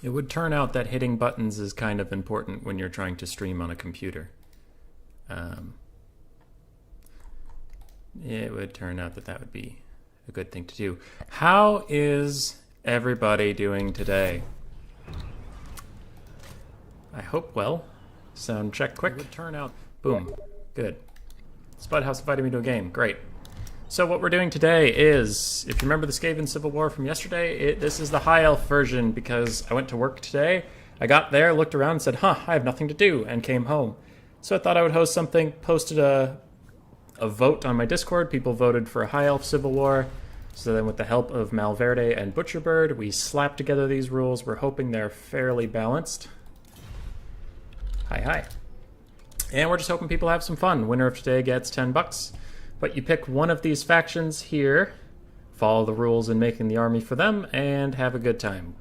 It would turn out that hitting buttons is kind of important when you're trying to stream on a computer. It would turn out that that would be a good thing to do. How is everybody doing today? I hope well. Sound check quick. It would turn out. Boom. Good. Spudhouse invited me to a game. Great. So what we're doing today is, if you remember the Skaven Civil War from yesterday, this is the High Elf version because I went to work today. I got there, looked around, and said, I have nothing to do, and came home. So I thought I would host something, posted a vote on my Discord. People voted for a High Elf Civil War. So then with the help of Malverde and Butcherbird, we slapped together these rules. We're hoping they're fairly balanced. Hi. And we're just hoping people have some fun. Winner of today gets $10. But you pick one of these factions here, follow the rules in making the army for them, and have a good time.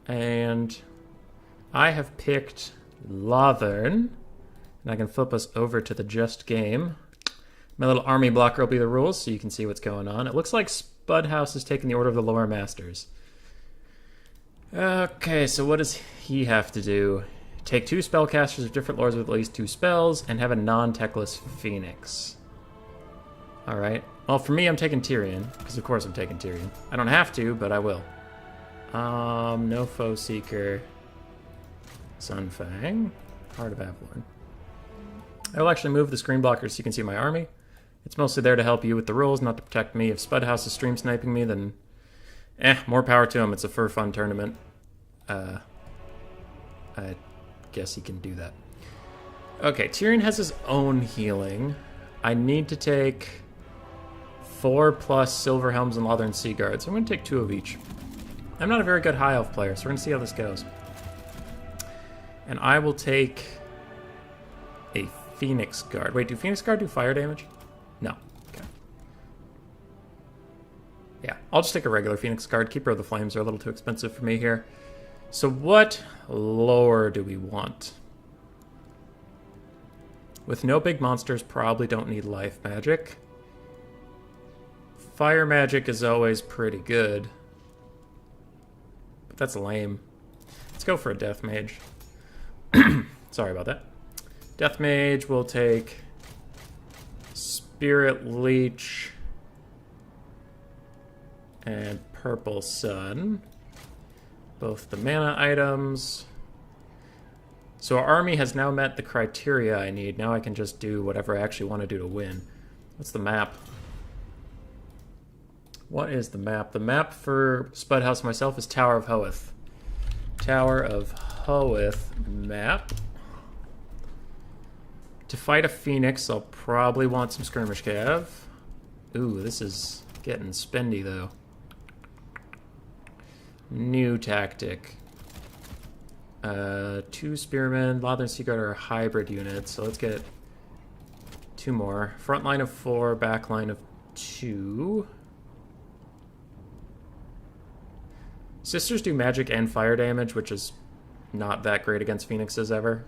And I have picked Lothern, and I can flip us over to the Just Game. My little army blocker will be the rules, so you can see what's going on. It looks like Spudhouse is taking the Order of the Lore Masters. Okay, so what does he have to do? Take 2 spellcasters of different lords with at least 2 spells, and have a non-techless Phoenix. Alright. Well, for me, I'm taking Tyrion, because of course I'm taking Tyrion. I don't have to, but I will. No Foe Seeker. Sunfang. Heart of Avalon. I will actually move the screen blocker so you can see my army. It's mostly there to help you with the rules, not to protect me. If Spudhouse is stream sniping me, then more power to him. It's a fun tournament. I guess he can do that. Okay, Tyrion has his own healing. I need to take 4+ Silver Helms and Lothern Sea Guards. I'm going to take 2 of each. I'm not a very good High Elf player, so we're going to see how this goes. And I will take a Phoenix Guard. Wait, do Phoenix Guard do fire damage? No. Okay. Yeah, I'll just take a regular Phoenix Guard. Keeper of the Flames are a little too expensive for me here. So what lore do we want? With no big monsters, probably don't need life magic. Fire magic is always pretty good. But that's lame. Let's go for a Death Mage. Sorry about that. Death Mage will take Spirit Leech and Purple Sun. Both the mana items. So our army has now met the criteria I need. Now I can just do whatever I actually want to do to win. What's the map? What is the map? The map for Spudhouse and myself is Tower of Hoeth. Tower of Hoeth map. To fight a Phoenix, I'll probably want some Skirmish Cav. Ooh, this is getting spendy, though. New tactic. 2 Spearmen, Lothern Seaguard are a hybrid unit, so let's get 2 more. Front line of 4, back line of 2. Sisters do magic and fire damage, which is not that great against Phoenixes ever.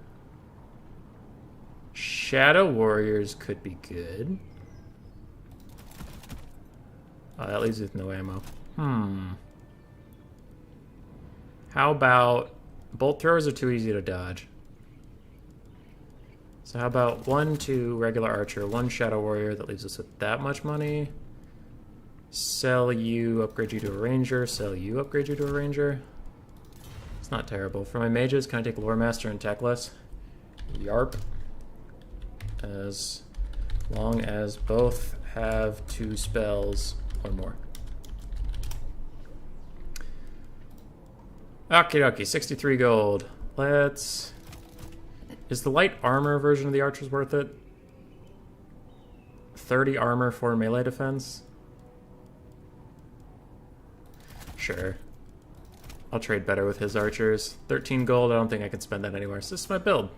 Shadow Warriors could be good. Oh, that leaves with no ammo. How about... Bolt throwers are too easy to dodge. So how about 1, 2 regular archer, 1 Shadow Warrior. That leaves us with that much money. Sell you, upgrade you to a ranger. Sell you, upgrade you to a ranger. It's not terrible. For my mages, can I take Lore Master and Techless? Yarp. As long as both have 2 spells or more. Okie dokie, 63 gold. Let's... Is the light armor version of the archers worth it? 30 armor for melee defense? Sure. I'll trade better with his archers. 13 gold, I don't think I can spend that anywhere. So this is my build.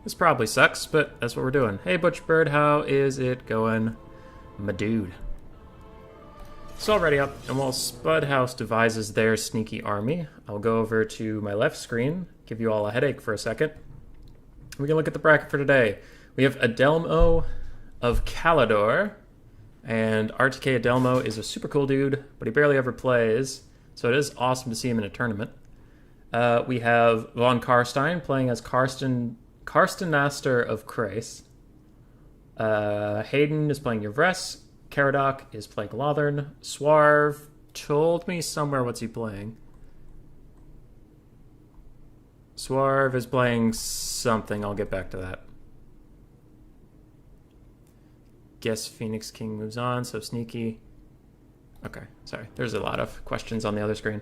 This probably sucks, but that's what we're doing. Hey Butchbird, how is it going, my dude? It's already up, and while Spudhouse devises their sneaky army, I'll go over to my left screen, give you all a headache for a second. We can look at the bracket for today. We have Adelmo of Calador, and RTK Adelmo is a super cool dude, but he barely ever plays, so it is awesome to see him in a tournament. We have von Karstein playing as Karsten Master of Krace. Hayden is playing Yvres. Caradoc is playing Lothern. Swarv told me somewhere what's he playing. Swarv is playing something. I'll get back to that. Guess Phoenix King moves on, so sneaky. Okay, sorry. There's a lot of questions on the other screen.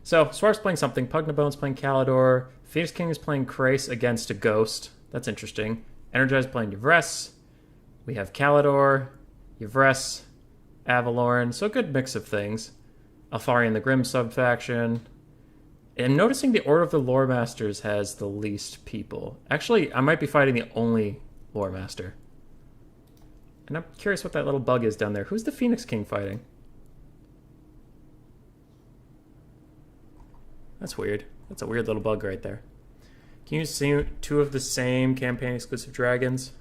So, Swarv's playing something. Pugnabone's playing Calidor. Phoenix King is playing Krace against a ghost. That's interesting. Energize playing Yvres. We have Calidor, Yvres, Avalorn. So a good mix of things. Alfarian the Grim subfaction. I'm noticing the Order of the Lore Masters has the least people. Actually, I might be fighting the only Lore Master. And I'm curious what that little bug is down there. Who's the Phoenix King fighting? That's weird. That's a weird little bug right there. Can you see two of the same campaign exclusive dragons?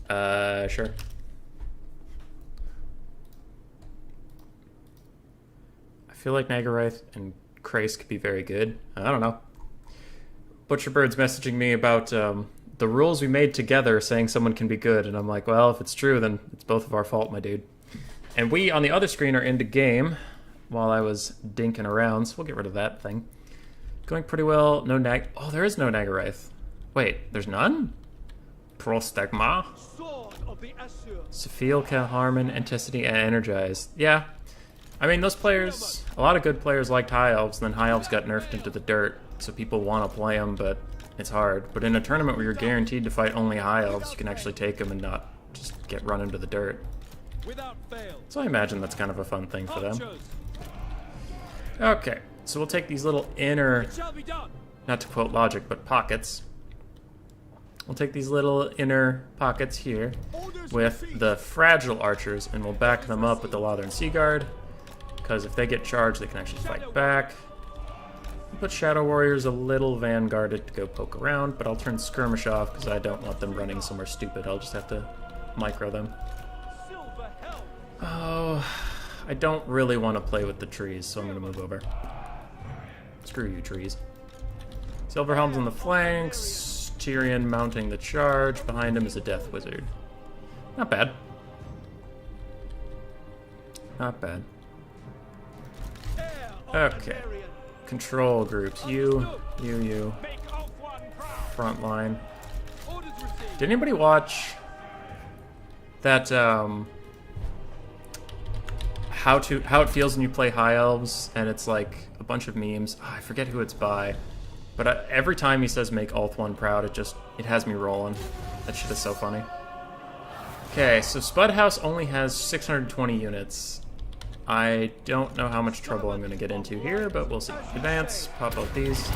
Sure. I feel like Nagarythe and Krace could be very good. I don't know. Butcherbird's messaging me about the rules we made together saying someone can be good, and I'm like, well, if it's true, then it's both of our fault, my dude. And we, on the other screen, are into game while I was dinking around, so we'll get rid of that thing. Going pretty well. No Nag... Oh, there is no Nagarythe. Wait, there's none? Prostegma? Sophiel, Harmon, Anticity, and Energized. Yeah. I mean, those players... A lot of good players liked High Elves, and then High Elves got nerfed into the dirt, so people want to play them, but it's hard. But in a tournament where you're guaranteed to fight only High Elves, you can actually take them and not just get run into the dirt. So I imagine that's kind of a fun thing for them. Okay, so we'll take these little inner, not to quote Logic, but pockets. We'll take these little inner pockets here with the fragile archers, and we'll back them up with the Lothern Seaguard, because if they get charged, they can actually fight back. We'll put Shadow Warriors a little vanguarded to go poke around, but I'll turn Skirmish off because I don't want them running somewhere stupid. I'll just have to micro them. Oh... I don't really want to play with the trees, so I'm going to move over. Screw you, trees. Silverhelm's on the flanks. Tyrion mounting the charge. Behind him is a Death Wizard. Not bad. Not bad. Okay. Control groups. You. Front line. Did anybody watch that, how it feels when you play High Elves, and it's like a bunch of memes. Oh, I forget who it's by, but every time he says "make Ulthuan proud," it has me rolling. That shit is so funny. Okay, so Spudhouse only has 620 units. I don't know how much trouble I'm going to get into here, but we'll see. Advance, pop out these.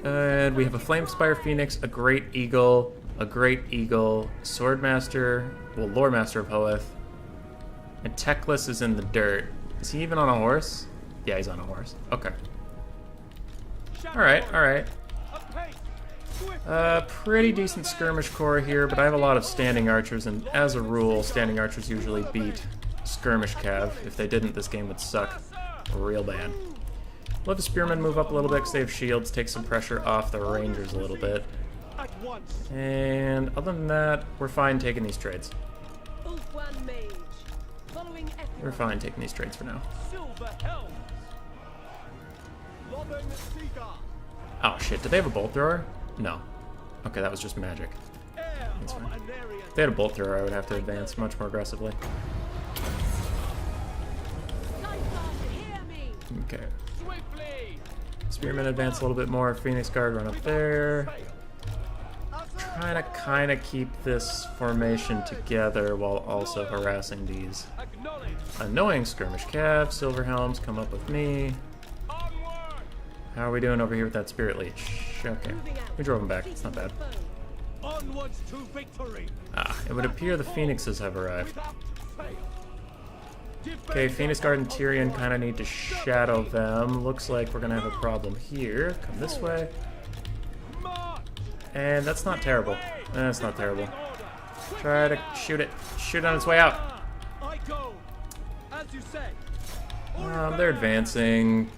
And we have a Flamespire Phoenix, a Great Eagle, Swordmaster, well, Lore Master of Hoeth. And Teclis is in the dirt. Is he even on a horse? Yeah, he's on a horse. Okay. Alright, alright. Pretty decent skirmish corps here, but I have a lot of standing archers, and as a rule, standing archers usually beat skirmish cav. If they didn't, this game would suck real bad. We'll have the spearmen move up a little bit because they have shields, take some pressure off the rangers a little bit. And other than that, we're fine taking these trades. We're fine taking these trades for now. Oh shit, did they have a bolt thrower? No. Okay, that was just magic. That's fine. If they had a bolt thrower, I would have to advance much more aggressively. Okay. Spearmen advance a little bit more. Phoenix Guard run up there. Trying to kind of keep this formation together while also harassing these annoying skirmish cav. Silverhelms come up with me. How are we doing over here with that Spirit Leech? Okay, we drove him back. It's not bad. Ah, it would appear the Phoenixes have arrived. Okay, Phoenix Guard and Tyrion kind of need to shadow them. Looks like we're going to have a problem here. Come this way. And that's not terrible. That's not terrible. Try to shoot it. Shoot on its way out. They're advancing.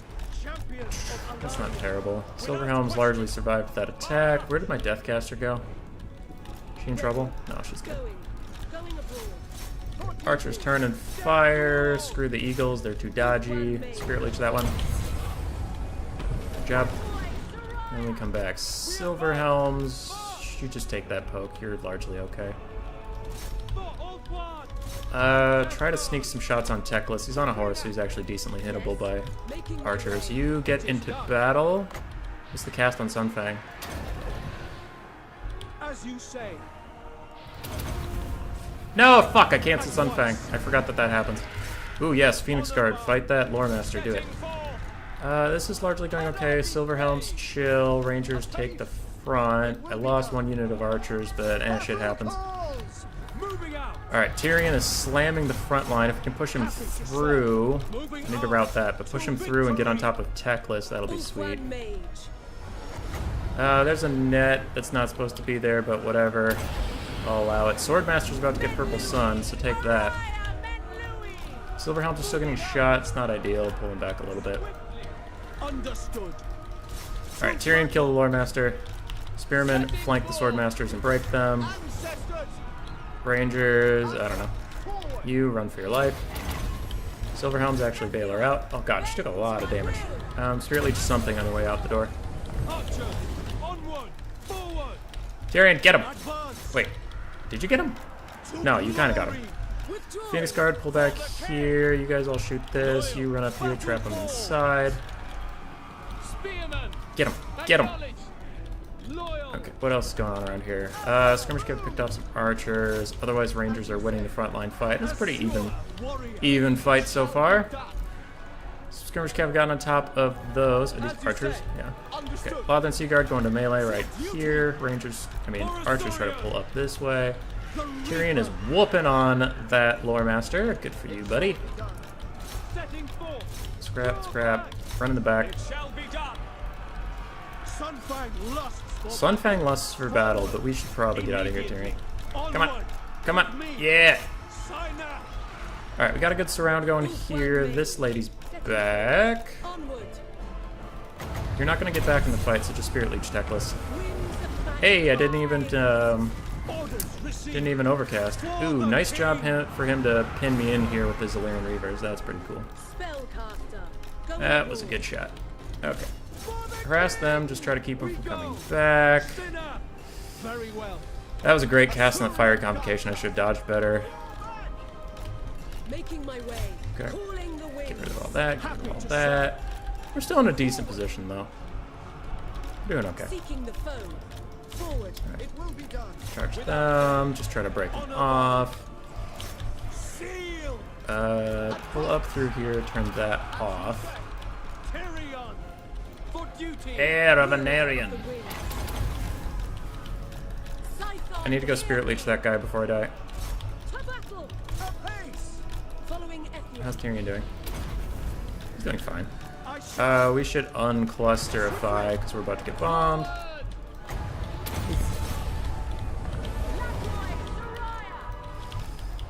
That's not terrible. Silverhelm's largely survived that attack. Where did my Deathcaster go? She in trouble? No, she's good. Archers turn and fire. Screw the eagles, they're too dodgy. Spirit Leech that one. Good job. And we come back. Silverhelms, you just take that poke. You're largely okay. Try to sneak some shots on Teclis. He's on a horse, so he's actually decently hittable by archers. You get into battle. What's the cast on Sunfang? As you say. No, fuck, I canceled Sunfang. I forgot that that happens. Ooh, yes, Phoenix Guard. Fight that Lore Master. Do it. This is largely going okay. Silverhelms chill. Rangers take the front. I lost one unit of archers, but shit happens. Alright, Tyrion is slamming the front line. If we can push him through, I need to route that, but push him through and get on top of Teclis, that'll be sweet. There's a net that's not supposed to be there, but whatever. I'll allow it. Swordmaster's about to get Purple Sun, so take that. Silverhelms are still getting shot. It's not ideal. Pull him back a little bit. Alright, Tyrion kill the Lore Master. Spearmen flank the Swordmasters and break them. Rangers, I don't know. You run for your life. Silverhelms actually bail her out. Oh god, she took a lot of damage. Spirit Leech something on the way out the door. Tyrion, get him! Wait, did you get him? No, you kind of got him. Phoenix Guard, pull back here. You guys all shoot this. You run up here, trap him inside. Get him! Get him! Okay, what else is going on around here? Skirmish Cav picked off some archers. Otherwise, Rangers are winning the frontline fight. It's a pretty even fight so far. Skirmish Cav got on top of those. Are these archers? Yeah. Okay, Loth and Seaguard going to melee right here. Archers try to pull up this way. Tyrion is whooping on that Lore Master. Good for you, buddy. Scrap, scrap. Run in the back. Sunfang lusts for battle, but we should probably get out of here, Tyrion. Come on. Come on. Yeah. Alright, we got a good surround going here. This lady's back. You're not going to get back in the fight, so just Spirit Leech Teclis. Hey, I didn't even overcast. Ooh, nice job for him to pin me in here with his Illyrian Reavers. That's pretty cool. That was a good shot. Okay. Harass them, just try to keep them from coming back. That was a great cast on the fire convocation. I should have dodged better. Okay. Get rid of all that, get rid of all that. We're still in a decent position, though. We're doing okay. Right. Charge them, just try to break them off. Pull up through here, turn that off. Heir of an Aryan. I need to go Spirit Leech that guy before I die. How's Tyrion doing? He's doing fine. We should unclusterify because we're about to get bombed.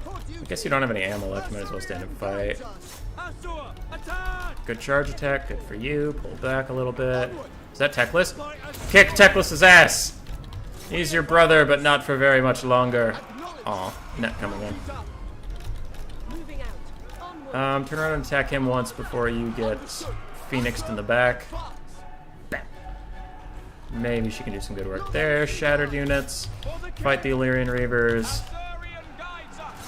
I guess you don't have any ammo left. You might as well stand and fight. Good charge attack. Good for you. Pull back a little bit. Is that Teclis? Kick Teclis' ass! He's your brother, but not for very much longer. Aw, net coming in. Turn around and attack him once before you get phoenixed in the back. Bam. Maybe she can do some good work there. Shattered units. Fight the Illyrian Reavers.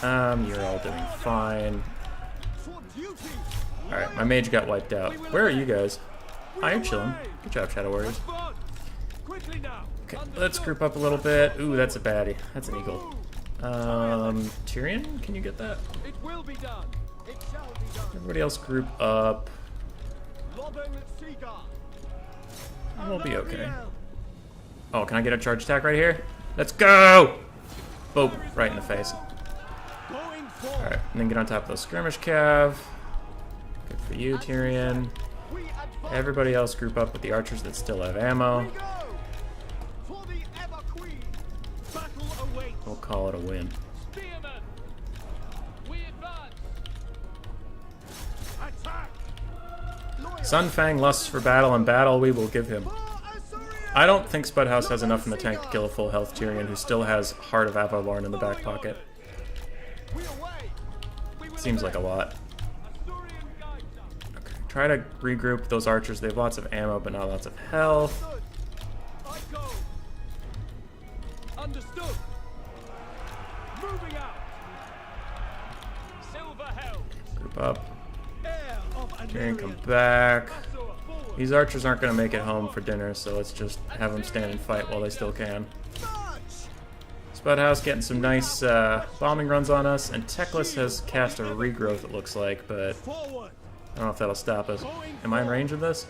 You're all doing fine. Alright, my mage got wiped out. Where are you guys? Hi, you're chilling. Good job, Shadow Warriors. Okay, let's group up a little bit. Ooh, that's a baddie. That's an eagle. Tyrion, can you get that? Everybody else group up. We'll be okay. Oh, can I get a charge attack right here? Let's go! Boop, right in the face. Alright, and then get on top of those skirmish cav. Good for you, Tyrion. Everybody else group up with the archers that still have ammo. We'll call it a win. Sunfang lusts for battle, and battle we will give him. I don't think Spudhouse has enough in the tank to kill a full health Tyrion, who still has Heart of Avalorn in the back pocket. Seems like a lot. Okay, try to regroup those archers. They have lots of ammo, but not lots of health. Understood. Moving out. Silver held. Group up. Tyrion, come back. These archers aren't going to make it home for dinner, so let's just have them stand and fight while they still can. Spudhouse getting some nice bombing runs on us, and Teclis has cast a regrowth, it looks like, but I don't know if that'll stop us. Am I in range of this?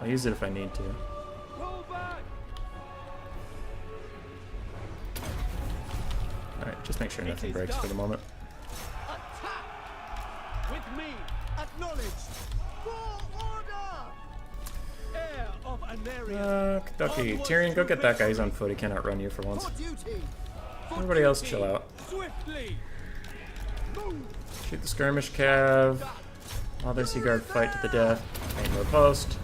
I'll use it if I need to. Alright, just make sure nothing breaks for the moment. With me, acknowledged. For order. Heir of Anarion. Kentucky. Tyrion, go get that guy. He's on foot. He cannot run you for once. Everybody else chill out. Swiftly. Shoot the skirmish cav. While their Seaguard fight to the death. Main row post.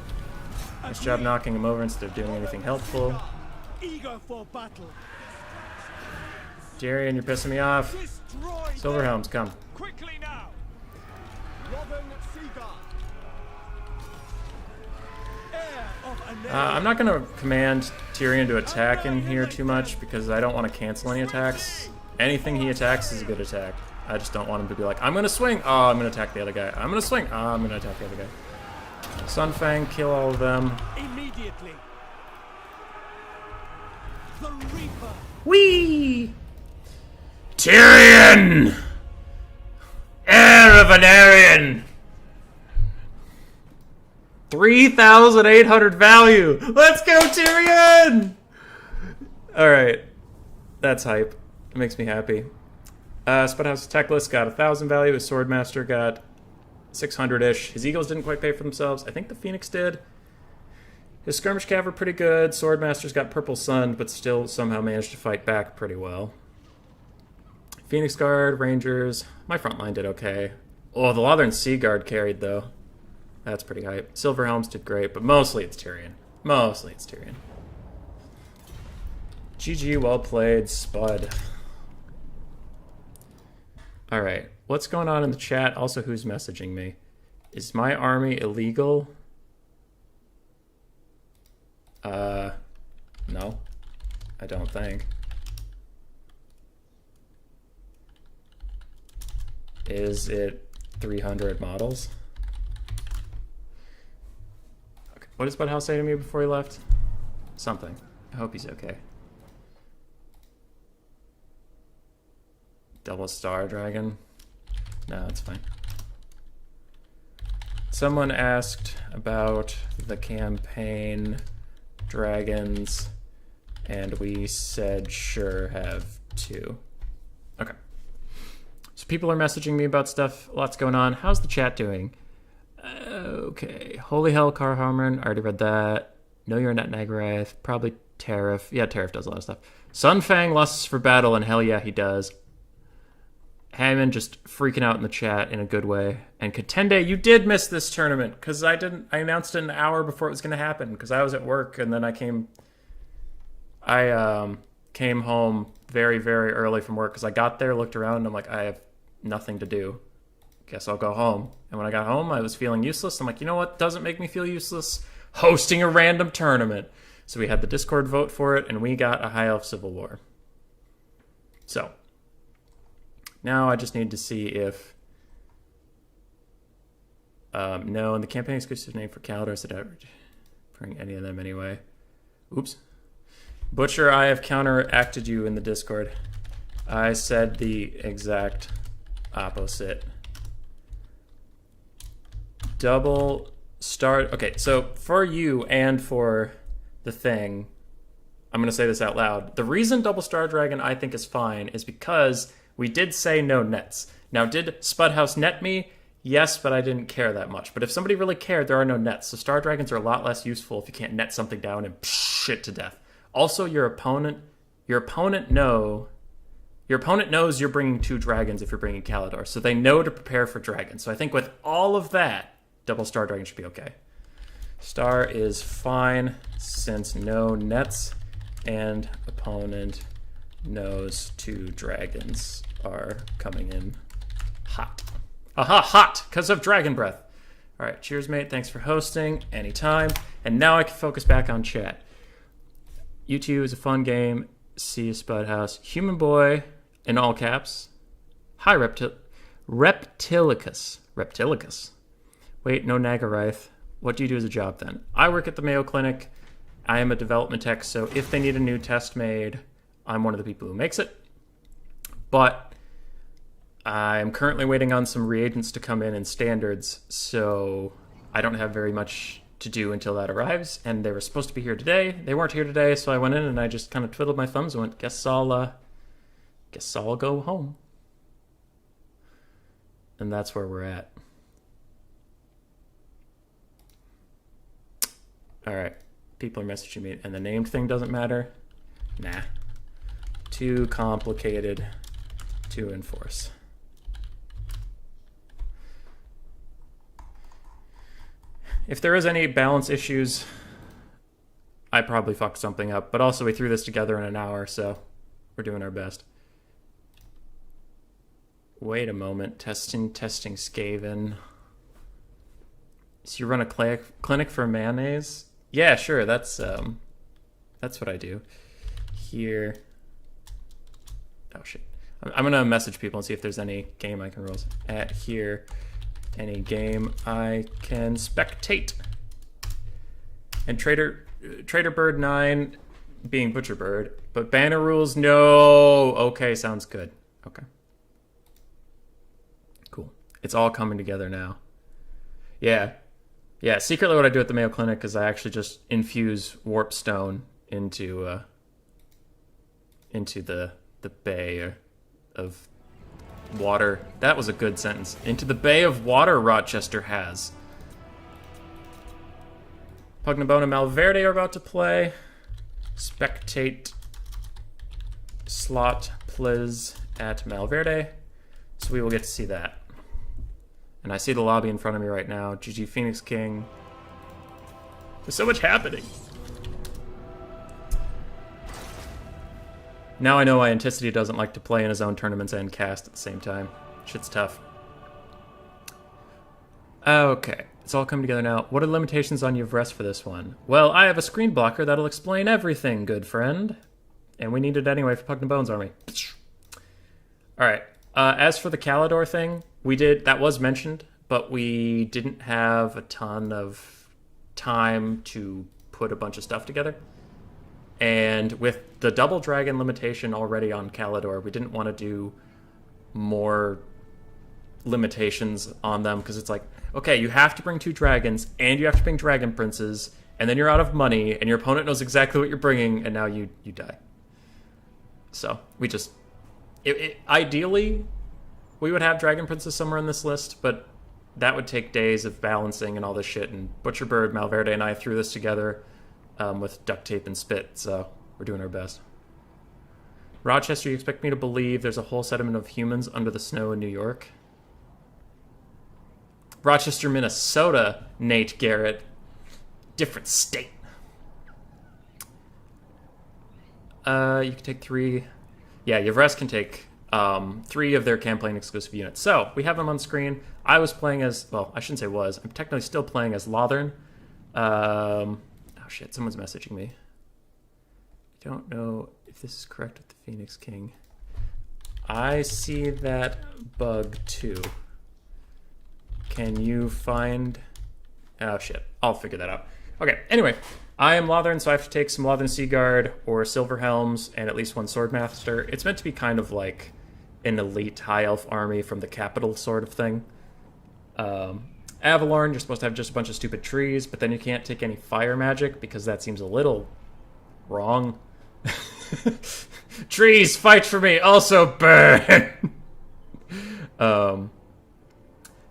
Nice job knocking him over instead of doing anything helpful. Eager for battle. Tyrion, you're pissing me off. Silverhelms, come. Quickly now. I'm not going to command Tyrion to attack in here too much because I don't want to cancel any attacks. Anything he attacks is a good attack. I just don't want him to be like, I'm going to swing. Oh, I'm going to attack the other guy. I'm going to swing. Oh, I'm going to attack the other guy. Sunfang, kill all of them. Immediately. The Reaper. Whee! Tyrion! Heir of Anarion! 3,800 value! Let's go, Tyrion! Alright. That's hype. It makes me happy. Spudhouse Teclis got 1,000 value. His Swordmaster got 600-ish. His Eagles didn't quite pay for themselves. I think the Phoenix did. His Skirmish Cav were pretty good. Swordmaster's got Purple Sun, but still somehow managed to fight back pretty well. Phoenix Guard, Rangers. My front line did okay. Oh, the Lothern Sea Guard carried, though. That's pretty hype. Silverhelms did great, but mostly it's Tyrion. Mostly it's Tyrion. GG, well played, Spud. Alright, what's going on in the chat? Also, who's messaging me? Is my army illegal? No. I don't think. Is it 300 models? Okay. What did Spudhouse say to me before he left? Something. I hope he's okay. Double Star Dragon? No, it's fine. Someone asked about the campaign dragons, and we said sure, have 2. Okay. So people are messaging me about stuff. Lots going on. How's the chat doing? Okay. Holy Hell, Carharmon. I already read that. Know You're Net Nagarath. Probably Tariff. Yeah, Tariff does a lot of stuff. Sunfang lusts for battle, and hell yeah, he does. Hammond just freaking out in the chat in a good way. And Katende, you did miss this tournament because I announced it an hour before it was going to happen because I was at work, and then I came home very, very early from work because I got there, looked around, and I'm like, I have nothing to do. Guess I'll go home. And when I got home, I was feeling useless. I'm like, you know what doesn't make me feel useless? Hosting a random tournament. So we had the Discord vote for it, and we got a High Elf Civil War. So now I just need to see if no, and the campaign exclusive name for Calidar said I would bring any of them anyway. Oops. Butcher, I have counteracted you in the Discord. I said the exact opposite. Double star. Okay, so for you and for the thing, I'm going to say this out loud. The reason Double Star Dragon I think is fine is because we did say no nets. Now, did Spudhouse net me? Yes, but I didn't care that much. But if somebody really cared, there are no nets. So Star Dragons are a lot less useful if you can't net something down and shit to death. Also, your opponent Your opponent knows you're bringing 2 dragons if you're bringing Kalidor, so they know to prepare for dragons. So I think with all of that, double star dragon should be okay. Star is fine since no nets and opponent knows 2 dragons are coming in hot. Aha, hot, because of dragon breath. All right, cheers, mate. Thanks for hosting. Anytime. And now I can focus back on chat. U2 is a fun game. See you, Spudhouse. Human Boy, in all caps. Hi, Reptilicus. Reptilicus. Wait, no Nagarath. What do you do as a job then? I work at the Mayo Clinic. I am a development tech, so if they need a new test made, I'm one of the people who makes it. But I'm currently waiting on some reagents to come in standards, so I don't have very much to do until that arrives. And they were supposed to be here today. They weren't here today, so I went in and I just kind of twiddled my thumbs and went, guess I'll go home. And that's where we're at. All right, people are messaging me, and the named thing doesn't matter. Nah, too complicated to enforce. If there is any balance issues, I probably fucked something up, but also we threw this together in an hour, so we're doing our best. Wait a moment, testing Skaven. So you run a clinic for mayonnaise? Yeah, sure, that's what I do. Here. Oh shit. I'm gonna message people and see if there's any game I can roll. At here, any game I can spectate. And Trader Bird 9 being Butcher Bird, but banner rules, no. Okay, sounds good. Okay. Cool. It's all coming together now. Yeah. Yeah, secretly what I do at the Mayo Clinic is I actually just infuse warp stone into the bay of water. That was a good sentence. Into the bay of water Rochester has. Pugnabone and Malverde are about to play. Spectate slot please at Malverde. So we will get to see that. And I see the lobby in front of me right now. GG Phoenix King. There's so much happening. Now I know why Anticity doesn't like to play in his own tournaments and cast at the same time. Shit's tough. Okay, it's all coming together now. What are the limitations on Yvrest for this one? Well, I have a screen blocker that'll explain everything, good friend. And we need it anyway for Pugnabone's army. Alright, as for the Kalidor thing, that was mentioned, but we didn't have a ton of time to put a bunch of stuff together. And with the double dragon limitation already on Kalidor, we didn't want to do more limitations on them, because it's like, okay, you have to bring 2 dragons, and you have to bring dragon princes, and then you're out of money, and your opponent knows exactly what you're bringing, and now you die. So we just... ideally, we would have dragon princes somewhere in this list, but that would take days of balancing and all this shit, and Butcherbird, Malverde, and I threw this together with duct tape and spit, so we're doing our best. Rochester, you expect me to believe there's a whole sediment of humans under the snow in New York? Rochester, Minnesota, Nate Garrett. Different state. You can take 3. Yeah, Yvrest can take 3 of their campaign exclusive units. So, we have them on screen. I was playing as, well, I shouldn't say was. I'm technically still playing as Lothern. Oh shit, someone's messaging me. I don't know if this is correct with the Phoenix King. I see that bug too. Can you find... Oh shit, I'll figure that out. Okay, anyway, I am Lothern, so I have to take some Lothern Seaguard or Silver Helms and at least 1 Swordmaster. It's meant to be kind of like an elite high elf army from the capital sort of thing. Avalorn, you're supposed to have just a bunch of stupid trees, but then you can't take any fire magic because that seems a little wrong. Trees, fight for me, also burn!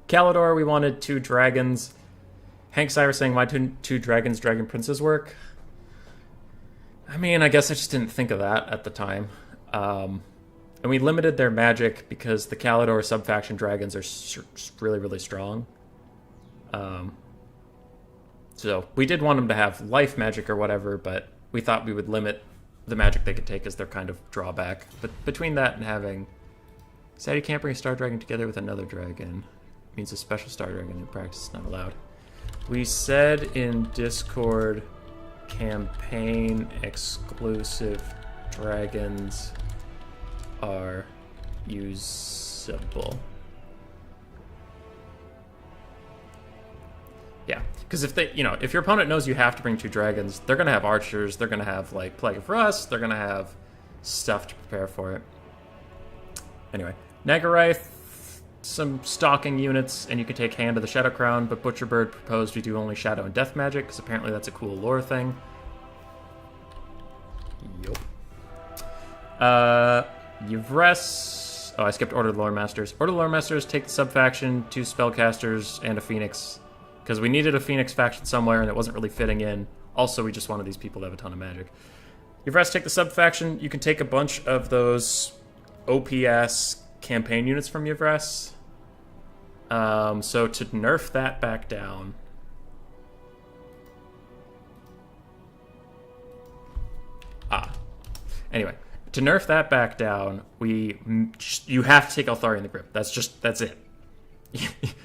Kalidor, we wanted 2 dragons. Hank Cyrus saying, why 2 dragons, dragon princes work? I mean, I guess I just didn't think of that at the time. And we limited their magic because the Kalidor sub-faction dragons are really, really strong. So we did want them to have life magic or whatever, but we thought we would limit the magic they could take as their kind of drawback. But between that and having... Said you can't bring a star dragon together with another dragon. It means a special star dragon in practice is not allowed. We said in Discord, campaign exclusive dragons are usable. Yeah, because if they, if your opponent knows you have to bring 2 dragons, they're gonna have archers, they're gonna have like Plague of Rust, they're gonna have stuff to prepare for it. Anyway, Nagarythe, some stalking units, and you can take Hand of the Shadow Crown, but Butcherbird proposed we do only Shadow and Death magic, because apparently that's a cool lore thing. Yup. Yvres... Oh, I skipped Order of the Lore Masters. Order of the Lore Masters take the sub-faction, 2 spellcasters, and a Phoenix, because we needed a Phoenix faction somewhere, and it wasn't really fitting in. Also, we just wanted these people to have a ton of magic. Yvres take the sub-faction. You can take a bunch of those OPS campaign units from Yvres. So to nerf that back down... Anyway, to nerf that back down, you have to take Eltharion the Grip. That's it.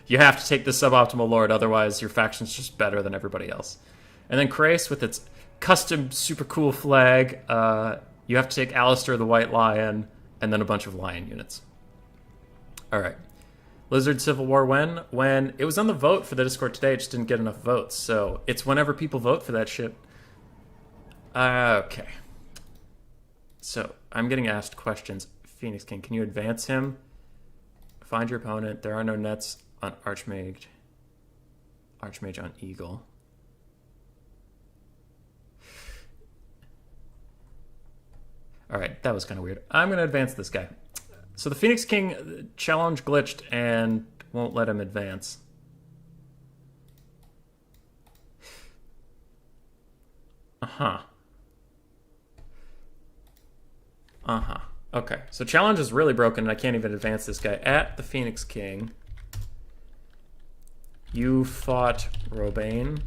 You have to take the suboptimal lord, otherwise your faction's just better than everybody else. And then Krace with its custom super cool flag, you have to take Alistair the White Lion, and then a bunch of lion units. Alright. Lizard Civil War when? When it was on the vote for the Discord today, it just didn't get enough votes. So it's whenever people vote for that shit. Okay. So, I'm getting asked questions. Phoenix King, can you advance him? Find your opponent. There are no nets on Archmage. Archmage on Eagle. Alright, that was kind of weird. I'm going to advance this guy. So the Phoenix King challenge glitched and won't let him advance. Uh-huh. Okay, so challenge is really broken and I can't even advance this guy. At the Phoenix King, you fought Robane.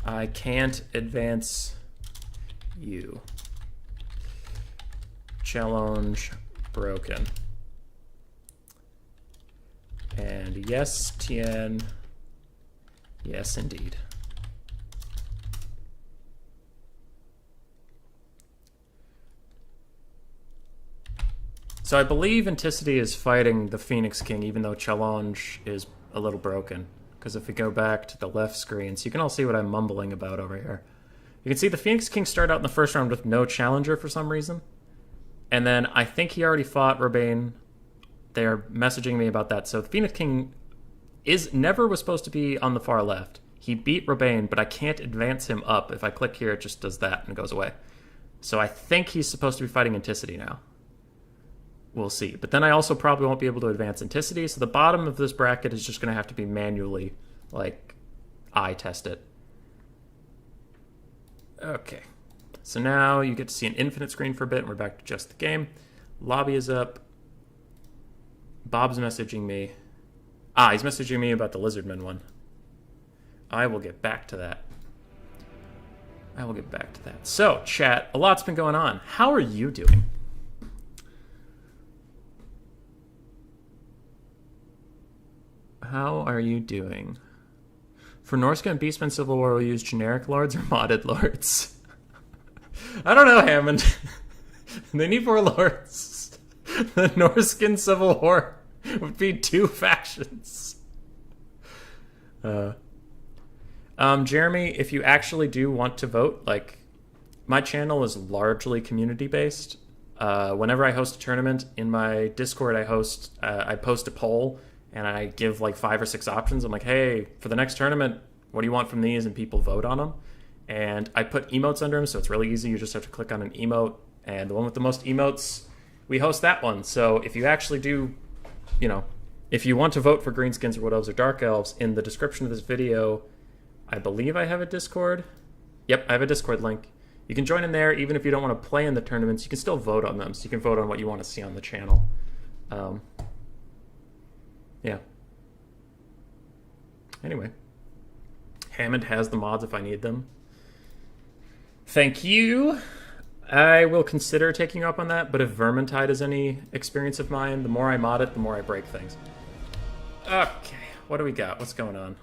I can't advance you. Challenge broken. And yes, Tien. Yes, indeed. So I believe Anticity is fighting the Phoenix King, even though Challenge is a little broken. Because if we go back to the left screen, so you can all see what I'm mumbling about over here. You can see the Phoenix King started out in the first round with no challenger for some reason. And then I think he already fought Robane. They're messaging me about that. So the Phoenix King never was supposed to be on the far left. He beat Robane, but I can't advance him up. If I click here, it just does that and goes away. So I think he's supposed to be fighting Anticity now. We'll see. But then I also probably won't be able to advance Anticity, so the bottom of this bracket is just going to have to be manually, like, eye test it. Okay. So now you get to see an infinite screen for a bit, and we're back to just the game. Lobby is up. Bob's messaging me. He's messaging me about the Lizardman one. I will get back to that. So, chat, a lot's been going on. How are you doing? How are you doing? For Norsca and Beastmen Civil War, we'll use generic lords or modded lords. I don't know, Hammond. They need more lords. The Norscan Civil War would be 2 factions. Jeremy, if you actually do want to vote, like, my channel is largely community-based. Whenever I host a tournament, in my Discord I post a poll, and I give like 5 or 6 options. I'm like, hey, for the next tournament, what do you want from these? And people vote on them. And I put emotes under them, so it's really easy. You just have to click on an emote. And the one with the most emotes, we host that one. So if you actually do, if you want to vote for Greenskins or Wood Elves or Dark Elves, in the description of this video, I believe I have a Discord. Yep, I have a Discord link. You can join in there even if you don't want to play in the tournaments. You can still vote on them, so you can vote on what you want to see on the channel. Yeah. Anyway. Hammond has the mods if I need them. Thank you. I will consider taking you up on that, but if Vermintide is any experience of mine, the more I mod it, the more I break things. Okay, what do we got? What's going on?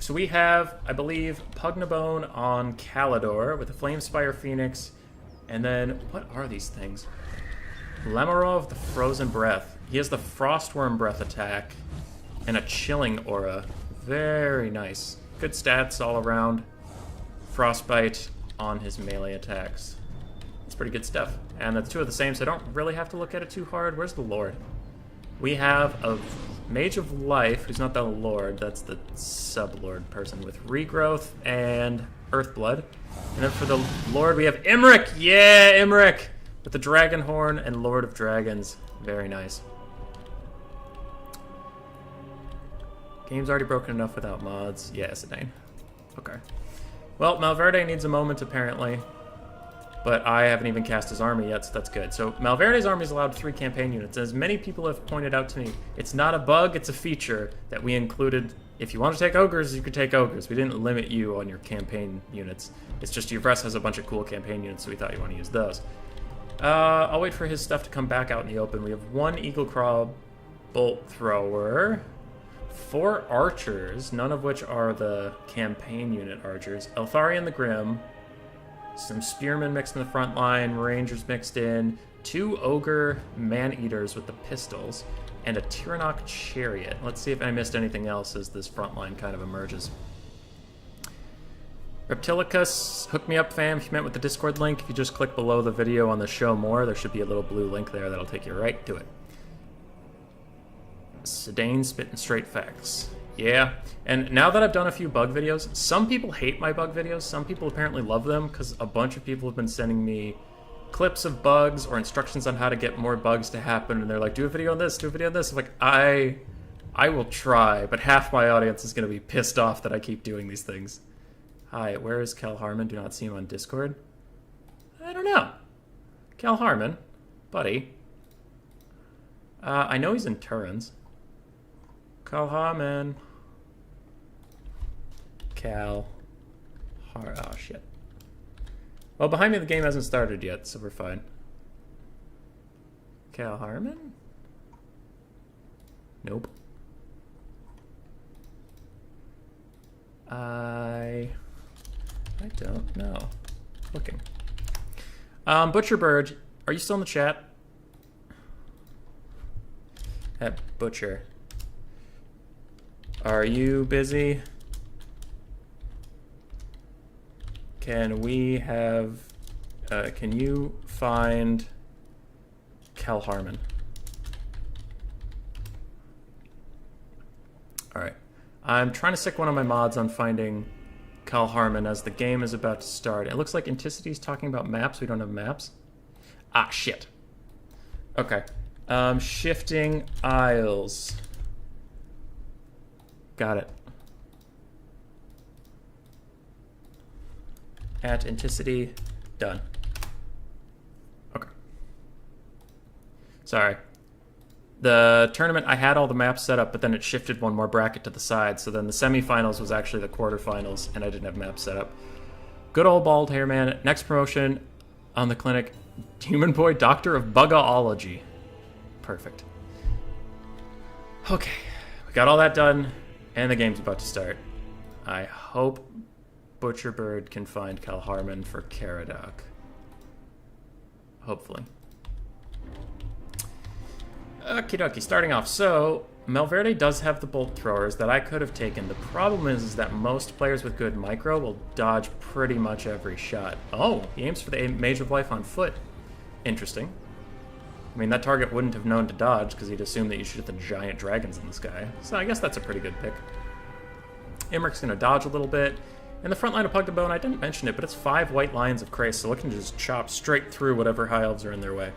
So we have, I believe, Pugnabone on Calidor with a Flamespire Phoenix, and then, what are these things? Lemarov, the Frozen Breath. He has the Frostworm Breath attack and a Chilling Aura. Very nice. Good stats all around. Frostbite on his melee attacks. That's pretty good stuff. And the two are the same, so I don't really have to look at it too hard. Where's the Lord? We have a Mage of Life, who's not the Lord, that's the sub-Lord person, with Regrowth and Earthblood. And then for the Lord, we have Imric! Yeah, Imric! With the Dragon Horn and Lord of Dragons. Very nice. Game's already broken enough without mods. Yeah, Sedane. Okay. Well, Malverde needs a moment, apparently. But I haven't even cast his army yet, so that's good. So Malverde's army is allowed 3 campaign units. As many people have pointed out to me, it's not a bug, it's a feature that we included. If you want to take ogres, you could take ogres. We didn't limit you on your campaign units. It's just Uvres has a bunch of cool campaign units, so we thought you want to use those. I'll wait for his stuff to come back out in the open. We have 1 Eaglecraw Bolt Thrower, 4 archers, none of which are the campaign unit archers. Eltharion the Grim, some spearmen mixed in the front line, rangers mixed in, 2 ogre man-eaters with the pistols, and a Tyrannok chariot. Let's see if I missed anything else as this front line kind of emerges. Reptilicus, hook me up, fam, if you meant with the Discord link. If you just click below the video on the show more, there should be a little blue link there that'll take you right to it. Sedane spitting straight facts. Yeah, and now that I've done a few bug videos, some people hate my bug videos, some people apparently love them, because a bunch of people have been sending me clips of bugs or instructions on how to get more bugs to happen, and they're like, do a video on this, do a video on this. I'm like, I will try, but half my audience is going to be pissed off that I keep doing these things. Hi, where is Cal Harmon? Do not see him on Discord. I don't know. Cal Harmon, buddy. I know he's in Turin's. Cal Harmon. Oh, shit. Well, behind me the game hasn't started yet, so we're fine. Cal Harmon? Nope. I don't know. Looking. Butcherbird, are you still in the chat? That Butcher. Are you busy? Can we have... can you find Cal Harmon? Alright. I'm trying to stick one of my mods on finding Cal Harmon as the game is about to start. It looks like Anticity's talking about maps. We don't have maps. Ah, shit. Okay. Shifting Isles. Got it. At Anticity. Done. Okay. Sorry. The tournament, I had all the maps set up, but then it shifted one more bracket to the side, so then the semifinals was actually the quarterfinals, and I didn't have maps set up. Good old bald hair man. Next promotion on the clinic, Human Boy Doctor of Bugology. Perfect. Okay, we got all that done, and the game's about to start. I hope Butcherbird can find Cal Harmon for Caradoc. Hopefully. Okie dokie, starting off. So, Malverde does have the bolt throwers that I could have taken. The problem is that most players with good micro will dodge pretty much every shot. Oh, he aims for the Mage of Life on foot. Interesting. I mean, that target wouldn't have known to dodge because he'd assume that you shoot the giant dragons in the sky. So I guess that's a pretty good pick. Imric's going to dodge a little bit. In the front line of Pugnabone, I didn't mention it, but it's 5 white lines of Krace, so it can just chop straight through whatever high elves are in their way.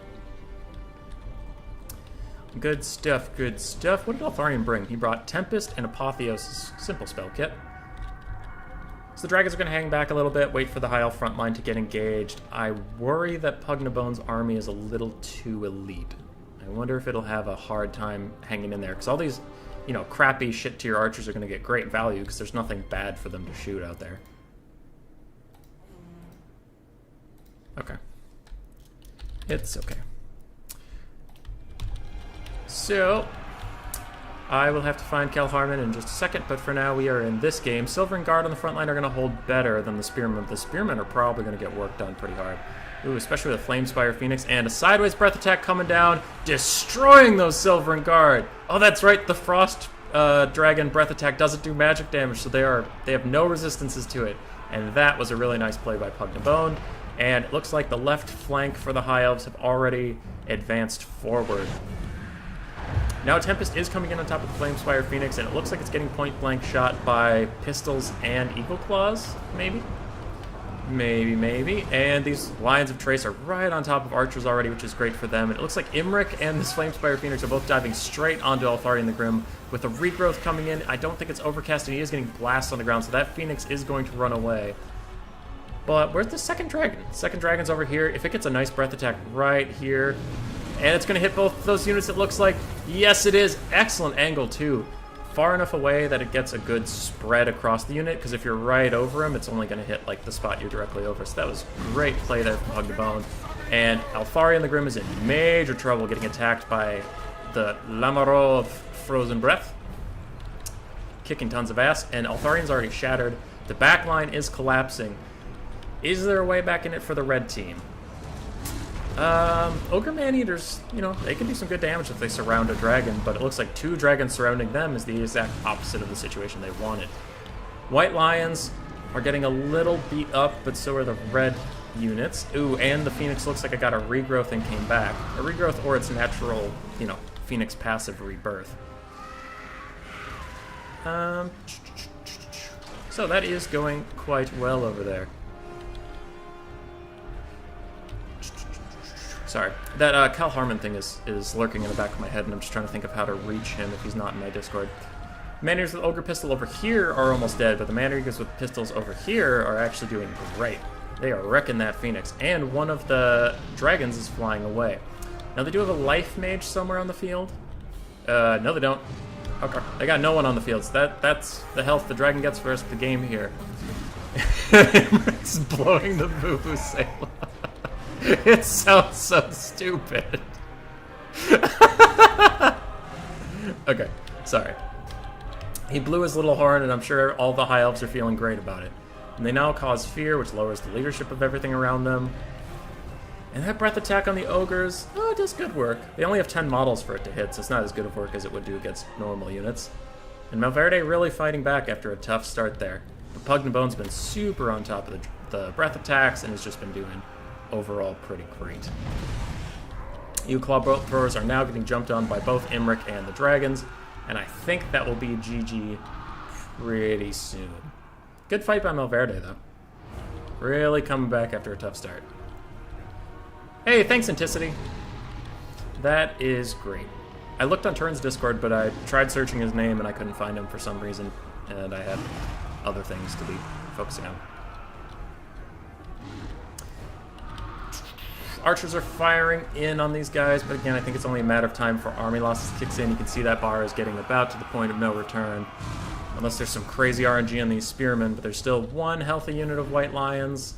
Good stuff, good stuff. What did Eltharion bring? He brought Tempest and Apotheosis simple spell kit. So the dragons are going to hang back a little bit, wait for the high elf front line to get engaged. I worry that Pugnabone's army is a little too elite. I wonder if it'll have a hard time hanging in there, because all these, you know, crappy shit tier archers are going to get great value because there's nothing bad for them to shoot out there. Okay. It's okay. So, I will have to find Kel Harmon in just a second, but for now we are in this game. Silver and Guard on the front line are going to hold better than the Spearmen. The Spearmen are probably going to get work done pretty hard. Ooh, especially with Flamespire Phoenix and a sideways breath attack coming down, destroying those Silver and Guard. Oh, that's right, the Frost Dragon breath attack doesn't do magic damage, so they have no resistances to it. And that was a really nice play by Pugnabone. And it looks like the left flank for the High Elves have already advanced forward. Now Tempest is coming in on top of the Flamespire Phoenix, and it looks like it's getting point-blank shot by Pistols and Eagle Claws, maybe? Maybe. And these Lions of Trace are right on top of Archers already, which is great for them. And it looks like Imric and this Flamespire Phoenix are both diving straight onto Altharian the Grim. With the regrowth coming in, I don't think it's overcast, and he is getting blasted on the ground, so that Phoenix is going to run away. But where's the second dragon? Second dragon's over here. If it gets a nice breath attack right here, and it's going to hit both those units, it looks like. Yes, it is. Excellent angle, too. Far enough away that it gets a good spread across the unit, because if you're right over him, it's only going to hit like the spot you're directly over. So that was great play there from Pugnabone. And Altharian the Grim is in major trouble getting attacked by the Lamaro of Frozen Breath. Kicking tons of ass, and Altharian's already shattered. The back line is collapsing. Is there a way back in it for the red team? Ogre Man-Eaters, you know, they can do some good damage if they surround a dragon, but it looks like two dragons surrounding them is the exact opposite of the situation they wanted. White Lions are getting a little beat up, but so are the red units. Ooh, and the Phoenix looks like it got a regrowth and came back. A regrowth or its natural, you know, Phoenix passive rebirth. So that is going quite well over there. Sorry, that Cal Harmon thing is lurking in the back of my head, and I'm just trying to think of how to reach him if he's not in my Discord. Man-Eaters with Ogre Pistol over here are almost dead, but the Man-Eaters with pistols over here are actually doing great. They are wrecking that Phoenix, and one of the dragons is flying away. Now, they do have a Life Mage somewhere on the field. No, they don't. Okay, they got no one on the field, so that's the health the dragon gets for the rest of the game here. It's blowing the boo-boo sail. It sounds so stupid. Okay, sorry. He blew his little horn, and I'm sure all the High Elves are feeling great about it. And they now cause fear, which lowers the leadership of everything around them. And that breath attack on the Ogres, oh, it does good work. They only have 10 models for it to hit, so it's not as good of work as it would do against normal units. And Malverde really fighting back after a tough start there. But Pugnabone's been super on top of the breath attacks, and has just been doing overall pretty great. Claw throwers are now getting jumped on by both Imric and the dragons, and I think that will be GG pretty soon. Good fight by Malverde, though. Really coming back after a tough start. Hey, thanks, Anticity. That is great. I looked on Turn's Discord, but I tried searching his name and I couldn't find him for some reason, and I had other things to be focusing on. Archers are firing in on these guys, but again, I think it's only a matter of time for army losses kicks in. You can see that bar is getting about to the point of no return. Unless there's some crazy RNG on these spearmen, but there's still one healthy unit of White Lions.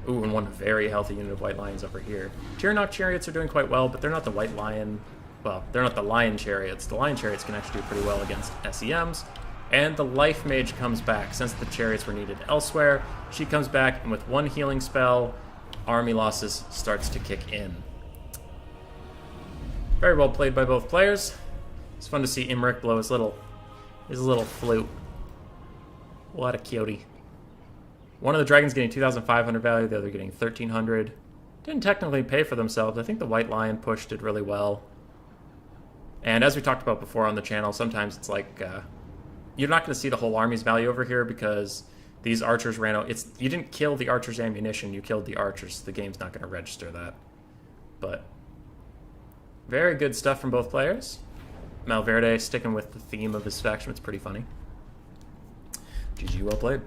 Ooh, and one very healthy unit of White Lions over here. Tyrannok Chariots are doing quite well, but they're not the White Lion... Well, they're not the Lion Chariots. The Lion Chariots can actually do pretty well against SEMs. And the Life Mage comes back. Since the Chariots were needed elsewhere, she comes back, and with one healing spell, army losses starts to kick in. Very well played by both players. It's fun to see Imric blow his little flute. What a cutie. One of the dragons getting 2,500 value, the other getting 1,300. Didn't technically pay for themselves. I think the White Lion push did really well. And as we talked about before on the channel, sometimes it's like you're not going to see the whole army's value over here because these archers ran out. You didn't kill the archers' ammunition, you killed the archers. The game's not going to register that. But very good stuff from both players. Malverde sticking with the theme of his faction. It's pretty funny. GG, well played.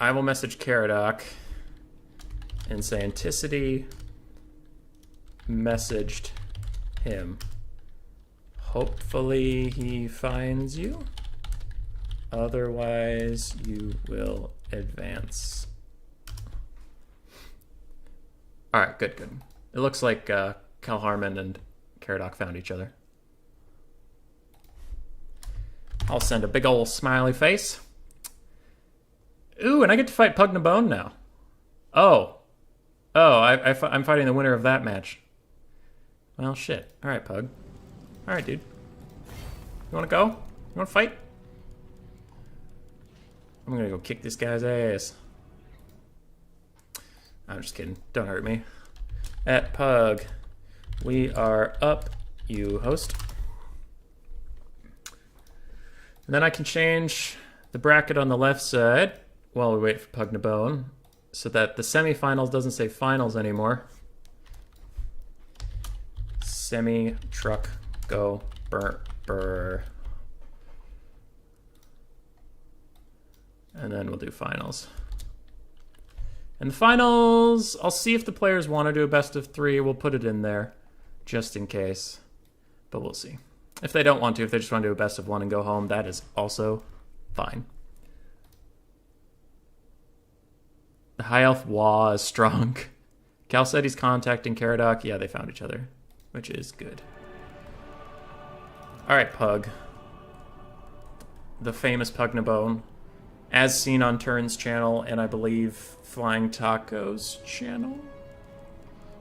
I will message Caradoc and say Anticity messaged him. Hopefully he finds you. Otherwise, you will advance. Alright, good, good. It looks like Cal Harmon and Caradoc found each other. I'll send a big ol' smiley face. Ooh, and I get to fight Pug Nabone now. Oh. Oh, I'm fighting the winner of that match. Well, shit. Alright, Pug. Alright, dude. You wanna go? You wanna fight? I'm gonna go kick this guy's ass. I'm just kidding. Don't hurt me. At Pug, we are up, you host. And then I can change the bracket on the left side while we wait for Pug Nabone so that the semifinals doesn't say finals anymore. Semi, truck, go, burr, burr. And then we'll do finals. And the finals, I'll see if the players want to do a best of 3. We'll put it in there just in case. But we'll see. If they don't want to, if they just want to do a best of 1 and go home, that is also fine. The High Elf Wa is strong. Cal said he's contacting Caradoc. Yeah, they found each other, which is good. Alright, Pug. The famous Pug Nabone. As seen on Turn's channel, and I believe Flying Taco's channel?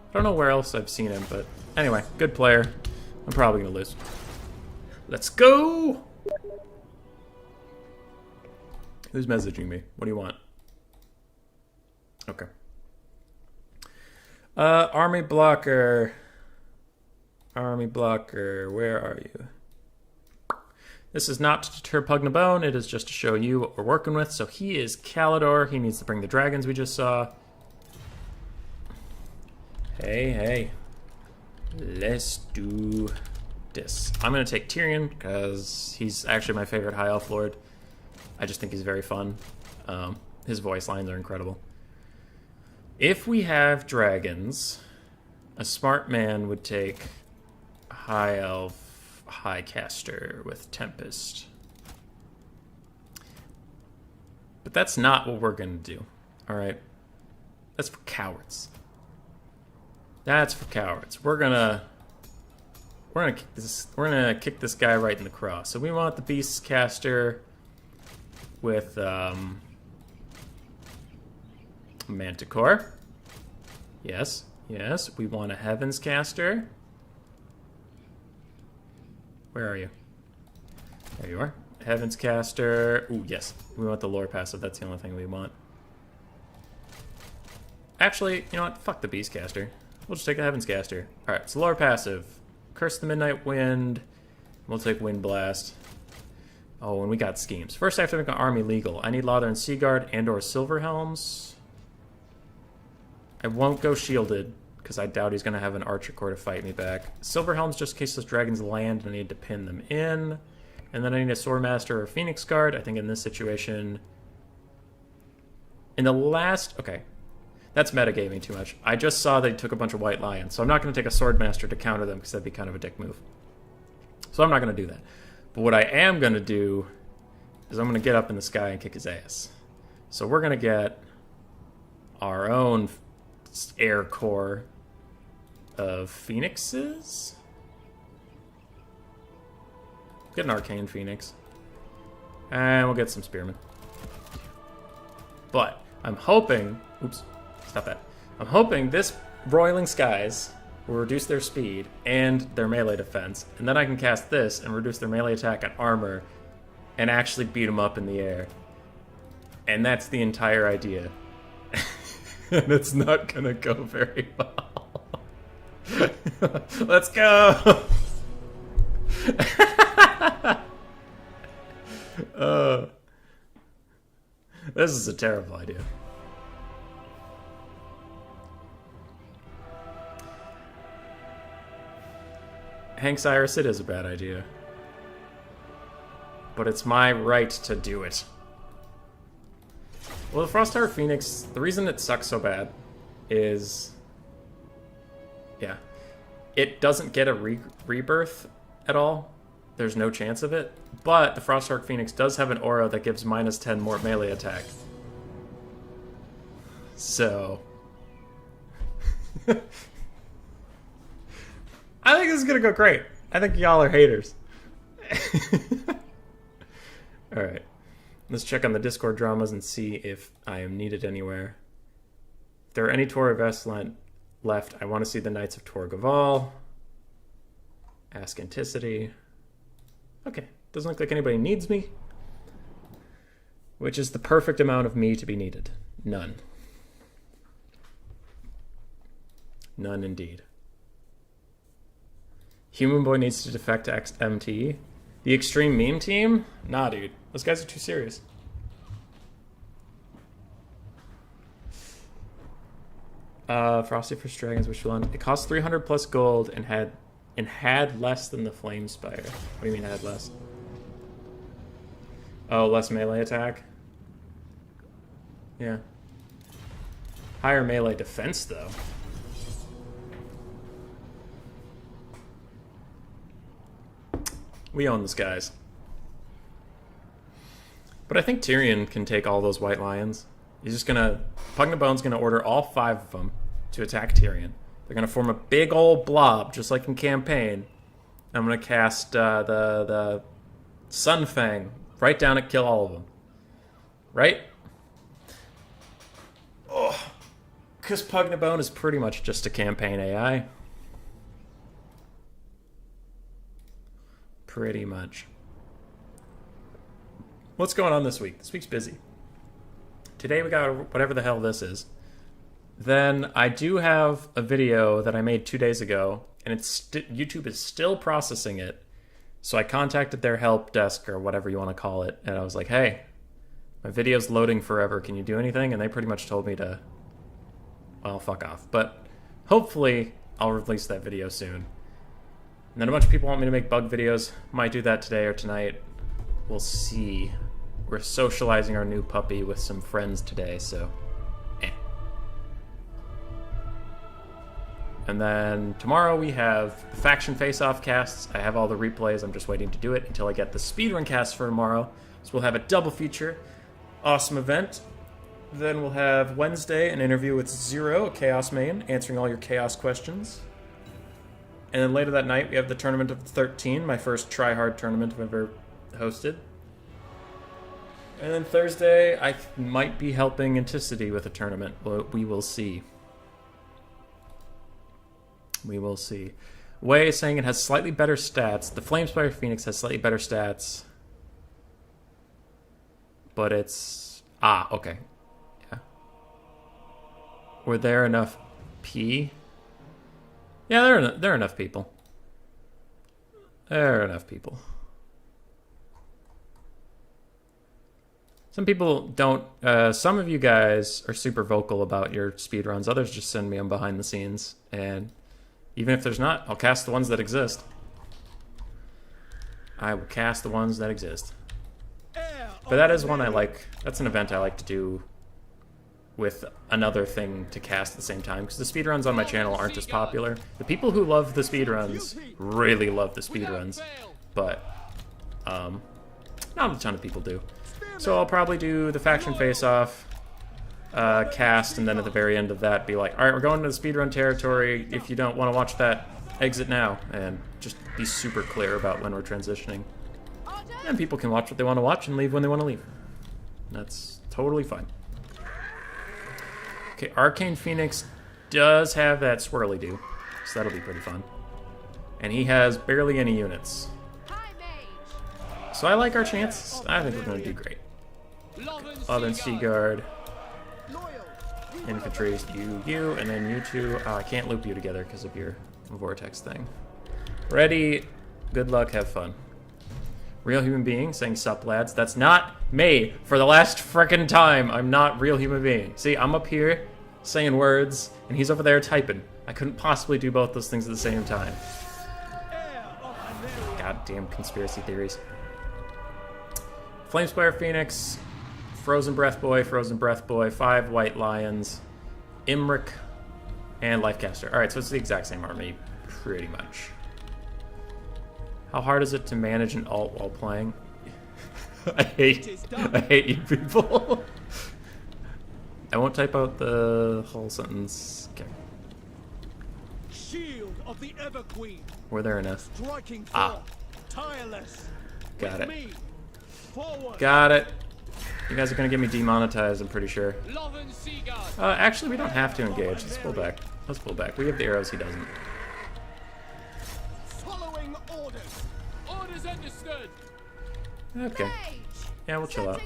I don't know where else I've seen him, but anyway, good player. I'm probably gonna lose. Let's go! Who's messaging me? What do you want? Okay. Army blocker. Army blocker, where are you? This is not to deter Pug Nabone, it is just to show you what we're working with. So he is Calidor, he needs to bring the dragons we just saw. Hey, hey. Let's do this. I'm gonna take Tyrion, because he's actually my favorite High Elf Lord. I just think he's very fun. His voice lines are incredible. If we have dragons, a smart man would take High Elf High Caster with Tempest. But that's not what we're gonna do. Alright? That's for cowards. That's for cowards. We're gonna kick this guy right in the craw. So we want the Beast Caster with Manticore. Yes, yes. We want a Heavens Caster. Where are you? There you are. Heavens Caster. Ooh, yes. We want the lore passive. That's the only thing we want. Actually, you know what? Fuck the Beast Caster. We'll just take the Heavens Caster. Alright, it's lore passive. Curse the Midnight Wind. We'll take Wind Blast. Oh, and we got schemes. First, I have to make an army legal. I need Lothern Seaguard and or Silverhelms. I won't go shielded, because I doubt he's going to have an Archer Corps to fight me back. Silverhelms just in case those dragons land and I need to pin them in. And then I need a Swordmaster or a Phoenix Guard. I think in this situation... In the last... Okay. That's metagaming too much. I just saw they took a bunch of White Lions, so I'm not going to take a Swordmaster to counter them, because that'd be kind of a dick move. So I'm not going to do that. But what I am going to do is I'm going to get up in the sky and kick his ass. So we're going to get our own Air Corps of Phoenixes? Get an Arcane Phoenix. And we'll get some Spearmen. But I'm hoping... Oops. Stop that. I'm hoping this Roiling Skies will reduce their speed and their melee defense. And then I can cast this and reduce their melee attack and armor and actually beat them up in the air. And that's the entire idea. And it's not gonna go very well. Let's go! This is a terrible idea. Hank Cyrus, it is a bad idea. But it's my right to do it. Well, the Frost Tower Phoenix, the reason it sucks so bad is... Yeah. It doesn't get a rebirth at all. There's no chance of it. But the Frost Tower Phoenix does have an aura that gives -10 more melee attack. So... I think this is gonna go great. I think y'all are haters. Alright. Let's check on the Discord dramas and see if I am needed anywhere. If there are any Tor of Estland left, I want to see the Knights of Tor Gaval. Ask Anticity. Okay. Doesn't look like anybody needs me. Which is the perfect amount of me to be needed. None. None indeed. Human Boy needs to defect to XMT. The Extreme Meme Team? Nah, dude. Those guys are too serious. Frosty for Dragons, which one? It cost 300 plus gold and had less than the Flame Spire. What do you mean had less? Oh, less melee attack? Yeah. Higher melee defense, though. We own this, guys. But I think Tyrion can take all those White Lions. He's just gonna... Pugnabone's gonna order all 5 of them to attack Tyrion. They're gonna form a big old blob, just like in Campaign. I'm gonna cast the Sunfang right down and kill all of them. Right? Oh. Because Pugnabone is pretty much just a Campaign AI. Pretty much. What's going on this week? This week's busy. Today we got whatever the hell this is. Then I do have a video that I made 2 days ago, and it's YouTube is still processing it. So I contacted their help desk, or whatever you want to call it, and I was like, hey, my video's loading forever. Can you do anything? And they pretty much told me to, well, fuck off. But hopefully I'll release that video soon. And then a bunch of people want me to make bug videos. Might do that today or tonight. We'll see. We're socializing our new puppy with some friends today, so And then tomorrow we have the Faction Face-Off casts. I have all the replays. I'm just waiting to do it until I get the speedrun cast for tomorrow. So we'll have a double feature. Awesome event. Then we'll have Wednesday an interview with Zero, a Chaos main, answering all your Chaos questions. And then later that night we have the Tournament of the 13, my first try-hard tournament I've ever hosted. And then Thursday, I might be helping Anticity with a tournament. We will see. We will see. Wei is saying it has slightly better stats. The Flamespire Phoenix has slightly better stats. But it's... Ah, okay. Yeah. Were there enough P? Yeah, there are enough people. There are enough people. Some people don't... some of you guys are super vocal about your speedruns. Others just send me them behind the scenes. And even if there's not, I'll cast the ones that exist. I will cast the ones that exist. But that is one I like. That's an event I like to do with another thing to cast at the same time. Because the speedruns on my channel aren't as popular. The people who love the speedruns really love the speedruns. But not a ton of people do. So I'll probably do the Faction Face-Off cast, and then at the very end of that be like, alright, we're going to the speedrun territory. If you don't want to watch that, exit now. And just be super clear about when we're transitioning. And people can watch what they want to watch and leave when they want to leave. That's totally fine. Okay, Arcane Phoenix does have that swirly do, so that'll be pretty fun. And he has barely any units. So I like our chances. I think we're going to do great. Other than Seaguard, Infantry, you, and then you two. Oh, I can't loop you together because of your Vortex thing. Ready, good luck, have fun. Real Human Being saying sup lads. That's not me for the last frickin' time. I'm not Real Human Being. See, I'm up here saying words, and he's over there typing. I couldn't possibly do both those things at the same time. Goddamn conspiracy theories. Flamespire Phoenix Frozen Breath Boy, 5 White Lions, Imric, and Lifecaster. Alright, so it's the exact same army, pretty much. How hard is it to manage an alt while playing? I hate you people. I won't type out the whole sentence. Okay. Shield of the Ever Queen. Were there enough? Striking Ah. tireless. Got With it. me. Forward. Got it. You guys are gonna get me demonetized, I'm pretty sure. Actually, we don't have to engage. Let's pull back. Let's pull back. We have the arrows, he doesn't. Following orders. Orders understood. Okay. Yeah, we'll chill out.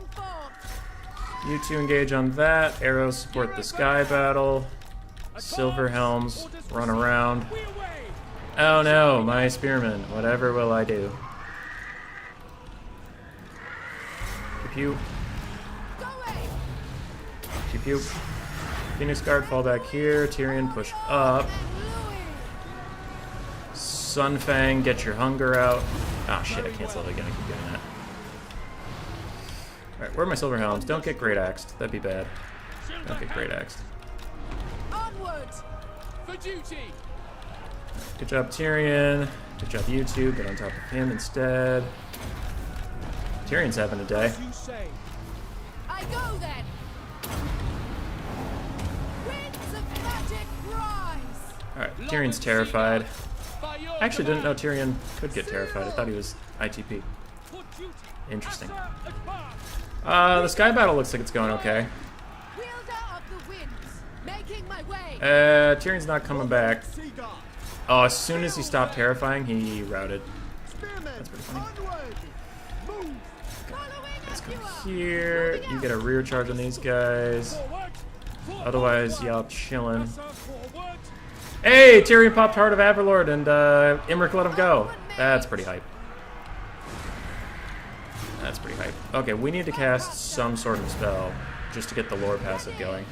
You two engage on that. Arrows support the sky battle. Silver helms run around. We away. Oh no, my spearmen. Whatever will I do? Pew pew. Pew pew. Phoenix Guard fall back here. Tyrion push up. Sunfang, get your hunger out. Ah shit, I canceled it again. I keep doing that. Alright, where are my silver helms? Don't get great axed. That'd be bad. Don't get great axed. Onward for duty. Good job, Tyrion. Good job, you two. Get on top of him instead. Tyrion's having a day. As you say. I go then. Winds of magic rise. Alright, Tyrion's terrified. By your I actually didn't know command. Tyrion could get terrified. I thought he was ITP. For duty. Interesting. Asa advance. The sky battle looks like it's going okay. Wielder of the winds, making my way. Tyrion's not coming back. Seagull. Oh, as soon as he stopped terrifying, he routed. Spearmen. That's pretty funny. Onward. Move. Following Let's as come you are. here. You get a rear charge on these guys. Forward. Otherwise, y'all chilling. Asa forward. Hey, Tyrion popped Heart of Averlord and Imric let him go. That's pretty hype. That's pretty hype. Okay, we need to cast some sort of spell just to get the lore passive going.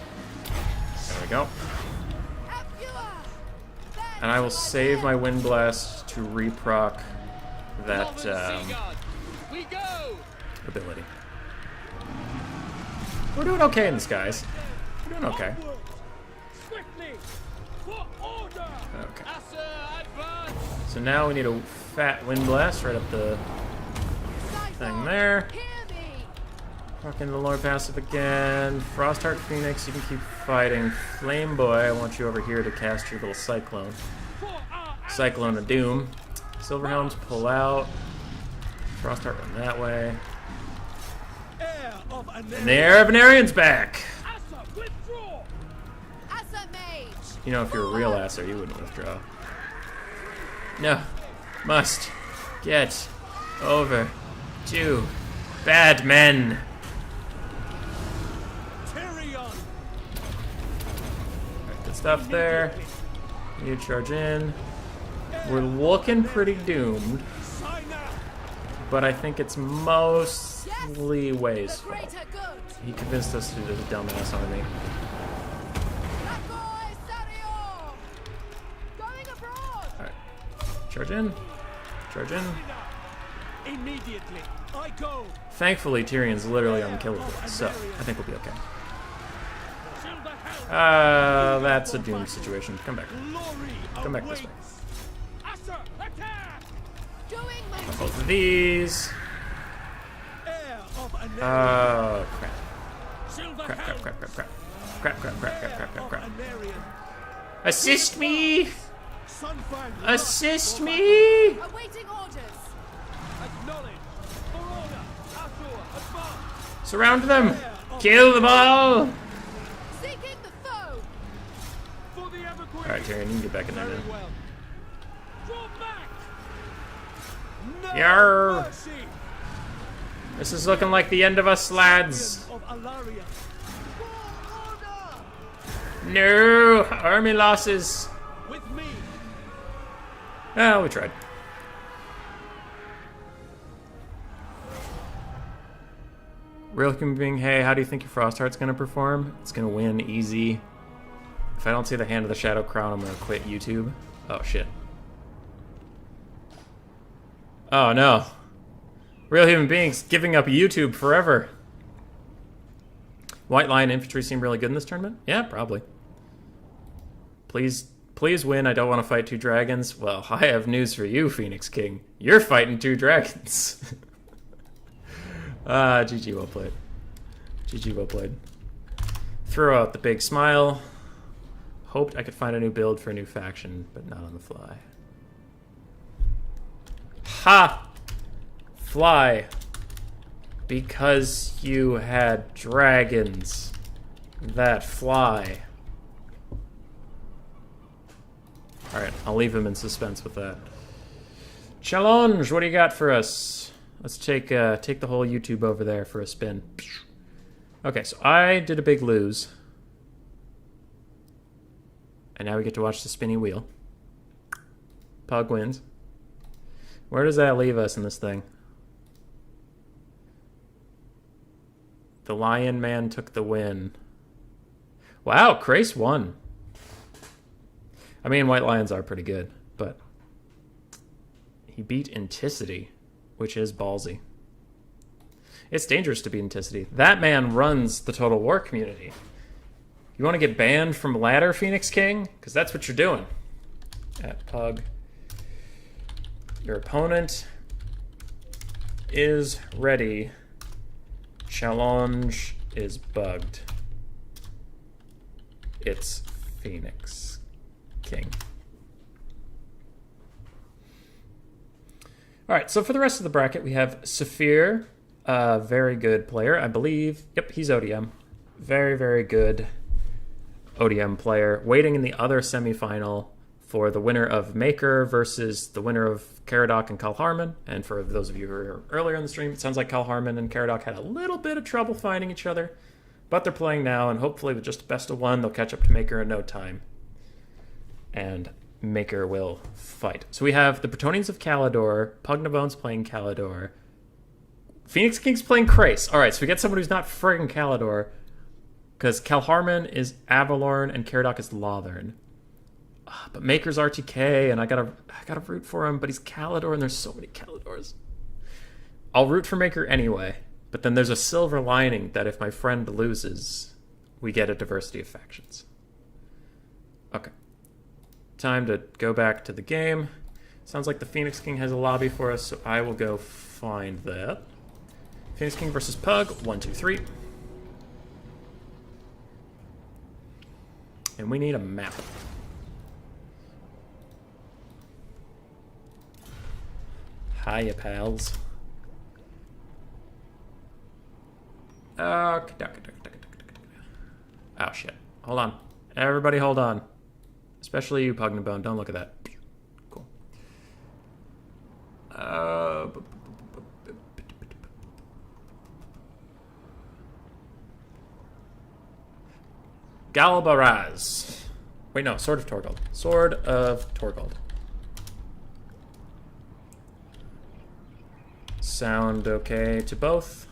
There we go. Up you are. And I will save my Wind Blast to reproc that We go. ability. We're doing okay in the skies. We're doing okay. Onward. Swiftly. For order. Okay. Asa advance. So now we need a fat Wind Blast right up the thing there. Hear me. Fucking the lore passive again. Frostheart Phoenix, you can keep fighting. Flame Boy, I want you over here to cast your little Cyclone. For our Cyclone of Doom. Silverhelms pull out. Frostheart run that way. heir of an And the Heir of Anarian's back! Asa withdraw. Asa mage. You know, if you're a real asser, you wouldn't withdraw. No. Must get over to bad men. Tyrion. Alright, good stuff there. You charge in. We're looking pretty doomed, Sign out. but I think it's mostly Way's The fault. greater good. He convinced us to do this dumbass army. Rakoi Sario. Going abroad. Alright. Charge in. Charge in. Immediately. I go. Thankfully, Tyrion's literally unkillable, so I think we'll be okay. Silver helm. That's a doomed situation. Come back. Glory Come back this way. awaits. Asa attack. Doing my Both of these. Heir of an Oh, crap. Silver Crap, crap, helm. crap, crap, crap. Crap, crap, crap, crap, crap, crap, crap. Anarian. Assist me! Sunfang. Assist me! awaiting orders. Acknowledge. For order. Asur advance. Surround them! Kill them all! Seeking the foe. For the Evergreen. Alright, Tyrion, you can get back in there Very now. well. Draw back. No Yarr. mercy. This is looking like the end of us, lads. Of Alaria. For order. No! Army losses. With me. Oh, we tried. Real human being, hey, how do you think your Frostheart's gonna perform? It's gonna win, easy. If I don't see the Hand of the Shadow Crown, I'm gonna quit YouTube. Oh, shit. Oh, no. Real human beings giving up YouTube forever. White Lion infantry seem really good in this tournament? Yeah, probably. Please win. I don't want to fight 2 dragons. Well, I have news for you, Phoenix King. You're fighting 2 dragons. GG, well played. GG, well played. Throw out the big smile. Hoped I could find a new build for a new faction, but not on the fly. Ha! Fly. Because you had dragons that fly. Alright, I'll leave him in suspense with that. Challenge, what do you got for us? Let's take the whole YouTube over there for a spin. Okay, so I did a big lose. And now we get to watch the spinny wheel. Pug wins. Where does that leave us in this thing? The Lion Man took the win. Wow, Crace won. I mean, White Lions are pretty good, but he beat Inticity, which is ballsy. It's dangerous to beat Inticity. That man runs the Total War community. You want to get banned from ladder, Phoenix King? Because that's what you're doing. At Pug. Your opponent is ready. Challenge is bugged. It's Phoenix King. Alright, so for the rest of the bracket, we have Saphir, a very good player, I believe. Yep, he's ODM. Very, very good ODM player. Waiting in the other semifinal for the winner of Maker versus the winner of Caradoc and Kal Harmon. And for those of you who were earlier in the stream, it sounds like Kal Harmon and Caradoc had a little bit of trouble finding each other. But they're playing now, and hopefully with just a best of 1, they'll catch up to Maker in no time. And Maker will fight. So we have the Bretonnians of Calidor, Pugnabone's playing Calidor, Phoenix King's playing Crace. Alright, so we get someone who's not friggin' Calidor, because Kal Harmon is Avalorn and Caradoc is Lothern. But Maker's RTK, and I gotta root for him, but he's Calidor, and there's so many Calidors. I'll root for Maker anyway, but then there's a silver lining that if my friend loses, we get a diversity of factions. Okay. Time to go back to the game. Sounds like the Phoenix King has a lobby for us, so I will go find that. Phoenix King versus Pug, 1, 2, 3. And we need a map. Hiya, pals. Oh, shit. Hold on. Everybody hold on. Especially you, Pugnabone. Don't look at that. Cool. Galbaraz. Wait, no. Sword of Torgold. Sword of Torgold. Sound okay to both?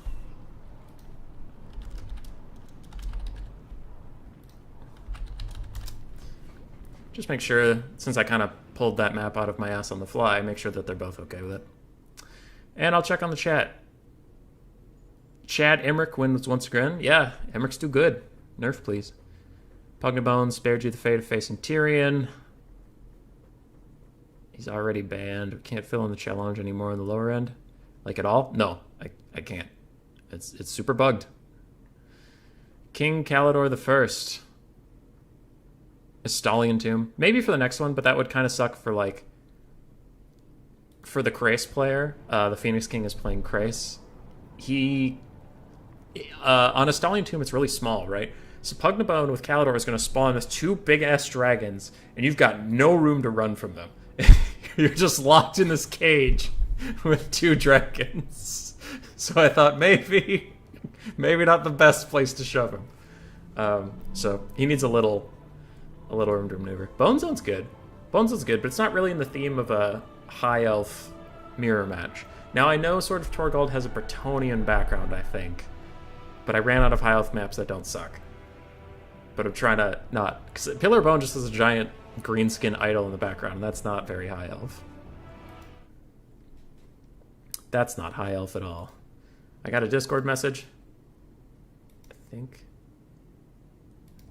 Just make sure, since I kind of pulled that map out of my ass on the fly, make sure that they're both okay with it. And I'll check on the chat. Chad Emmerich wins once again. Yeah, Emmerich's do good. Nerf, please. Pugnabone spared you the fate of facing Tyrion. He's already banned. We can't fill in the challenge anymore on the lower end. Like at all? No, I can't. It's super bugged. King Calidor the First. Estalian Tomb. Maybe for the next one, but that would kind of suck for like for the Crace player. The Phoenix King is playing Crace. He on Estalian Tomb it's really small, right? So Pugnabone with Calidor is going to spawn with 2 big-ass dragons, and you've got no room to run from them. You're just locked in this cage with 2 dragons. So I thought maybe not the best place to shove him. So he needs a little room to maneuver. Bone Zone's good. Bone Zone's good, but it's not really in the theme of a high elf mirror match. Now I know Sword of Torgold has a Bretonnian background, I think, but I ran out of high elf maps that don't suck. But I'm trying to not, because Pillar of Bone just has a giant green skin idol in the background, and that's not very high elf. That's not high elf at all. I got a Discord message. I think.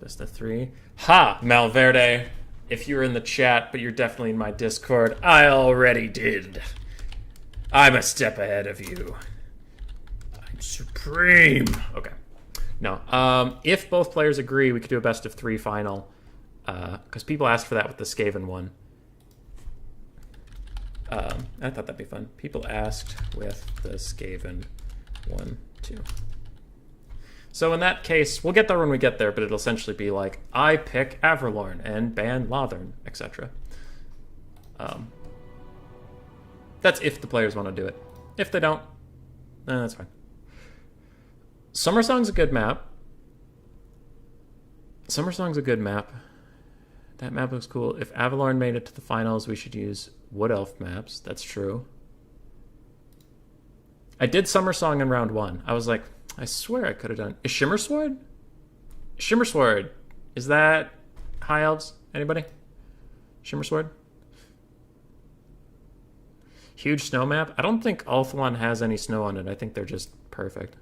Best of 3. Ha! Malverde. If you're in the chat, but you're definitely in my Discord, I already did. I'm a step ahead of you. I'm supreme. Okay. No. If both players agree, we could do a best of 3 final. Because people asked for that with the Skaven one. I thought that'd be fun. People asked with the Skaven 1, 2. So in that case, we'll get there when we get there, but it'll essentially be like, I pick Averlorn and ban Lothern, etc. That's if the players want to do it. If they don't, then that's fine. Summer Song's a good map. Summer Song's a good map. That map looks cool. If Avalorn made it to the finals, we should use Wood Elf maps. That's true. I did Summer Song in round 1. I was like, I swear I could have done... Is Shimmer Sword? Shimmer Sword. Is that High Elves? Anybody? Shimmer Sword? Huge snow map. I don't think Ulthuan has any snow on it. I think they're just perfect.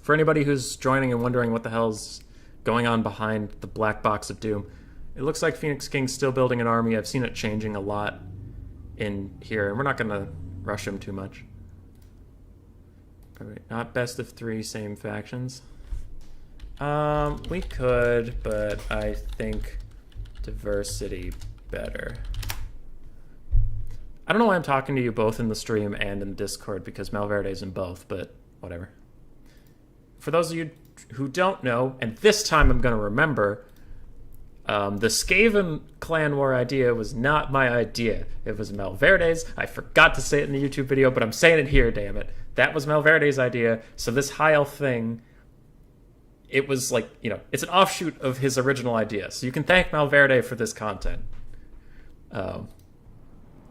For anybody who's joining and wondering what the hell's going on behind the black box of doom, it looks like Phoenix King's still building an army. I've seen it changing a lot in here, and we're not going to rush him too much. Not best of 3 same factions. We could, but I think diversity better. I don't know why I'm talking to you both in the stream and in the Discord, because Malverde's in both, but whatever. For those of you who don't know, and this time I'm going to remember, the Skaven clan war idea was not my idea. It was Malverde's. I forgot to say it in the YouTube video, but I'm saying it here, damn it. That was Malverde's idea. So this high elf thing, it was like, you know, it's an offshoot of his original idea. So you can thank Malverde for this content.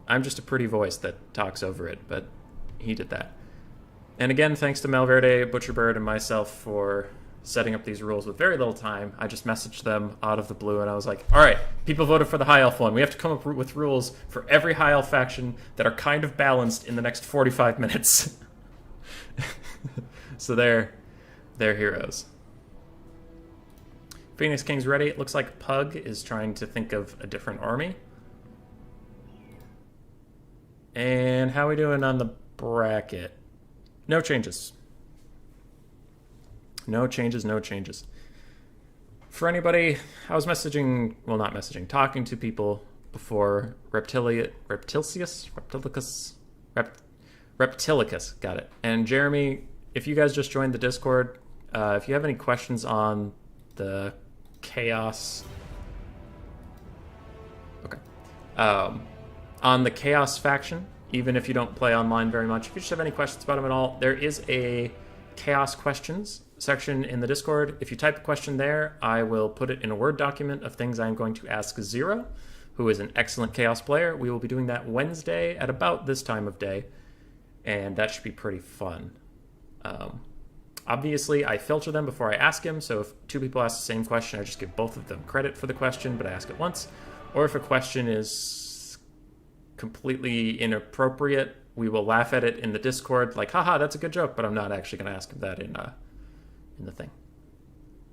I'm just a pretty voice that talks over it, but he did that. And again, thanks to Malverde, Butcherbird, and myself for setting up these rules with very little time. I just messaged them out of the blue, and I was like, all right, people voted for the High Elf one. We have to come up with rules for every High Elf faction that are kind of balanced in the next 45 minutes. So they're heroes. Phoenix King's ready. It looks like Pug is trying to think of a different army. And how are we doing on the bracket? No changes. No changes, no changes. For anybody, I was messaging, well, not messaging, talking to people before Reptilicus, got it. And Jeremy, if you guys just joined the Discord, if you have any questions on the Chaos... Okay. On the Chaos faction, even if you don't play online very much, if you just have any questions about them at all, there is a Chaos questions section in the Discord. If you type a question there, I will put it in a Word document of things I'm going to ask Zero, who is an excellent Chaos player. We will be doing that Wednesday at about this time of day, and that should be pretty fun. Obviously, I filter them before I ask him, so if 2 people ask the same question, I just give both of them credit for the question, but I ask it once. Or if a question is completely inappropriate, we will laugh at it in the Discord, like, haha, that's a good joke, but I'm not actually going to ask him that in the thing.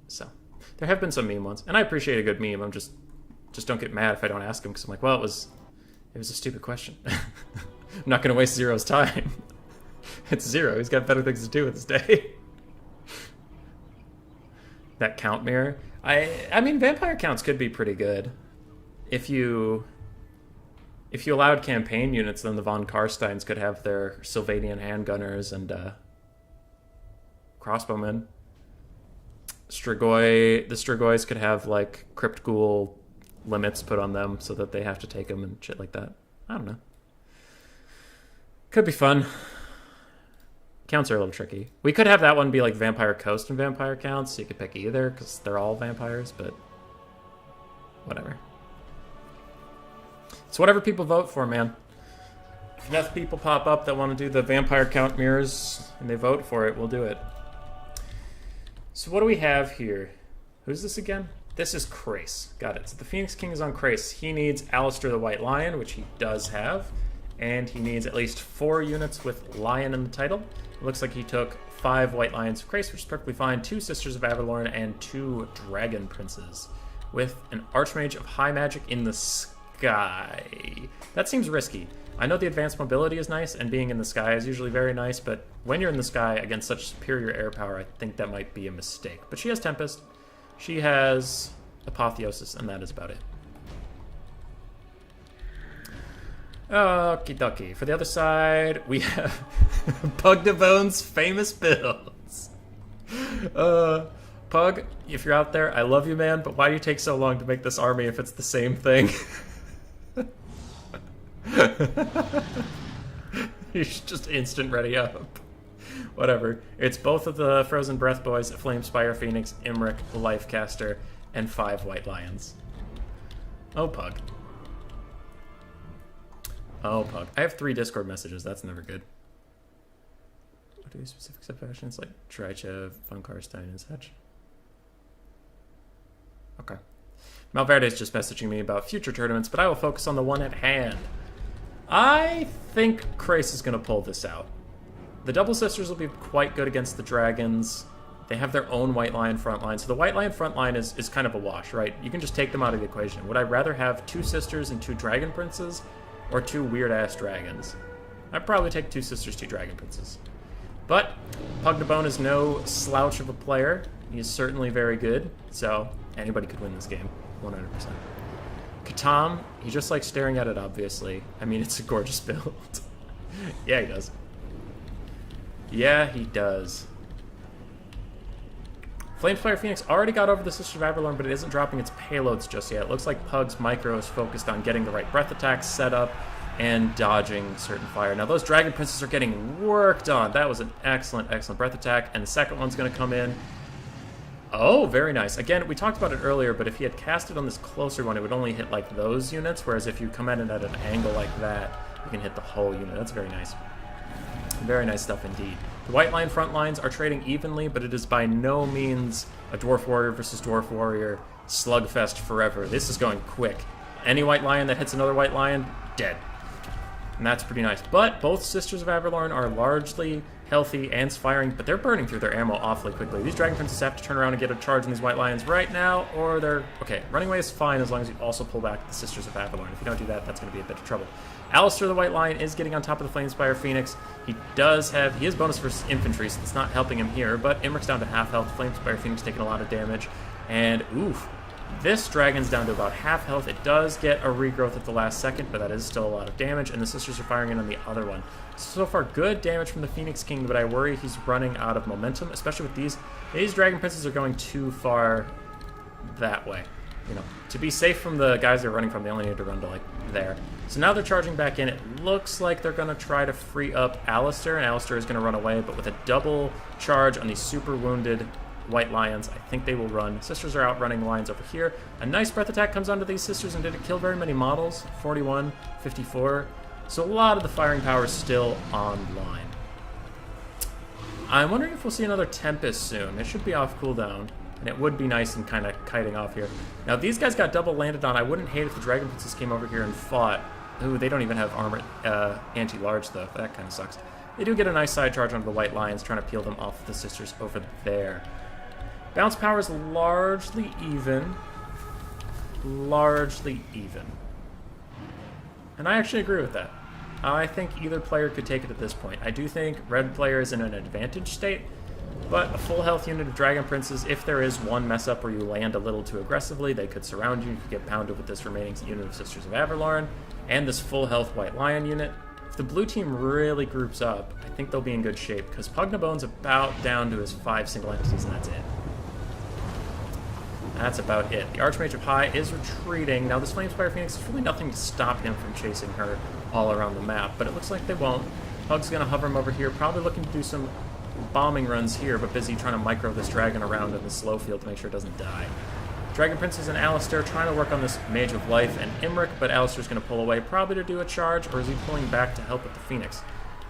So, there have been some meme ones, and I appreciate a good meme. I'm just don't get mad if I don't ask him, because I'm like, well, it was a stupid question. I'm not going to waste Zero's time. It's Zero. He's got better things to do with his day. That count mirror. I mean, vampire counts could be pretty good. If you allowed campaign units, then the von Karsteins could have their Sylvanian handgunners and crossbowmen. The Strigoi could have like Crypt Ghoul limits put on them so that they have to take them and shit like that. I don't know. Could be fun. Counts are a little tricky. We could have that one be like Vampire Coast and Vampire Counts, so you could pick either because they're all vampires, but whatever. It's whatever people vote for, man. If enough people pop up that want to do the vampire count mirrors and they vote for it, we'll do it. So what do we have here? Who's this again? This is Krace. Got it. So the Phoenix King is on Krace. He needs Alistair the White Lion, which he does have. And he needs at least 4 units with Lion in the title. It looks like he took 5 White Lions of Grace, which is perfectly fine, 2 Sisters of Avalorn, and 2 Dragon Princes, with an Archmage of High Magic in the sky. That seems risky. I know the advanced mobility is nice, and being in the sky is usually very nice, but when you're in the sky against such superior air power, I think that might be a mistake. But she has Tempest, she has Apotheosis, and that is about it. Okie dokie. For the other side, we have Pug de Bone's famous builds. Pug, if you're out there, I love you, man, but why do you take so long to make this army if it's the same thing? You should just instant ready up. Whatever. It's both of the Frozen Breath Boys, Flamespire Phoenix, Imric, Lifecaster, and 5 White Lions. Oh, Pug. Oh, Pug. I have 3 Discord messages. That's never good. What do specific subfactions like Trichev, Funkarstein, and such? Okay. Malverde's just messaging me about future tournaments, but I will focus on the one at hand. I think Krace is going to pull this out. The Double Sisters will be quite good against the Dragons. They have their own White Lion front line, so the White Lion front line is kind of a wash, right? You can just take them out of the equation. Would I rather have 2 Sisters and 2 Dragon Princes, or 2 weird-ass dragons? I'd probably take 2 Sisters, 2 Dragon Princes. But Pug de Bone is no slouch of a player. He is certainly very good, so anybody could win this game, 100%. Katam, he just likes staring at it, obviously. I mean, it's a gorgeous build. Yeah, he does. Yeah, he does. Flamespire Phoenix already got over the Sisters of Avalorn, but it isn't dropping its payloads just yet. It looks like Pug's micro is focused on getting the right breath attacks set up and dodging certain fire. Now, those Dragon Princes are getting worked on. That was an excellent, excellent breath attack, and the second one's going to come in. Oh, very nice. Again, we talked about it earlier, but if he had cast it on this closer one, it would only hit, like, those units, whereas if you come at it at an angle like that, you can hit the whole unit. That's very nice. Very nice stuff indeed. The White Lion front lines are trading evenly, but it is by no means a Dwarf Warrior versus Dwarf Warrior slugfest forever. This is going quick. Any White Lion that hits another White Lion, dead. And that's pretty nice. But both Sisters of Avalorn are largely healthy and firing, but they're burning through their ammo awfully quickly. These Dragon Princes have to turn around and get a charge on these White Lions right now, or they're... Okay, running away is fine as long as you also pull back the Sisters of Avalorn. If you don't do that, that's going to be a bit of trouble. Alistair the White Lion is getting on top of the Flamespire Phoenix. He is bonus for infantry, so it's not helping him here, but Imric's down to half health. Flamespire Phoenix taking a lot of damage, and oof. This dragon's down to about half health. It does get a regrowth at the last second, but that is still a lot of damage, and the Sisters are firing in on the other one. So far, good damage from the Phoenix King, but I worry he's running out of momentum, especially with these. These Dragon Princes are going too far that way. You know, to be safe from the guys they're running from, they only need to run to, like, there. So now they're charging back in. It looks like they're going to try to free up Alistair, and Alistair is going to run away, but with a double charge on these super wounded White Lions, I think they will run. Sisters are out running lines over here. A nice breath attack comes onto these Sisters, and did it kill very many models? 41, 54. So a lot of the firing power is still online. I'm wondering if we'll see another Tempest soon. It should be off cooldown, and it would be nice and kind of kiting off here. Now, these guys got double landed on. I wouldn't hate if the Dragon Princes came over here and fought. Ooh, they don't even have armor anti-large, though. That kind of sucks. They do get a nice side charge onto the White Lions, trying to peel them off the Sisters over there. Bounce power is largely even. Largely even. And I actually agree with that. I think either player could take it at this point. I do think red player is in an advantage state, but a full health unit of Dragon Princes, if there is one mess up where you land a little too aggressively, they could surround you. You could get pounded with this remaining unit of Sisters of Avalorn, and this full health White Lion unit. If the blue team really groups up, I think they'll be in good shape, because Pugnabone's about down to his 5 single entities, and that's it. That's about it. The Archmage of High is retreating. Now, this Flamespire Phoenix, there's really nothing to stop him from chasing her all around the map, but it looks like they won't. Pug's going to hover him over here, probably looking to do some bombing runs here, but busy trying to micro this dragon around in the slow field to make sure it doesn't die. Dragon Princes and Alistair trying to work on this Mage of Life and Imric, but Alistair's going to pull away, probably to do a charge, or is he pulling back to help with the Phoenix?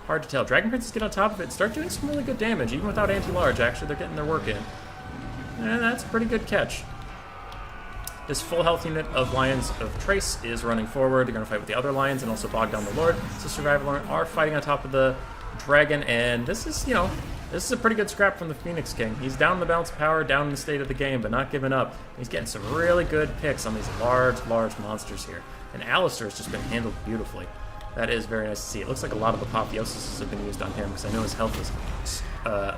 Hard to tell. Dragon Princes get on top of it, start doing some really good damage, even without anti-large. Actually, they're getting their work in. And that's a pretty good catch. This full health unit of Lions of Trace is running forward. They're going to fight with the other Lions and also bog down the Lord. Sister Avalorn are fighting on top of the Dragon, and this is, you know, this is a pretty good scrap from the Phoenix King. He's down in the balance of power, down in the state of the game, but not giving up. He's getting some really good picks on these large monsters here. And Alistair has just been handled beautifully. That is very nice to see. It looks like a lot of apotheosis have been used on him, because I know his health was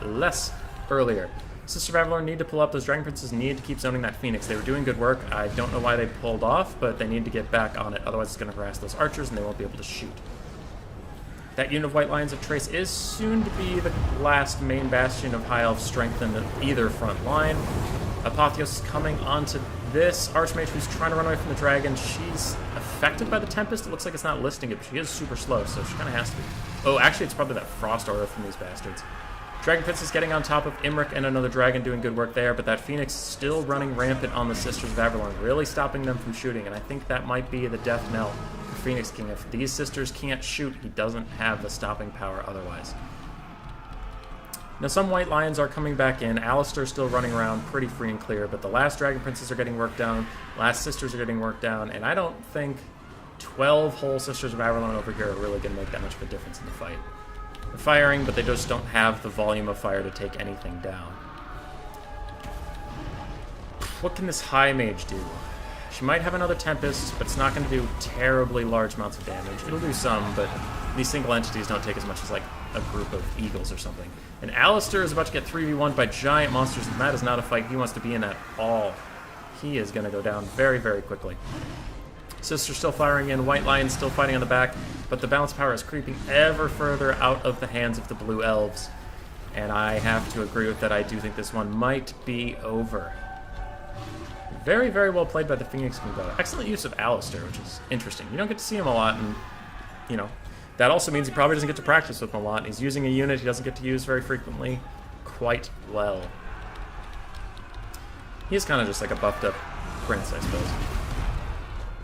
less earlier. Sister Avalorn need to pull up. Those Dragon Princes need to keep zoning that Phoenix. They were doing good work. I don't know why they pulled off, but they need to get back on it. Otherwise it's going to harass those archers, and they won't be able to shoot. That unit of White Lions of Trace is soon to be the last main bastion of High Elf strength in either front line. Apotheos is coming onto this Archmage who's trying to run away from the Dragon. She's affected by the Tempest. It looks like it's not listing it, but she is super slow, so she kind of has to be. Oh, actually, it's probably that Frost Aura from these bastards. Dragon Prince is getting on top of Imric and another Dragon, doing good work there, but that Phoenix still running rampant on the Sisters of Avalorn, really stopping them from shooting, and I think that might be the death knell for Phoenix King. If these sisters can't shoot, he doesn't have the stopping power otherwise. Now, some White Lions are coming back in. Alistair's still running around pretty free and clear, but the last Dragon Princes are getting worked down, last Sisters are getting worked down, and I don't think 12 whole Sisters of Avalorn over here are really going to make that much of a difference in the fight. They're firing, but they just don't have the volume of fire to take anything down. What can this High Mage do? She might have another Tempest, but it's not going to do terribly large amounts of damage. It'll do some, but these single entities don't take as much as, like, a group of eagles or something. And Alistair is about to get 3v1'd by giant monsters, and that is not a fight he wants to be in at all. He is going to go down very, very quickly. Sister's still firing in, White Lion's still fighting on the back, but the balance power is creeping ever further out of the hands of the Blue Elves. And I have to agree with that. I do think this one might be over. Very, very well played by the Phoenix King, though. Excellent use of Alistair, which is interesting. You don't get to see him a lot, and, you know, that also means he probably doesn't get to practice with him a lot. He's using a unit he doesn't get to use very frequently quite well. He's kind of just like a buffed up prince, I suppose.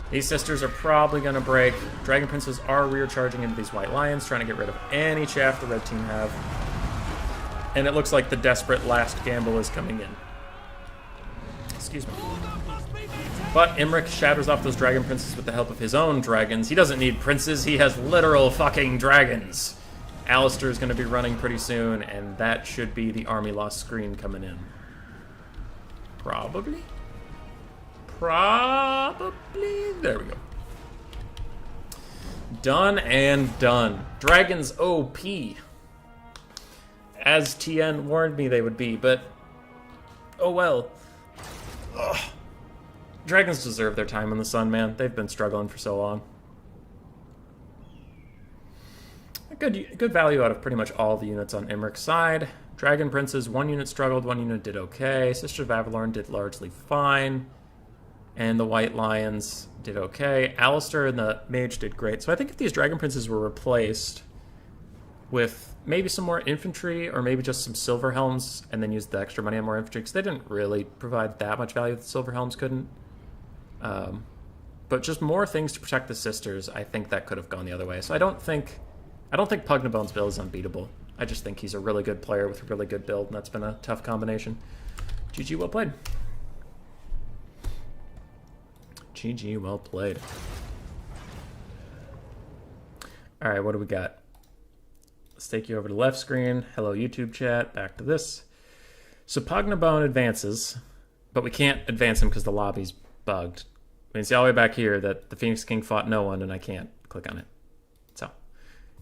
These sisters are probably going to break. Dragon Princes are rear charging into these White Lions, trying to get rid of any chaff the red team have. And it looks like the desperate last gamble is coming in. Excuse me. But Imric shatters off those Dragon Princes with the help of his own dragons. He doesn't need princes, he has literal fucking dragons. Alistair is going to be running pretty soon, and that should be the army loss screen coming in. Probably? Probably. There we go. Done and done. Dragons OP. As TN warned me they would be, but oh well. Ugh. Dragons deserve their time in the sun, man. They've been struggling for so long. Good value out of pretty much all the units on Imric's side. Dragon Princes, one unit struggled, one unit did okay. Sister of Avalorn did largely fine. And the White Lions did okay. Alistair and the Mage did great. So I think if these Dragon Princes were replaced with maybe some more infantry, or maybe just some Silver Helms, and then used the extra money on more infantry, because they didn't really provide that much value that the Silver Helms couldn't. But just more things to protect the sisters, I think that could have gone the other way. So I don't think Pugnabone's build is unbeatable. I just think he's a really good player with a really good build, and that's been a tough combination. GG, well played. GG, well played. Alright, what do we got? Let's take you over to the left screen. Hello, YouTube chat. Back to this. So Pugnabone advances, but we can't advance him because the lobby's bugged. I mean, see all the way back here that the Phoenix King fought no one, and I can't click on it. So,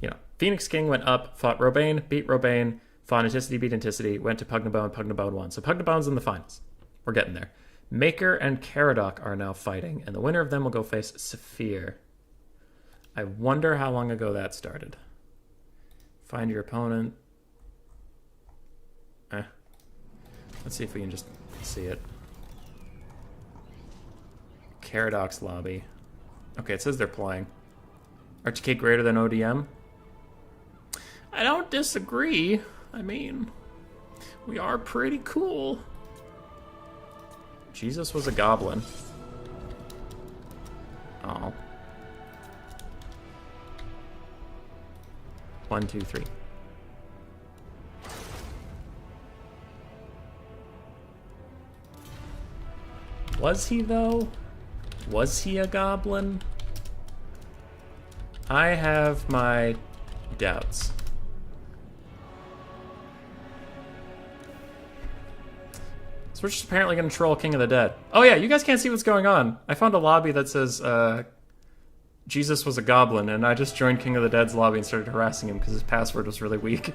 you know, Phoenix King went up, fought Robane, beat Robane, fought Anticity, beat Anticity, went to Pugnabone, Pugnabone won. So Pugnabone's in the finals. We're getting there. Maker and Caradoc are now fighting, and the winner of them will go face Saphir. I wonder how long ago that started. Find your opponent. Let's see if we can just see it. Caradoc's lobby. Okay, it says they're playing. RTK greater than ODM? I don't disagree. I mean, we are pretty cool. Jesus was a goblin. Oh. 1, 2, 3. Was he, though? Was he a goblin? I have my doubts. So we're just apparently going to troll King of the Dead. Oh yeah, you guys can't see what's going on. I found a lobby that says Jesus was a goblin, and I just joined King of the Dead's lobby and started harassing him because his password was really weak.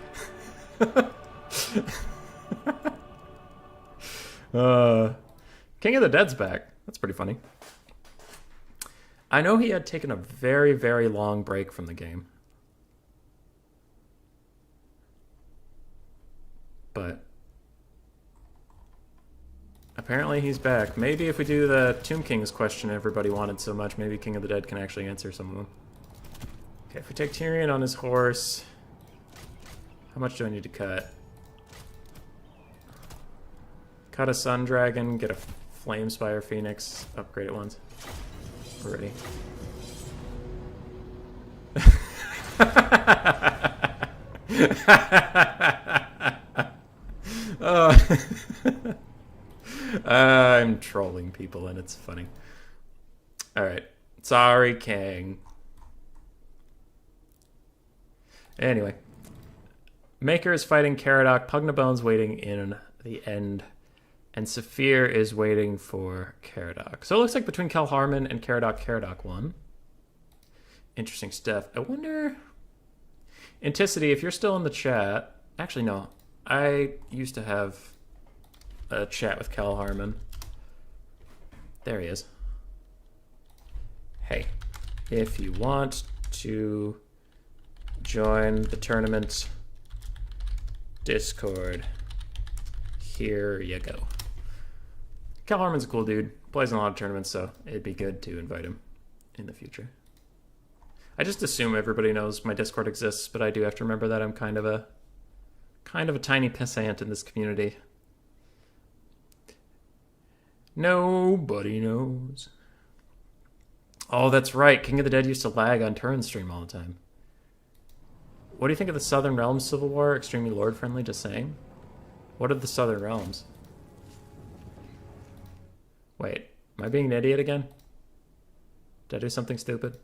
King of the Dead's back. That's pretty funny. I know he had taken a very, very long break from the game. But apparently he's back. Maybe if we do the Tomb King's question everybody wanted so much, maybe King of the Dead can actually answer some of them. Okay, if we take Tyrion on his horse, how much do I need to cut? Cut a Sun Dragon, get a Flame Spire Phoenix, upgrade it once. We're ready. I'm trolling people and it's funny. Alright. Sorry, King. Anyway. Maker is fighting Caradoc. Pugnabone's waiting in the end. And Saphir is waiting for Caradoc. So it looks like between Kelharman and Caradoc, Caradoc won. Interesting stuff. I wonder... Anticity, if you're still in the chat... Actually, no. I used to have a chat with Kelharman. There he is. Hey, if you want to join the tournament Discord, here you go. Cal Harmon's a cool dude. Plays in a lot of tournaments, so it'd be good to invite him in the future. I just assume everybody knows my Discord exists, but I do have to remember that I'm kind of a tiny pissant in this community. Nobody knows. Oh, that's right. King of the Dead used to lag on Turin stream all the time. What do you think of the Southern Realms Civil War? Extremely Lord-friendly, just saying. What are the Southern Realms? Wait, am I being an idiot again? Did I do something stupid?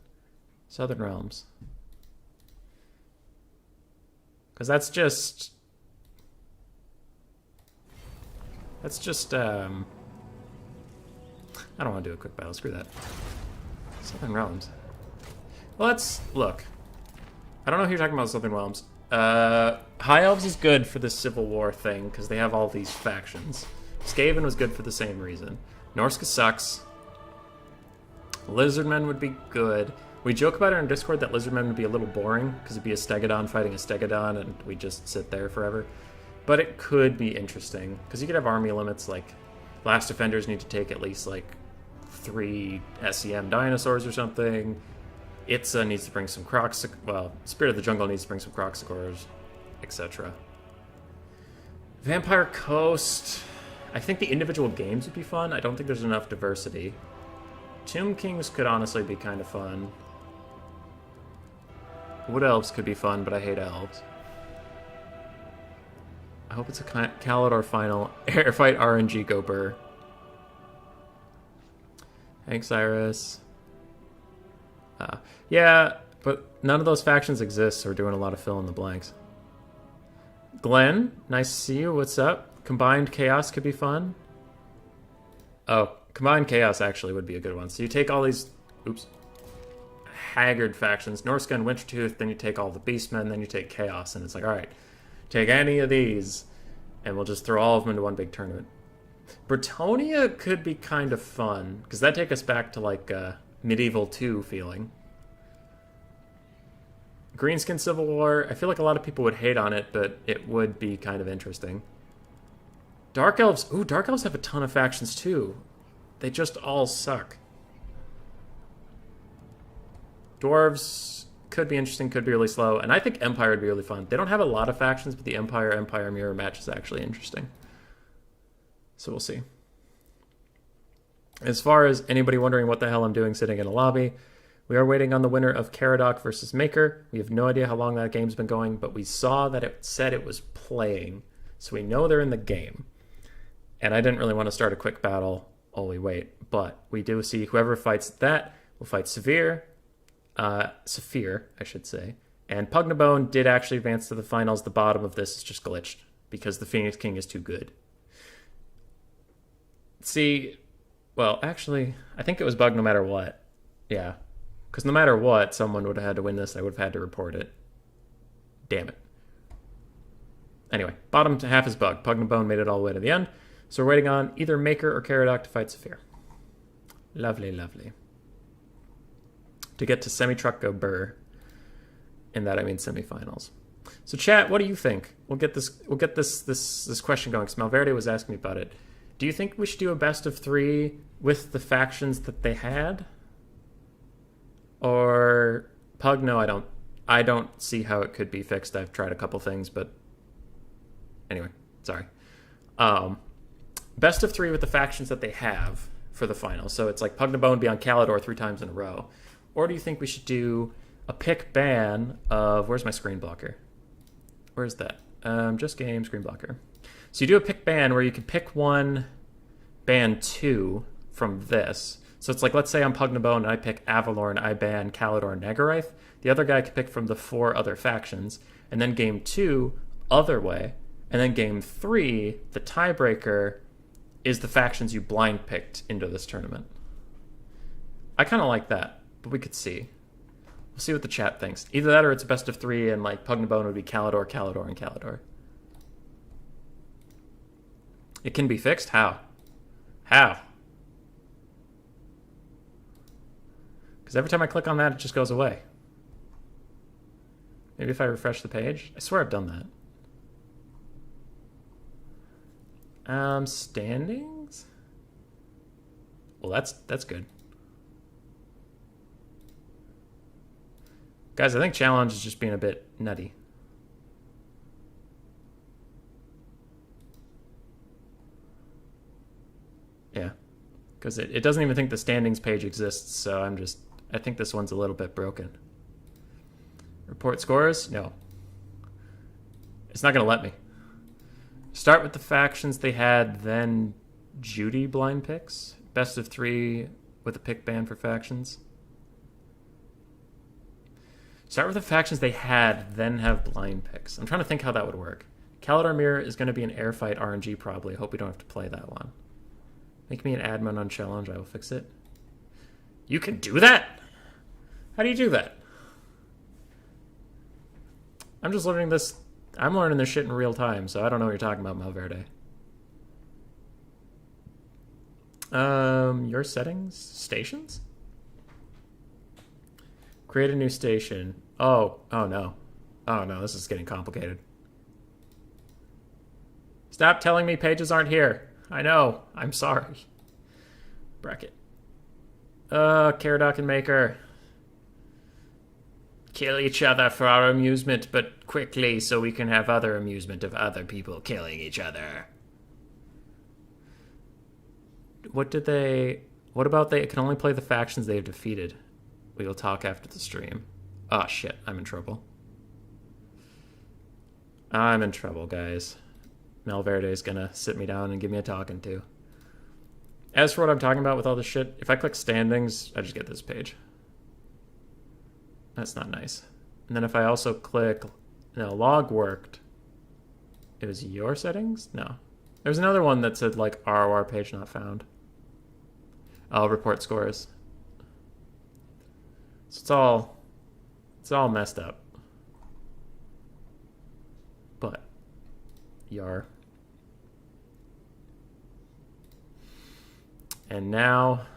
Southern Realms. Because that's just... I don't want to do a quick battle, screw that. Southern Realms. Well, let's look. I don't know who you're talking about, Southern Realms. High Elves is good for the Civil War thing, because they have all these factions. Skaven was good for the same reason. Norska sucks. Lizardmen would be good. We joke about it on Discord that Lizardmen would be a little boring, because it'd be a Stegodon fighting a Stegodon, and we just sit there forever. But it could be interesting, because you could have army limits, like Last Defenders need to take at least, like, 3 SEM dinosaurs or something. Itza needs to bring some Spirit of the Jungle needs to bring some Croxicors, etc. Vampire Coast... I think the individual games would be fun. I don't think there's enough diversity. Tomb Kings could honestly be kind of fun. Wood Elves could be fun, but I hate elves. I hope it's a Calidor final. Airfight RNG go burr. Hank Cyrus. Yeah, but none of those factions exist, so we're doing a lot of fill in the blanks. Glenn, nice to see you. What's up? Combined Chaos could be fun. Oh, Combined Chaos actually would be a good one. So you take all these... Oops. Haggard factions. Norska and Wintertooth, then you take all the Beastmen, then you take Chaos, and it's like, alright, take any of these, and we'll just throw all of them into one big tournament. Bretonia could be kind of fun, because that'd take us back to, like, Medieval 2 feeling. Greenskin Civil War, I feel like a lot of people would hate on it, but it would be kind of interesting. Dark Elves, ooh, Dark Elves have a ton of factions too. They just all suck. Dwarves could be interesting, could be really slow, and I think Empire would be really fun. They don't have a lot of factions, but the Empire mirror match is actually interesting. So we'll see. As far as anybody wondering what the hell I'm doing sitting in a lobby, we are waiting on the winner of Caradoc versus Maker. We have no idea how long that game's been going, but we saw that it said it was playing, so we know they're in the game. And I didn't really want to start a quick battle while we wait. But we do see whoever fights that will fight Saphir, I should say. And Pugnabone did actually advance to the finals. The bottom of this is just glitched because the Phoenix King is too good. See, well, actually, I think it was bug no matter what. Yeah, because no matter what, someone would have had to win this. I would have had to report it. Damn it. Anyway, bottom half is bug. Pugnabone made it all the way to the end. So we're waiting on either Maker or Caradoc to fight Saphir. Lovely, lovely. To get to semi-truck burr. In that I mean semifinals. So chat, what do you think? We'll get this question going, because Malverde was asking me about it. Do you think we should do a best of 3 with the factions that they had? Or Pug, no, I don't see how it could be fixed. I've tried a couple things, but anyway, sorry. Best of 3 with the factions that they have for the final. So it's like Pugnabone be on Calidor 3 times in a row. Or do you think we should do a pick ban of... Where's my screen blocker? Where's that? Just game, screen blocker. So you do a pick ban where you can pick 1, ban 2 from this. So it's like, let's say I'm Pugnabone and I pick Avalorn, I ban Calidor and Nagaraith. The other guy can pick from the 4 other factions. And then game 2, other way. And then game 3, the tiebreaker, is the factions you blind picked into this tournament. I kind of like that, but we could see. We'll see what the chat thinks. Either that or it's a best of 3 and like Pugnabone would be Calidor, Calidor, and Calidor. It can be fixed? How? How? Because every time I click on that, it just goes away. Maybe if I refresh the page? I swear I've done that. Standings? Well, that's good. Guys, I think challenge is just being a bit nutty. Yeah. Because it doesn't even think the standings page exists, so I think this one's a little bit broken. Report scores? No. It's not going to let me. Start with the factions they had, then Judy blind picks. Best of 3 with a pick ban for factions. Start with the factions they had, then have blind picks. I'm trying to think how that would work. Calidor Mirror is going to be an airfight RNG probably. Hope we don't have to play that one. Make me an admin on challenge. I will fix it. You can do that? How do you do that? I'm just learning this. I'm learning this shit in real time, so I don't know what you're talking about, Malverde. Your settings? Stations? Create a new station. Oh no. Oh no, this is getting complicated. Stop telling me pages aren't here. I know. I'm sorry. Bracket. Caradoc and Maker. Kill each other for our amusement, but quickly so we can have other amusement of other people killing each other. What about they can only play the factions they have defeated? We will talk after the stream. Oh shit, I'm in trouble. I'm in trouble, guys. Malverde is gonna sit me down and give me a talking to. As for what I'm talking about with all this shit, if I click standings, I just get this page. That's not nice. And then if I also click, log worked. It was your settings? No. There's another one that said like ROR page not found. I'll report scores. So it's all messed up. But yar. And now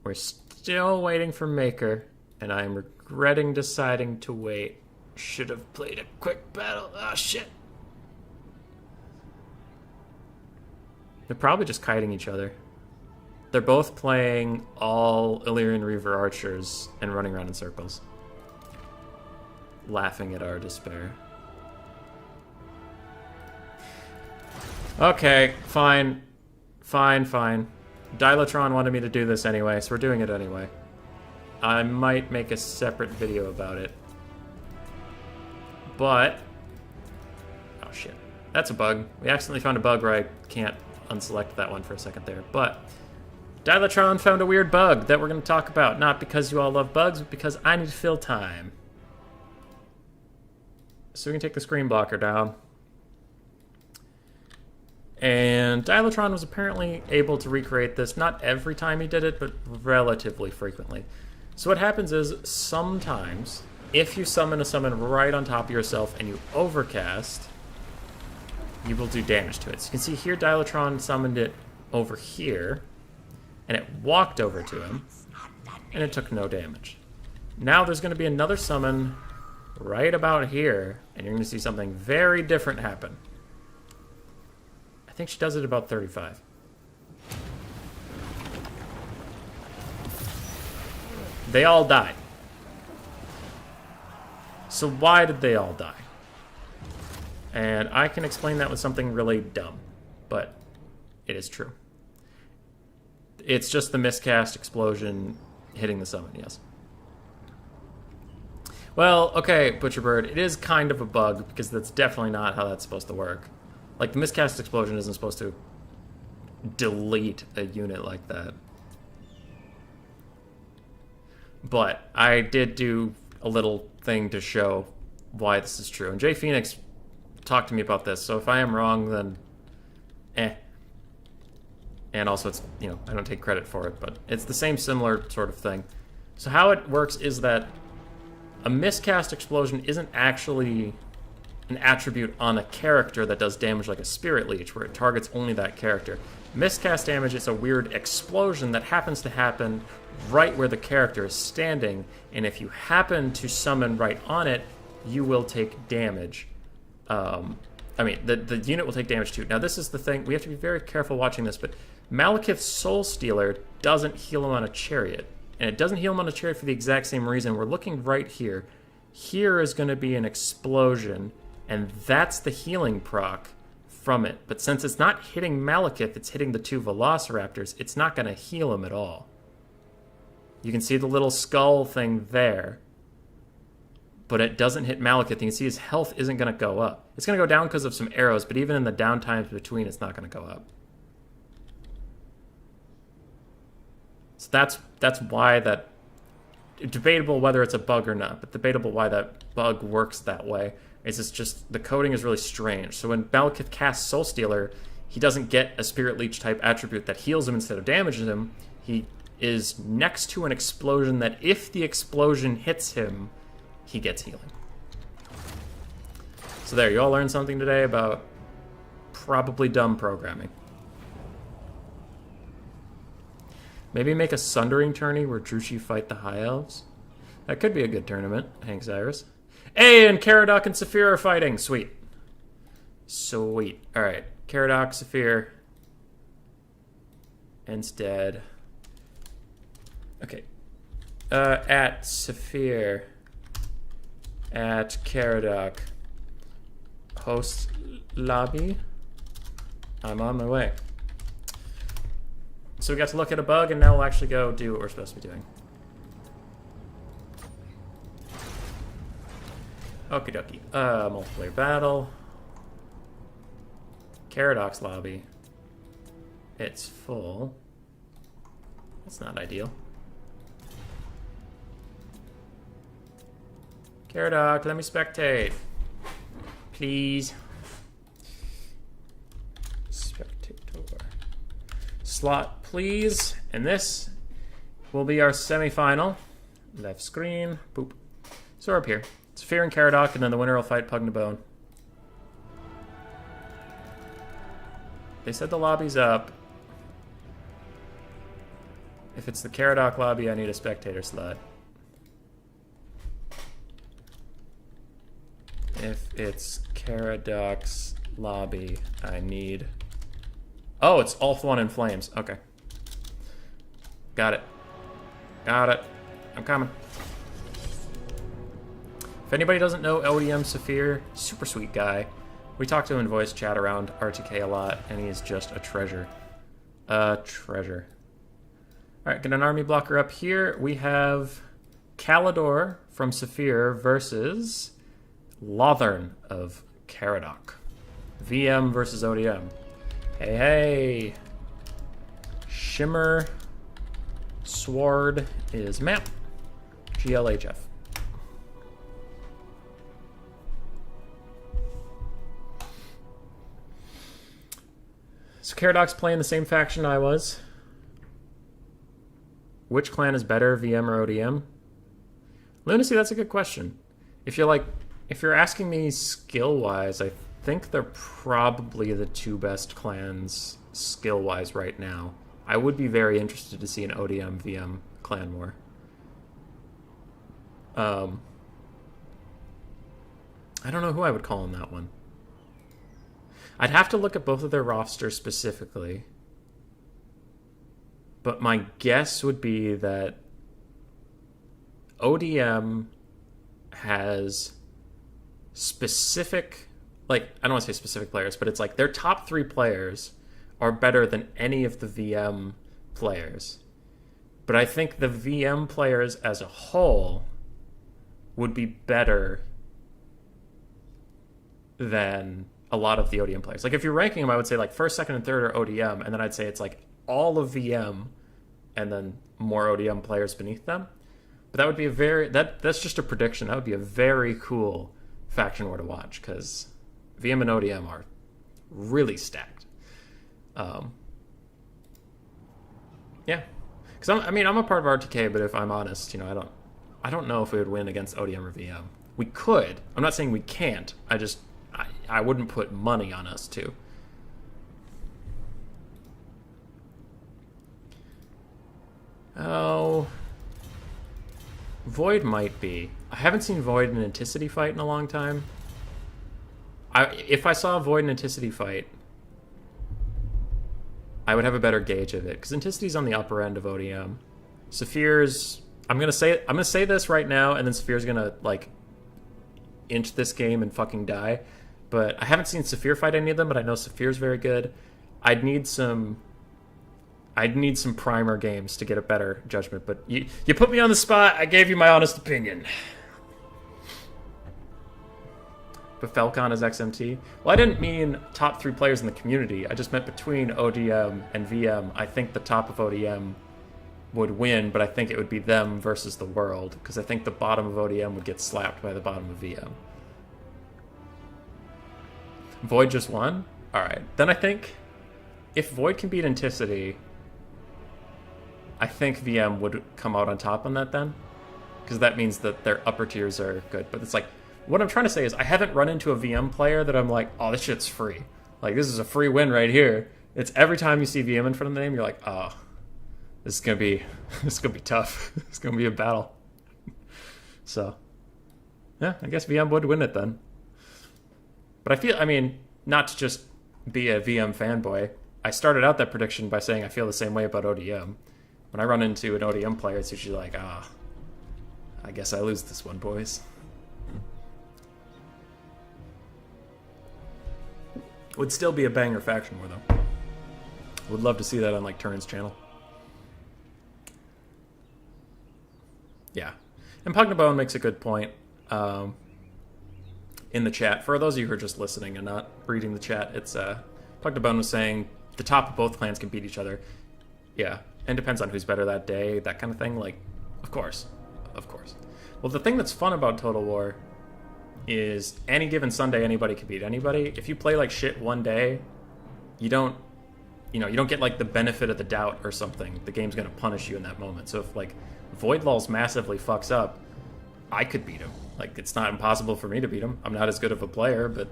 we're still waiting for Maker, and I am regretting deciding to wait. Should have played a quick battle. Oh shit. They're probably just kiting each other. They're both playing all Illyrian Reaver archers and running around in circles. Laughing at our despair. Okay, fine. Fine. Dilatron wanted me to do this anyway, so we're doing it anyway. I might make a separate video about it. But... oh shit. That's a bug. We accidentally found a bug where I can't unselect that one for a second there. But Dilatron found a weird bug that we're going to talk about. Not because you all love bugs, but because I need to fill time. So we can take the screen blocker down. And Dilatron was apparently able to recreate this, not every time he did it, but relatively frequently. So what happens is, sometimes, if you summon a summon right on top of yourself and you overcast, you will do damage to it. So you can see here Dilatron summoned it over here, and it walked over to him, and it took no damage. Now there's going to be another summon right about here, and you're going to see something very different happen. I think she does it about 35. They all died. So why did they all die? And I can explain that with something really dumb, but it is true. It's just the miscast explosion hitting the summon, yes. Well, okay, Butcherbird, it is kind of a bug, because that's definitely not how that's supposed to work. Like, the miscast explosion isn't supposed to delete a unit like that. But I did do a little thing to show why this is true. And Jay Phoenix talked to me about this, so if I am wrong, then And also it's, you know, I don't take credit for it, but it's the same similar sort of thing. So how it works is that a miscast explosion isn't actually an attribute on a character that does damage like a Spirit Leech, where it targets only that character. Miscast damage is a weird explosion that happens to happen right where the character is standing, and if you happen to summon right on it, you will take damage. I mean, the unit will take damage too. Now, this is the thing. We have to be very careful watching this, but Malekith's Soul Stealer doesn't heal him on a chariot. And it doesn't heal him on a chariot for the exact same reason. We're looking right here. Here is going to be an explosion, and that's the healing proc from it. But since it's not hitting Malekith, it's hitting the two Velociraptors, it's not going to heal him at all. You can see the little skull thing there, but it doesn't hit Malekith. You can see his health isn't going to go up. It's going to go down because of some arrows, but even in the down times between, it's not going to go up. So that's why that... Debatable whether it's a bug or not, but debatable why that bug works that way. It's just the coding is really strange. So when Malekith casts Soul Stealer, he doesn't get a Spirit Leech type attribute that heals him instead of damages him. He is next to an explosion that if the explosion hits him, he gets healing. So there, you all learned something today about probably dumb programming. Maybe make a Sundering tourney where Drushi fight the High Elves. That could be a good tournament, Hank Cyrus. Hey, and Caradoc and Saphir are fighting. Sweet. Sweet. Alright, Caradoc, Saphir. Instead. Okay. At Saphir. At Caradoc. Host lobby. I'm on my way. So we got to look at a bug, and now we'll actually go do what we're supposed to be doing. Okie dokie. Multiplayer battle. Caradoc's lobby. It's full. That's not ideal. Caradoc, let me spectate. Please. Spectator. Slot, please. And this will be our semi-final. Left screen. Boop. So we're up here. It's Fear and Caradoc, and then the winner will fight Pug to Bone. They said the lobby's up. If it's the Caradoc lobby, I need a spectator slot. If it's Caradoc's lobby, I need... Oh, it's Ulthuan in Flames. Okay. Got it. Got it. I'm coming. If anybody doesn't know LDM Saphir, super sweet guy. We talk to him in voice chat around RTK a lot, and he is just a treasure. A treasure. Alright, get an army blocker up here. We have Kalidor from Saphir versus Lothern of Caradoc. VM versus ODM. Hey, hey. Shimmer Sword is map. GLHF. So Caradox playing the same faction I was. Which clan is better, VM or ODM? Lunacy, that's a good question. If you're asking me skill-wise, I think they're probably the two best clans skill-wise right now. I would be very interested to see an ODM VM clan war. I don't know who I would call in that one. I'd have to look at both of their rosters specifically. But my guess would be that ODM has specific, like, I don't want to say specific players, but it's like their top 3 players are better than any of the VM players. But I think the VM players as a whole would be better than a lot of the ODM players. Like, if you're ranking them, I would say like first, second, and third are ODM, and then I'd say it's like all of VM and then more ODM players beneath them. But that would be a very, that's just a prediction. That would be a very cool faction war to watch, because VM and ODM are really stacked. Yeah, because I'm a part of RTK, but if I'm honest, you know, I don't know if we would win against ODM or VM. We could. I'm not saying we can't. I wouldn't put money on us to. Oh, Void might be. I haven't seen Void and Anticity fight in a long time. If I saw a Void and Anticity fight, I would have a better gauge of it, because Anticity's on the upper end of ODM. Saphir's, I'm gonna say this right now, and then Saphir's gonna like inch this game and fucking die. But I haven't seen Saphir fight any of them, but I know Saphir's very good. I'd need some primer games to get a better judgment, but you put me on the spot. I gave you my honest opinion. But Falcon is XMT. Well, I didn't mean top 3 players in the community. I just meant between ODM and VM. I think the top of ODM would win, but I think it would be them versus the world, because I think the bottom of ODM would get slapped by the bottom of VM. Void just won? Alright. Then I think if Void can beat Anticity, I think VM would come out on top on that then, because that means that their upper tiers are good. But it's like, what I'm trying to say is I haven't run into a VM player that I'm like, oh, this shit's free. Like, this is a free win right here. It's every time you see VM in front of the name, you're like, oh, this is gonna be tough. It's gonna be a battle. So, yeah, I guess VM would win it then. But I mean, not to just be a VM fanboy, I started out that prediction by saying I feel the same way about ODM. When I run into an ODM player, it's usually like, I guess I lose this one, boys. Would still be a banger faction war, though. Would love to see that on, like, Turin's channel. Yeah. And Pugnabone makes a good point in the chat. For those of you who are just listening and not reading the chat, it's Pugnabone was saying the top of both clans can beat each other. Yeah. And depends on who's better that day, that kind of thing. Like, of course. Of course. Well, the thing that's fun about Total War is any given Sunday, anybody can beat anybody. If you play like shit one day, you don't get like the benefit of the doubt or something. The game's gonna punish you in that moment. So if like Voidlul's massively fucks up, I could beat him. Like, it's not impossible for me to beat him. I'm not as good of a player, but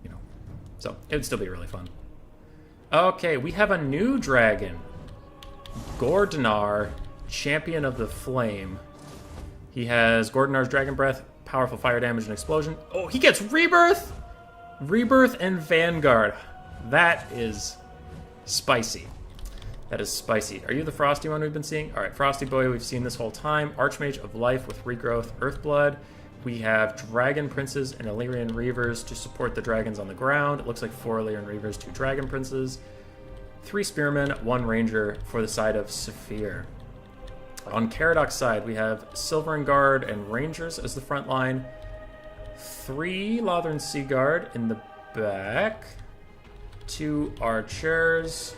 you know. So it would still be really fun. Okay, we have a new dragon. Gordonar, Champion of the Flame. He has Gordonar's Dragon Breath, powerful fire damage and explosion. Oh, he gets Rebirth! Rebirth and Vanguard. That is spicy. That is spicy. Are you the Frosty one we've been seeing? Alright, Frosty Boy we've seen this whole time. Archmage of Life with Regrowth, Earthblood. We have Dragon Princes and Illyrian Reavers to support the dragons on the ground. It looks like 4 Illyrian Reavers, 2 Dragon Princes. 3 Spearmen, 1 Ranger for the side of Saphir. On Caradox side, we have Silvern Guard and Rangers as the front line. 3 Lothern Sea Guard in the back. 2 Archers.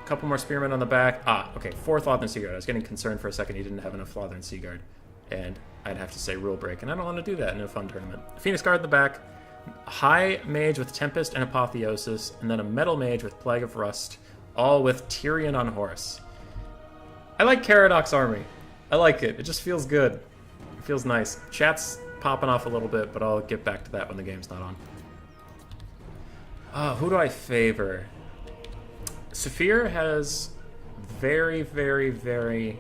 couple more spearmen on the back. Ah, okay, 4th Lothern Seaguard. I was getting concerned for a second he didn't have enough Lothern Seaguard. And I'd have to say rule break, and I don't want to do that in a fun tournament. Phoenix Guard in the back, High Mage with Tempest and Apotheosis, and then a Metal Mage with Plague of Rust, all with Tyrion on horse. I like Caradoc's army. I like it. It just feels good. It feels nice. Chat's popping off a little bit, but I'll get back to that when the game's not on. Who do I favor? Saphir has very, very, very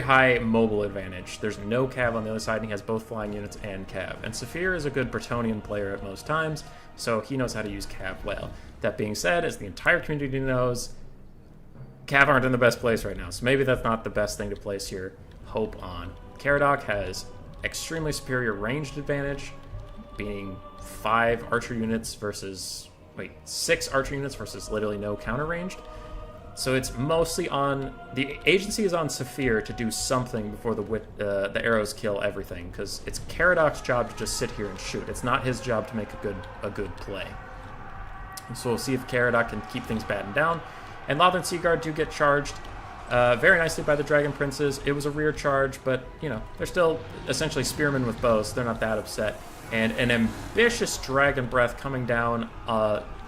high mobile advantage. There's no cav on the other side, and he has both flying units and cav. And Saphir is a good Bretonnian player at most times, so he knows how to use cav well. That being said, as the entire community knows, cav aren't in the best place right now, so maybe that's not the best thing to place your hope on. Caradoc has extremely superior ranged advantage, being 5 archer units versus... 6 archer units versus literally no counter ranged. So it's mostly on... The agency is on Saphir to do something before the arrows kill everything, because it's Caradoc's job to just sit here and shoot. It's not his job to make a good play. So we'll see if Caradoc can keep things battened down. And Lothern Seaguard do get charged very nicely by the Dragon Princes. It was a rear charge, but, you know, they're still essentially spearmen with bows, so they're not that upset. And an ambitious Dragon Breath coming down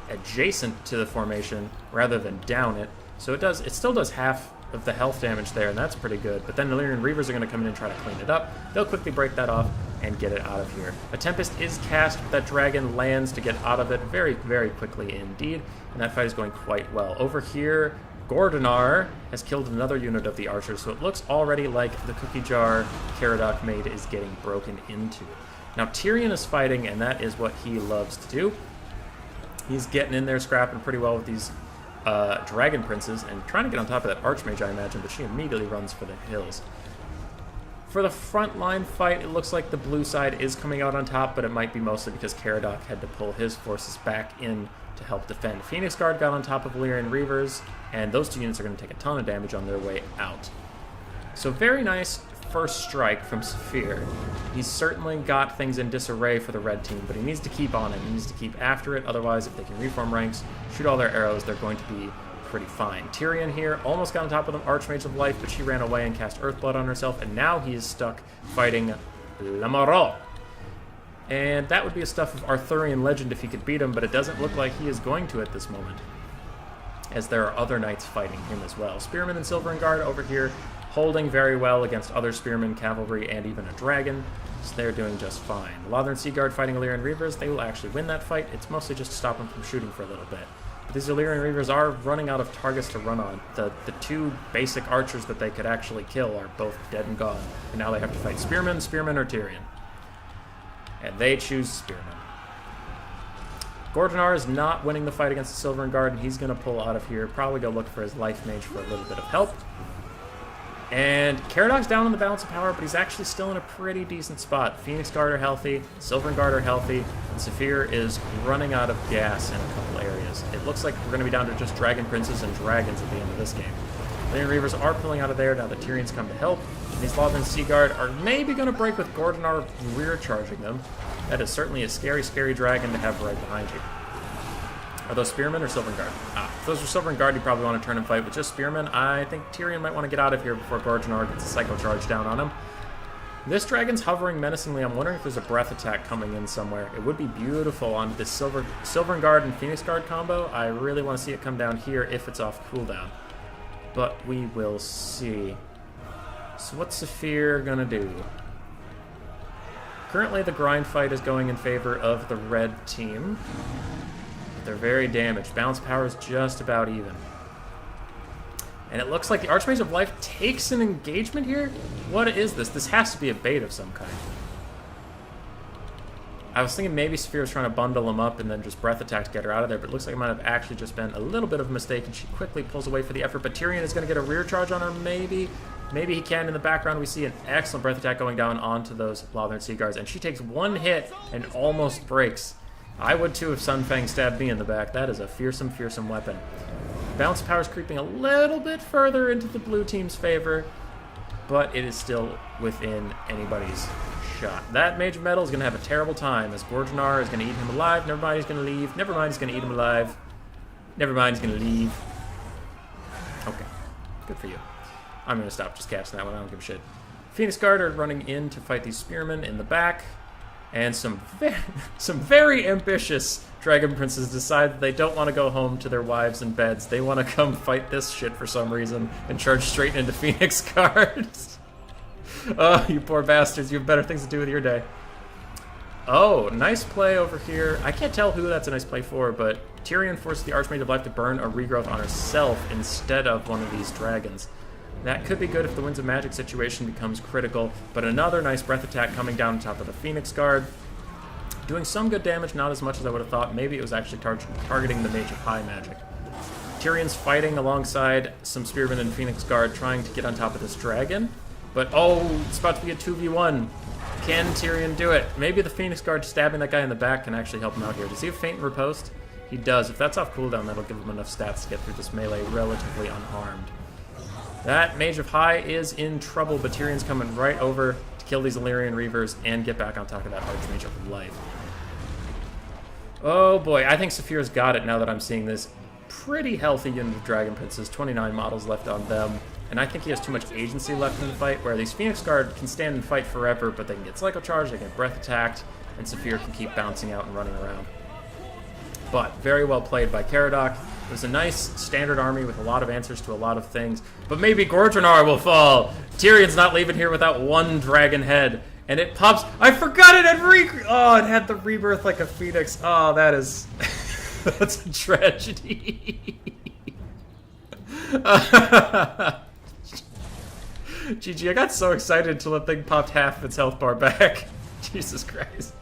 adjacent to the formation rather than down it. So it still does half of the health damage there, and that's pretty good. But then the Illyrian Reavers are going to come in and try to clean it up. They'll quickly break that off and get it out of here. A Tempest is cast, but that dragon lands to get out of it very, very quickly indeed. And that fight is going quite well. Over here, Gordonar has killed another unit of the archers, so it looks already like the cookie jar Caradoc made is getting broken into. Now Tyrion is fighting, and that is what he loves to do. He's getting in there, scrapping pretty well with these Dragon Princes, and trying to get on top of that Archmage, I imagine, but she immediately runs for the hills. For the front line fight, it looks like the blue side is coming out on top, but it might be mostly because Caradoc had to pull his forces back in to help defend. Phoenix Guard got on top of Illyrian Reavers, and those two units are going to take a ton of damage on their way out. So very nice first strike from Saphir. He's certainly got things in disarray for the red team, but he needs to keep on it. He needs to keep after it, otherwise if they can reform ranks, shoot all their arrows, they're going to be pretty fine. Tyrion here almost got on top of the Archmage of Life, but she ran away and cast Earthblood on herself, and now he is stuck fighting Lamarol. And that would be a stuff of Arthurian legend if he could beat him, but it doesn't look like he is going to at this moment, as there are other knights fighting him as well. Spearmen and Silvern Guard over here holding very well against other spearmen, cavalry, and even a dragon, so they're doing just fine. Lothern Seaguard fighting Illyrian Reavers, they will actually win that fight. It's mostly just to stop them from shooting for a little bit. But these Illyrian Reavers are running out of targets to run on. The two basic archers that they could actually kill are both dead and gone, and now they have to fight Spearmen, or Tyrion. And they choose Spearmen. Gordonar is not winning the fight against the Silvern Guard, and he's going to pull out of here, probably go look for his Life Mage for a little bit of help. And Caradoc's down on the balance of power, but he's actually still in a pretty decent spot. Phoenix Guard are healthy, Silvern Guard are healthy, and Saphir is running out of gas in a couple areas. It looks like we're going to be down to just Dragon Princes and Dragons at the end of this game. Illyrian Reavers are pulling out of there now that Tyrion's come to help. And these Lothern Seaguard are maybe going to break with Gordonar rear charging them. That is certainly a scary, scary dragon to have right behind you. Are those Spearmen or Silvern Guard? If those are Silvern Guard, you probably want to turn and fight with just Spearmen. I think Tyrion might want to get out of here before Gordonar gets a Psycho Charge down on him. This dragon's hovering menacingly. I'm wondering if there's a breath attack coming in somewhere. It would be beautiful on this Silvern Guard and Phoenix Guard combo. I really want to see it come down here if it's off cooldown. But we will see. So what's Saphir gonna do? Currently the grind fight is going in favor of the red team. They're very damaged. Balance power is just about even. And it looks like the Archmage of Life takes an engagement here? What is this? This has to be a bait of some kind. I was thinking maybe Saphir was trying to bundle him up and then just breath attack to get her out of there, but it looks like it might have actually just been a little bit of a mistake, and she quickly pulls away for the effort. But Tyrion is going to get a rear charge on her, maybe. Maybe he can. In the background, we see an excellent breath attack going down onto those Lothern Seaguards, and she takes one hit and almost breaks. I would too if Sun Fang stabbed me in the back. That is a fearsome, fearsome weapon. Bounce power is creeping a little bit further into the blue team's favor, but it is still within anybody's shot. That Mage of Metal is going to have a terrible time, as Gordonar is going to eat him alive. Never mind, he's going to leave. Never mind, he's going to eat him alive. Never mind, he's gonna leave. Okay, good for you. I'm gonna stop just casting that one, I don't give a shit. Phoenix Guard are running in to fight these spearmen in the back, and some very ambitious dragon princes decide that they don't want to go home to their wives and beds. They want to come fight this shit for some reason and charge straight into Phoenix Guards. Oh, you poor bastards, you have better things to do with your day. Oh, nice play over here. I can't tell who that's a nice play for, but Tyrion forced the Archmage of Life to burn a regrowth on herself instead of one of these dragons. That could be good if the Winds of Magic situation becomes critical, but another nice breath attack coming down on top of the Phoenix Guard. Doing some good damage, not as much as I would have thought. Maybe it was actually targeting the Mage of High Magic. Tyrion's fighting alongside some Spearmen and Phoenix Guard trying to get on top of this dragon. But, oh, it's about to be a 2v1. Can Tyrion do it? Maybe the Phoenix Guard stabbing that guy in the back can actually help him out here. Does he have Feint and Riposte? He does. If that's off cooldown, that'll give him enough stats to get through this melee relatively unharmed. That Mage of High is in trouble, but Tyrion's coming right over to kill these Illyrian Reavers and get back on top of that Archmage of Life. Oh boy, I think Saphir's got it now that I'm seeing this pretty healthy unit of Dragon Princes, 29 models left on them, and I think he has too much agency left in the fight, where these Phoenix Guard can stand and fight forever, but they can get Cycle Charge, they can get Breath attacked, and Saphir can keep bouncing out and running around. But very well played by Caradoc. It was a nice standard army with a lot of answers to a lot of things, but maybe Gordranar will fall! Tyrion's not leaving here without one dragon head. And it pops. I forgot it had it had the rebirth like a phoenix. Oh, that is that's a tragedy. GG, I got so excited until the thing popped half of its health bar back. Jesus Christ.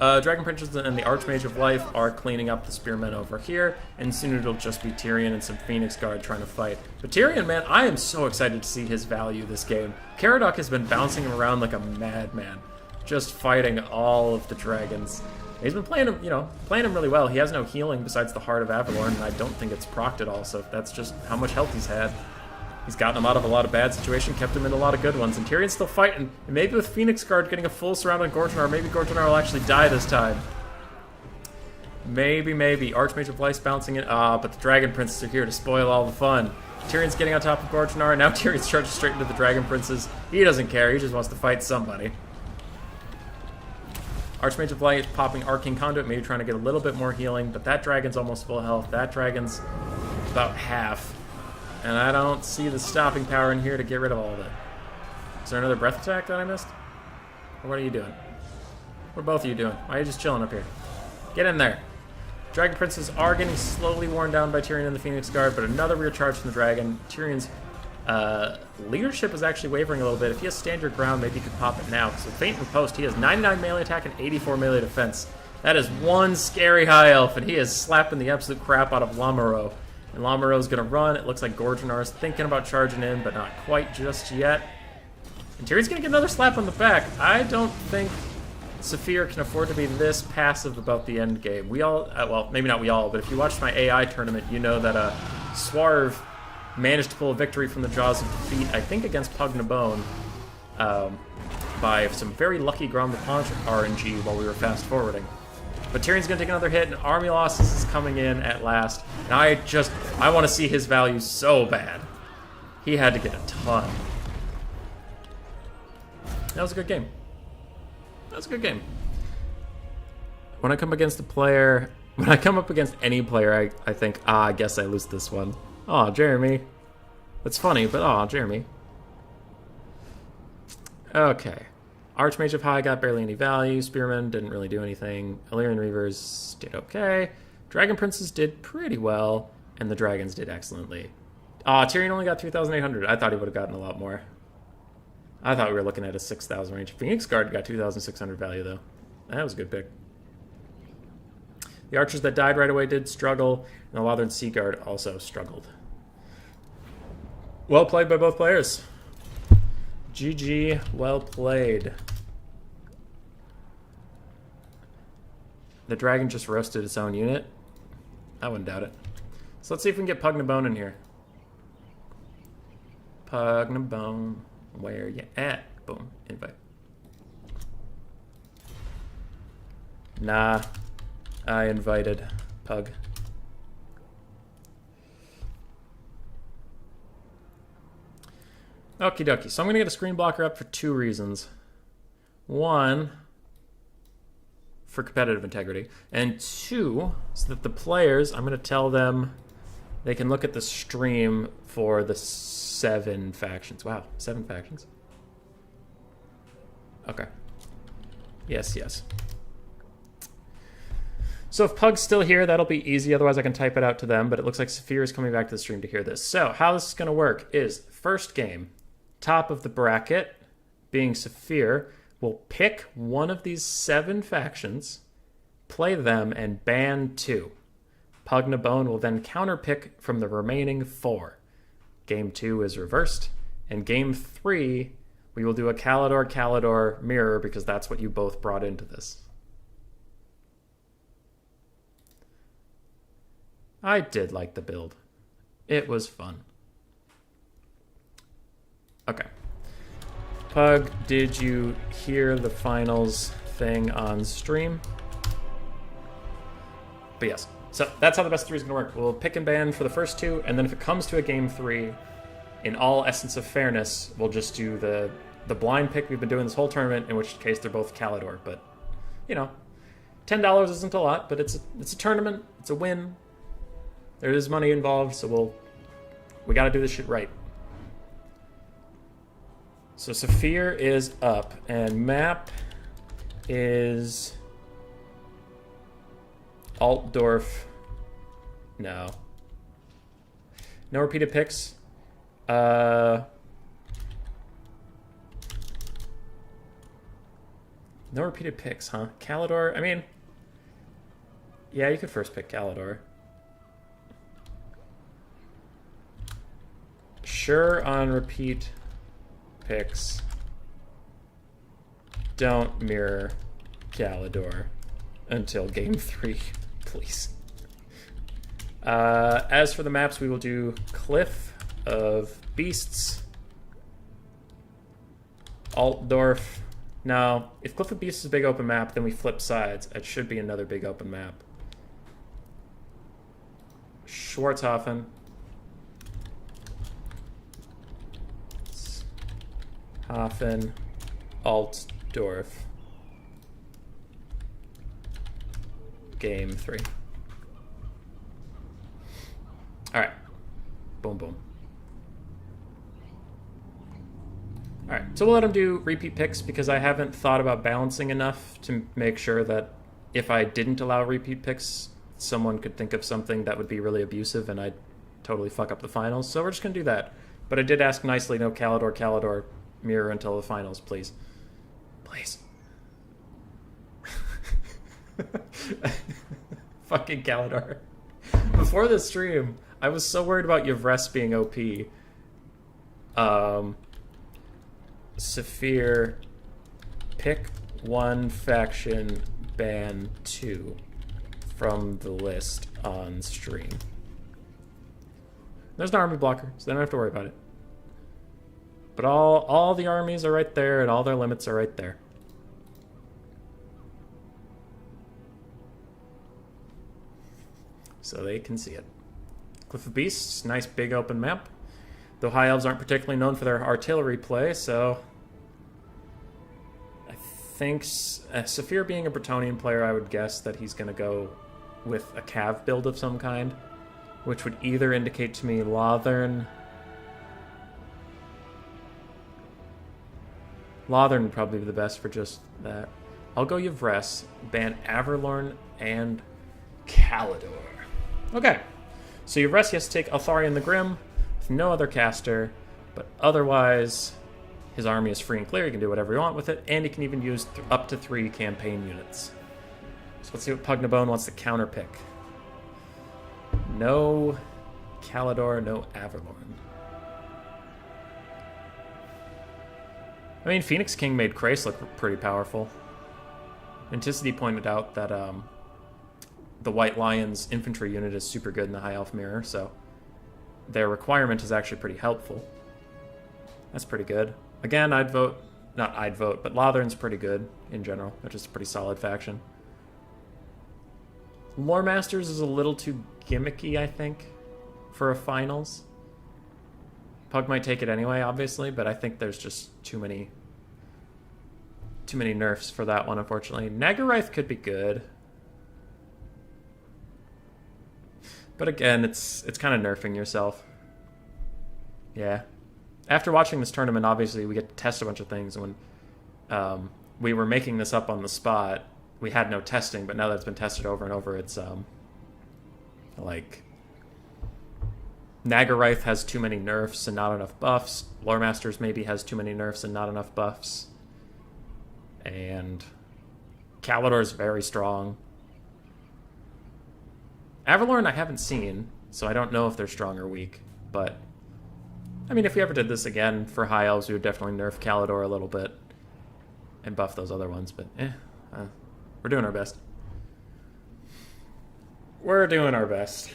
Dragon Princes and the Archmage of Life are cleaning up the Spearmen over here, and soon it'll just be Tyrion and some Phoenix Guard trying to fight. But Tyrion, man, I am so excited to see his value this game. Caradoc has been bouncing him around like a madman, just fighting all of the dragons. He's been playing him, playing him really well. He has no healing besides the Heart of Avalorn, and I don't think it's procced at all, so that's just how much health he's had. He's gotten him out of a lot of bad situations, kept him in a lot of good ones, and Tyrion's still fighting. And maybe with Phoenix Guard getting a full surround on Gordranar, maybe Gordranar will actually die this time. Maybe. Archmage of Life bouncing in. But the Dragon Princes are here to spoil all the fun. Tyrion's getting on top of Gordranar, and now Tyrion's charging straight into the Dragon Princes. He doesn't care, he just wants to fight somebody. Archmage of Light popping Arcane Conduit, maybe trying to get a little bit more healing, but that dragon's almost full health. That dragon's about half. And I don't see the stopping power in here to get rid of all of it. Is there another breath attack that I missed? Or what are you doing? What are both of you doing? Why are you just chilling up here? Get in there. Dragon Princes are getting slowly worn down by Tyrion and the Phoenix Guard, but another rear charge from the dragon. Tyrion's leadership is actually wavering a little bit. If he has stand your ground, maybe he could pop it now. So Feint and Riposte, he has 99 melee attack and 84 melee defense. That is one scary high elf, and he is slapping the absolute crap out of Lamoureux. And Lamoureux's gonna run. It looks like Gordranar is thinking about charging in, but not quite just yet. And Tyrion's gonna get another slap on the back. I don't think Saphir can afford to be this passive about the end game. We all, well, maybe not we all, but if you watched my AI tournament, you know that Swarv managed to pull a victory from the jaws of defeat, I think against Pugnabone, by some very lucky Grand Laplanche RNG while we were fast forwarding. But Tyrion's going to take another hit, and Army Losses is coming in at last. And I want to see his value so bad. He had to get a ton. That was a good game. That was a good game. When I come against a player, when I come up against any player, I think, I guess I lose this one. Aw, Jeremy. That's funny, but Jeremy. Okay. Archmage of High got barely any value. Spearmen didn't really do anything. Illyrian Reavers did okay. Dragon Princes did pretty well. And the Dragons did excellently. Tyrion only got 3,800. I thought he would have gotten a lot more. I thought we were looking at a 6,000 range. Phoenix Guard got 2,600 value, though. That was a good pick. The archers that died right away did struggle. And the Lothern Sea Guard also struggled. Well played by both players. GG, well played. The dragon just roasted its own unit. I wouldn't doubt it. So let's see if we can get Pugnabone in here. Pugnabone, where you at? Boom, invite. Nah, I invited Pug. Okie dokie. So I'm going to get a screen blocker up for 2 reasons. One, for competitive integrity. And 2, so that the players, I'm going to tell them they can look at the stream for the 7 factions. Wow, 7 factions? Okay. Yes, yes. So if Pug's still here, that'll be easy. Otherwise, I can type it out to them. But it looks like Saphir is coming back to the stream to hear this. So how this is going to work is, first game, top of the bracket, being Saphir, will pick one of these 7 factions, play them, and ban 2. Pug Nabone will then counterpick from the remaining 4. Game 2 is reversed. And game 3, we will do a Calidor mirror because that's what you both brought into this. I did like the build. It was fun. Okay. Pug, did you hear the finals thing on stream? But yes. So that's how the best 3 is going to work. We'll pick and ban for the first 2, and then if it comes to a game 3, in all essence of fairness, we'll just do the blind pick we've been doing this whole tournament, in which case they're both Calidor. But, you know, $10 isn't a lot, but it's a tournament. It's a win. There is money involved, so we got to do this shit right. So Saphir is up, and map is Altdorf. No repeated picks. No repeated picks, huh? Calidor. I mean, yeah, you could first pick Calidor. Sure on repeat picks. Don't mirror Calidor until game 3, please. As for the maps, we will do Cliff of Beasts, Altdorf. Now, if Cliff of Beasts is a big open map, then we flip sides. It should be another big open map. Schwarzhofen. Hoffen, Altdorf. Game 3. Alright. Boom, boom. Alright, so we'll let him do repeat picks because I haven't thought about balancing enough to make sure that if I didn't allow repeat picks, someone could think of something that would be really abusive and I'd totally fuck up the finals. So we're just going to do that. But I did ask nicely, no Calidor, mirror until the finals, please. Please. Fucking Calidor. Before the stream, I was so worried about Yvres being OP. Saphir, pick 1 faction, ban 2 from the list on stream. There's an army blocker, so they don't have to worry about it. But all the armies are right there, and all their limits are right there. So they can see it. Cliff of Beasts, nice big open map. Though High Elves aren't particularly known for their artillery play, so I think Saphir being a Bretonnian player, I would guess that he's going to go with a Cav build of some kind, which would either indicate to me Lothern would probably be the best for just that. I'll go Yvres, ban Averlorn, and Calidor. Okay, so Yvres has to take Altharion the Grim with no other caster, but otherwise his army is free and clear. He can do whatever he wants with it, and he can even use up to 3 campaign units. So let's see what Pug Nabone wants to counterpick. No Calidor, no Averlorn. I mean, Phoenix King made Krace look pretty powerful. Anticity pointed out that the White Lion's infantry unit is super good in the High Elf Mirror, so their requirement is actually pretty helpful. That's pretty good. Again, not I'd vote, but Lothern's pretty good in general. They're just a pretty solid faction. Lore Masters is a little too gimmicky, I think, for a finals. Pug might take it anyway, obviously, but I think there's just too many nerfs for that one, unfortunately. Nagarythe could be good. But again, it's kind of nerfing yourself. Yeah. After watching this tournament, obviously, we get to test a bunch of things. And when we were making this up on the spot, we had no testing, but now that it's been tested over and over, it's like Nagarythe has too many nerfs and not enough buffs. Lore Masters maybe has too many nerfs and not enough buffs. And Kalidor is very strong. Avalorn I haven't seen, so I don't know if they're strong or weak. But, I mean, if we ever did this again for High Elves, we would definitely nerf Kalidor a little bit. And buff those other ones, but we're doing our best. We're doing our best.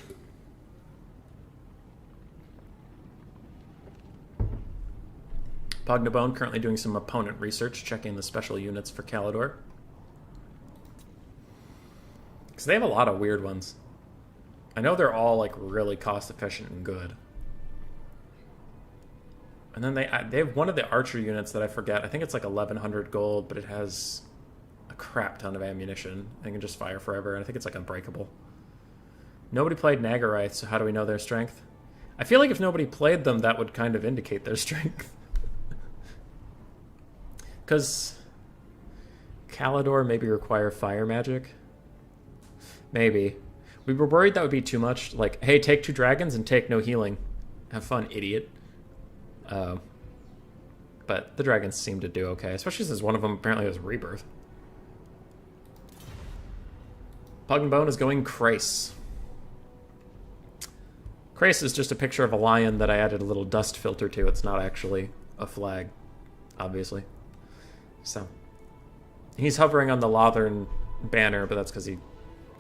Pognabone currently doing some opponent research, checking the special units for Kalidor. Because they have a lot of weird ones. I know they're all like really cost efficient and good. And then they have one of the archer units that I forget. I think it's like 1100 gold, but it has a crap ton of ammunition. They can just fire forever, and I think it's like unbreakable. Nobody played Nagarythe, so how do we know their strength? I feel like if nobody played them, that would kind of indicate their strength. Because Kalidor maybe require fire magic? Maybe. We were worried that would be too much. Like, hey, take 2 dragons and take no healing. Have fun, idiot. But the dragons seem to do okay, especially since one of them apparently has rebirth. Pug and Bone is going Krace. Krace is just a picture of a lion that I added a little dust filter to. It's not actually a flag, obviously. So, he's hovering on the Lothern banner, but that's because he,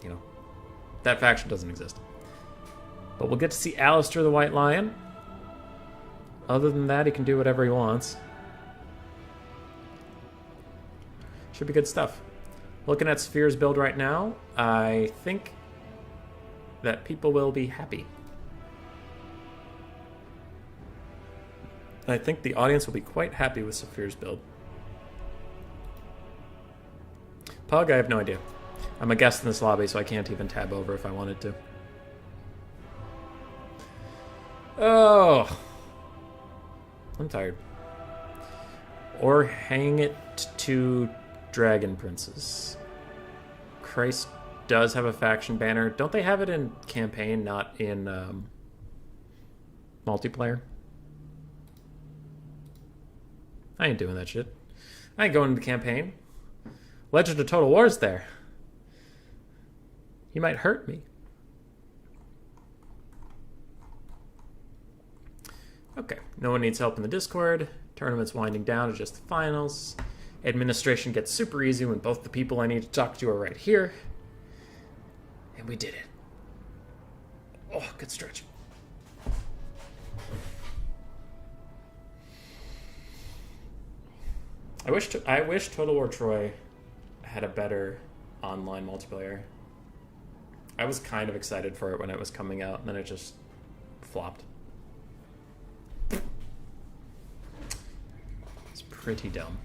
you know, that faction doesn't exist. But we'll get to see Alistair the White Lion. Other than that, he can do whatever he wants. Should be good stuff. Looking at Sphere's build right now, I think that people will be happy. I think the audience will be quite happy with Saphir's build. Pug, I have no idea. I'm a guest in this lobby, so I can't even tab over if I wanted to. Oh. I'm tired. Or hang it to Dragon Princes. Christ does have a faction banner. Don't they have it in campaign, not in multiplayer? I ain't doing that shit. I ain't going into the campaign. Legend of Total War's there. You might hurt me. Okay, no one needs help in the Discord. Tournament's winding down to just the finals. Administration gets super easy when both the people I need to talk to are right here. And we did it. Oh, good stretch. I wish Total War Troy had a better online multiplayer. I was kind of excited for it when it was coming out, and then it just flopped. It's pretty dumb.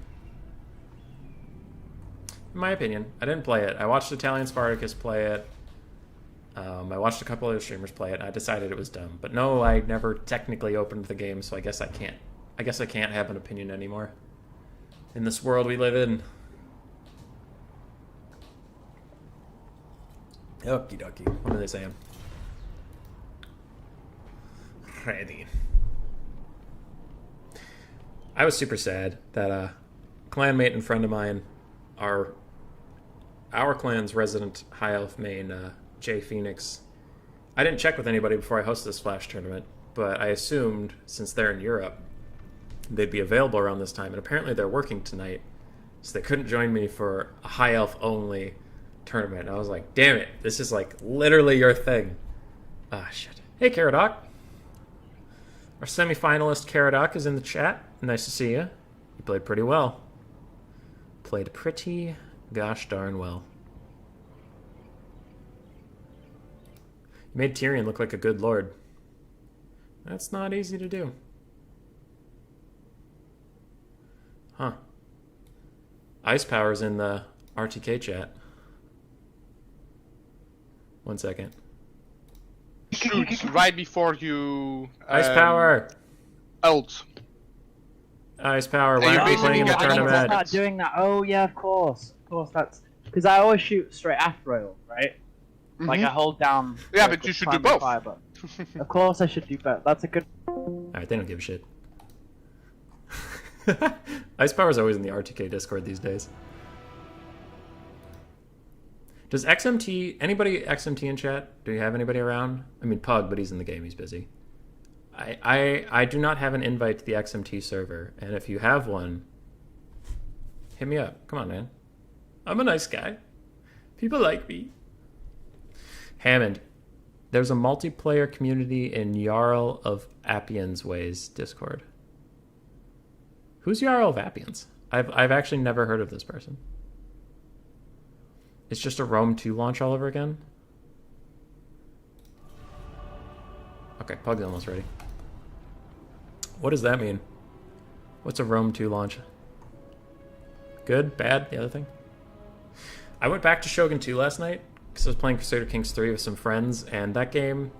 In my opinion. I didn't play it. I watched Italian Spartacus play it. I watched a couple other streamers play it, and I decided it was dumb. But no, I never technically opened the game, so I guess I can't have an opinion anymore. In this world we live in. Okie dokie. What are they saying? Ready. I was super sad that a clanmate and friend of mine, our clan's resident High Elf main, Jay Phoenix. I didn't check with anybody before I hosted this Flash tournament, but I assumed, since they're in Europe, they'd be available around this time, and apparently they're working tonight, so they couldn't join me for a High Elf only tournament. And I was like, damn it, this is like literally your thing. Ah, shit. Hey, Caradoc. Our semi-finalist Caradoc is in the chat. Nice to see you. You played pretty well. Played pretty gosh darn well. You made Tyrion look like a good lord. That's not easy to do. Huh. Ice Power's in the RTK chat. 1 second. Shoots right before you. Ice Power! Ult. Ice Power, Hey, why you're aren't we basically playing in the getting tournament? rockets. Start doing that. Oh yeah, of course. That's because I always shoot straight after oil, right? Like I hold down. Yeah, the but you should do primary both. fire button. Of course, I should do both. That's a good. Alright, they don't give a shit. Ice Power's always in the RTK Discord these days. Does XMT, anybody XMT in chat? Do you have anybody around? I mean, Pug, but he's in the game, he's busy. I do not have an invite to the XMT server, and if you have one, hit me up. Come on, man. I'm a nice guy. People like me. Hammond, there's a multiplayer community in Jarl of Appian's Ways Discord. Who's Jarl of Appians? I've actually never heard of this person. It's just a Rome 2 launch all over again? Okay, Pug's almost ready. What does that mean? What's a Rome 2 launch? Good? Bad? The other thing? I went back to Shogun 2 last night because I was playing Crusader Kings 3 with some friends, and that game's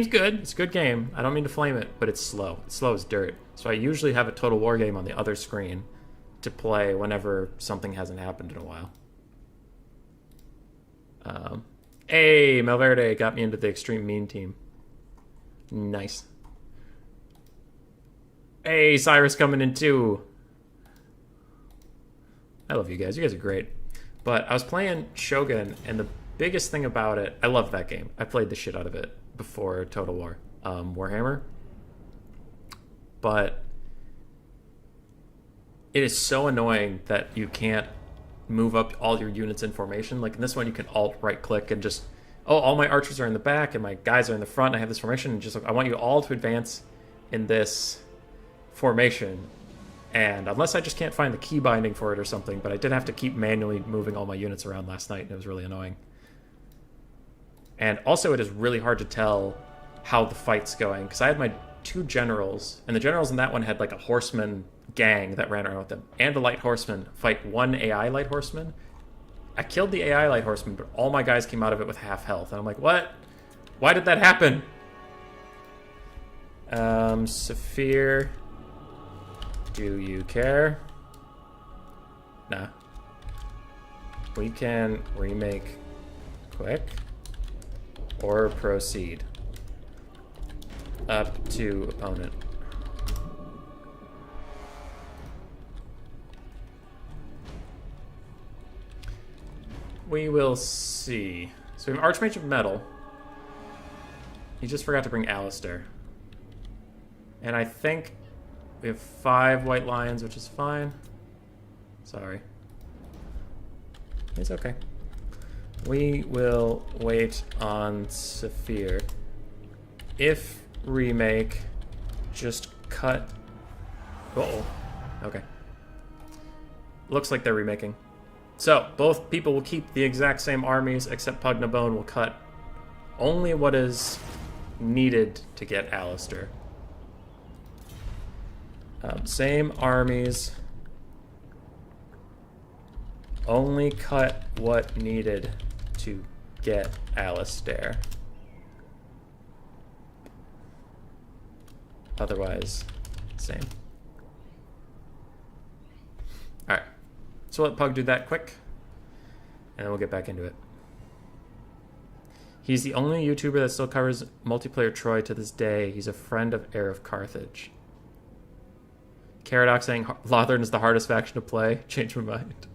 good. It's a good game. I don't mean to flame it, but it's slow. It's slow as dirt. So I usually have a Total War game on the other screen to play whenever something hasn't happened in a while. Hey, Malverde got me into the Extreme Mean team. Nice. Hey, Cyrus coming in too. I love you guys. You guys are great. But I was playing Shogun, and the biggest thing about it, I love that game. I played the shit out of it before Total War. Warhammer. But it is so annoying that you can't move up all your units in formation. Like in this one, you can alt right click and just, oh, all my archers are in the back and my guys are in the front. And I have this formation, and just like, I want you all to advance in this formation. And unless I just can't find the key binding for it or something, but I did have to keep manually moving all my units around last night, and it was really annoying. And also, it is really hard to tell how the fight's going, because I had my 2 generals, and the generals in that one had like a horseman gang that ran around with them, and a light horseman fight 1 AI light horseman. I killed the AI light horseman, but all my guys came out of it with half health, and I'm like, what? Why did that happen? Saphir, do you care? Nah. We can remake quick or proceed. Up to opponent. We will see. So we have Archmage of Metal. He just forgot to bring Alistair. And I think we have 5 white lions, which is fine. Sorry. It's okay. We will wait on Saphir. If remake, just cut. Uh-oh. Okay. Looks like they're remaking. So, both people will keep the exact same armies, except Pugnabone will cut only what is needed to get Alistair. Same armies. Only cut what needed to get Alistair. Otherwise, same. Alright. So let Pug do that quick, and then we'll get back into it. He's the only YouTuber that still covers multiplayer Troy to this day. He's a friend of Heir of Carthage. Caradoc saying Lothern is the hardest faction to play. Change my mind.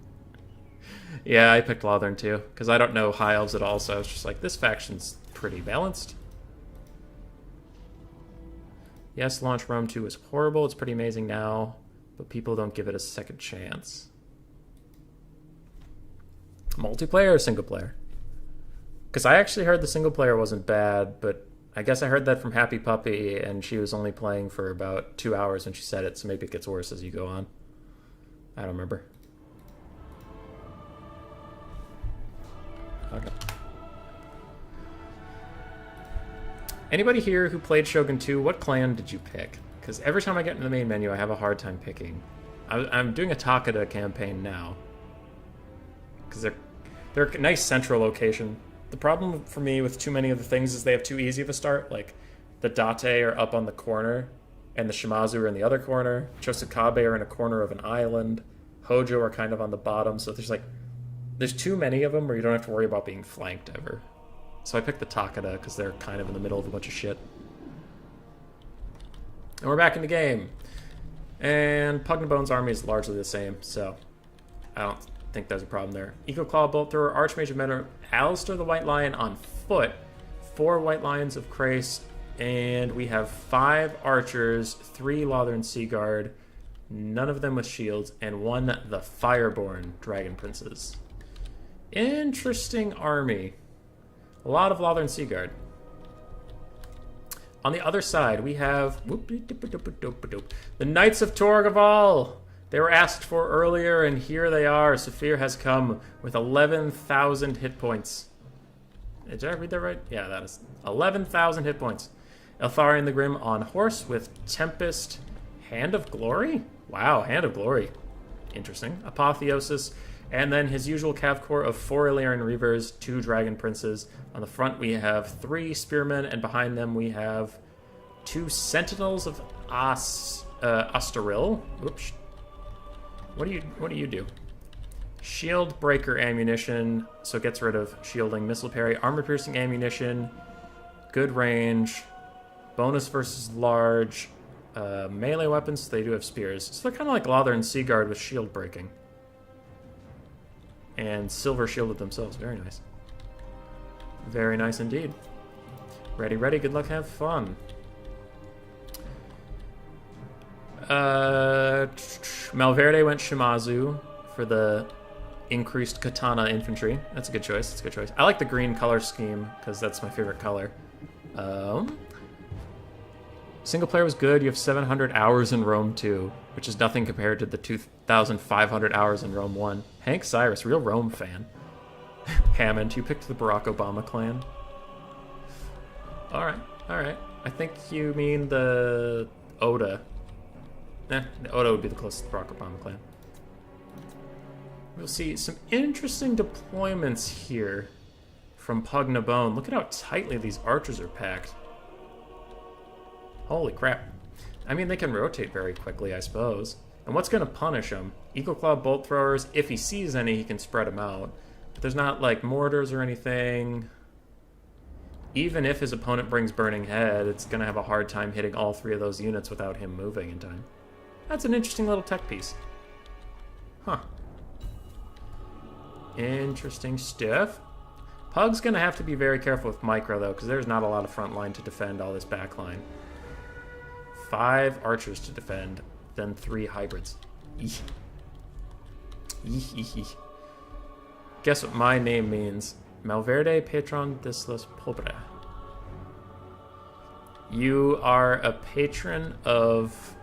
Yeah, I picked Lothern too, because I don't know High Elves at all, so I was just like, this faction's pretty balanced. Yes, launch Rome 2 is horrible. It's pretty amazing now, but people don't give it a second chance. Multiplayer or single player? Because I actually heard the single player wasn't bad, but I guess I heard that from Happy Puppy, and she was only playing for about 2 hours when she said it, so maybe it gets worse as you go on. I don't remember. Okay. Anybody here who played Shogun 2, what clan did you pick? Because every time I get into the main menu, I have a hard time picking. I'm doing a Takeda campaign now. Because they're a nice central location. The problem for me with too many of the things is they have too easy of a start. Like, the Date are up on the corner, and the Shimazu are in the other corner. Chosukabe are in a corner of an island. Hojo are kind of on the bottom, so there's too many of them where you don't have to worry about being flanked ever. So I picked the Takeda because they're kind of in the middle of a bunch of shit. And we're back in the game. And Pugnabone's army is largely the same, so I don't think there's a problem there. Eagle Claw, Bolt Thrower, Archmage of Menor, Alistair the White Lion on foot, 4 White Lions of Krace, and we have 5 archers, 3 Lothern Sea Guard, none of them with shields, and 1 the Fireborn Dragon Princes. Interesting army. A lot of Lothern Sea Guard. On the other side, we have the Knights of Torgaval. They were asked for earlier, and here they are. Saphir has come with 11,000 hit points. Did I read that right? Yeah, that is 11,000 hit points. Eltharion the Grim on horse with Tempest, Hand of Glory? Wow, Hand of Glory. Interesting. Apotheosis. And then his usual cav corps of 4 Illyrian Reavers, 2 Dragon Princes. On the front we have 3 Spearmen, and behind them we have 2 Sentinels of Astaril. Oops. What do you do? Shield Breaker ammunition, so it gets rid of shielding. Missile parry, armor piercing ammunition, good range, bonus versus large, melee weapons, so they do have spears. So they're kind of like Lothern Sea Guard with shield breaking. And silver shielded themselves. Very nice. Very nice indeed. Ready, ready, good luck, have fun. Malverde went Shimazu for the increased katana infantry. That's a good choice. That's a good choice. I like the green color scheme because that's my favorite color. Single player was good. You have 700 hours in Rome 2, which is nothing compared to the 2,500 hours in Rome 1. Hank Cyrus, real Rome fan. Hammond, you picked the Barack Obama clan. Alright, alright. I think you mean the Oda. The Oda would be the closest to the Barack Obama clan. We'll see some interesting deployments here from Pugnabone. Look at how tightly these archers are packed. Holy crap. I mean, they can rotate very quickly, I suppose. And what's going to punish him? Eagle Claw Bolt Throwers. If he sees any, he can spread them out. But there's not, like, mortars or anything. Even if his opponent brings Burning Head, it's going to have a hard time hitting all 3 of those units without him moving in time. That's an interesting little tech piece. Huh. Interesting stuff. Pug's going to have to be very careful with Micro, though, because there's not a lot of front line to defend all this back line. 5 archers to defend, then 3 hybrids. Eeh. Eeh. Guess what my name means? Malverde Patron de los Pobres. You are a patron of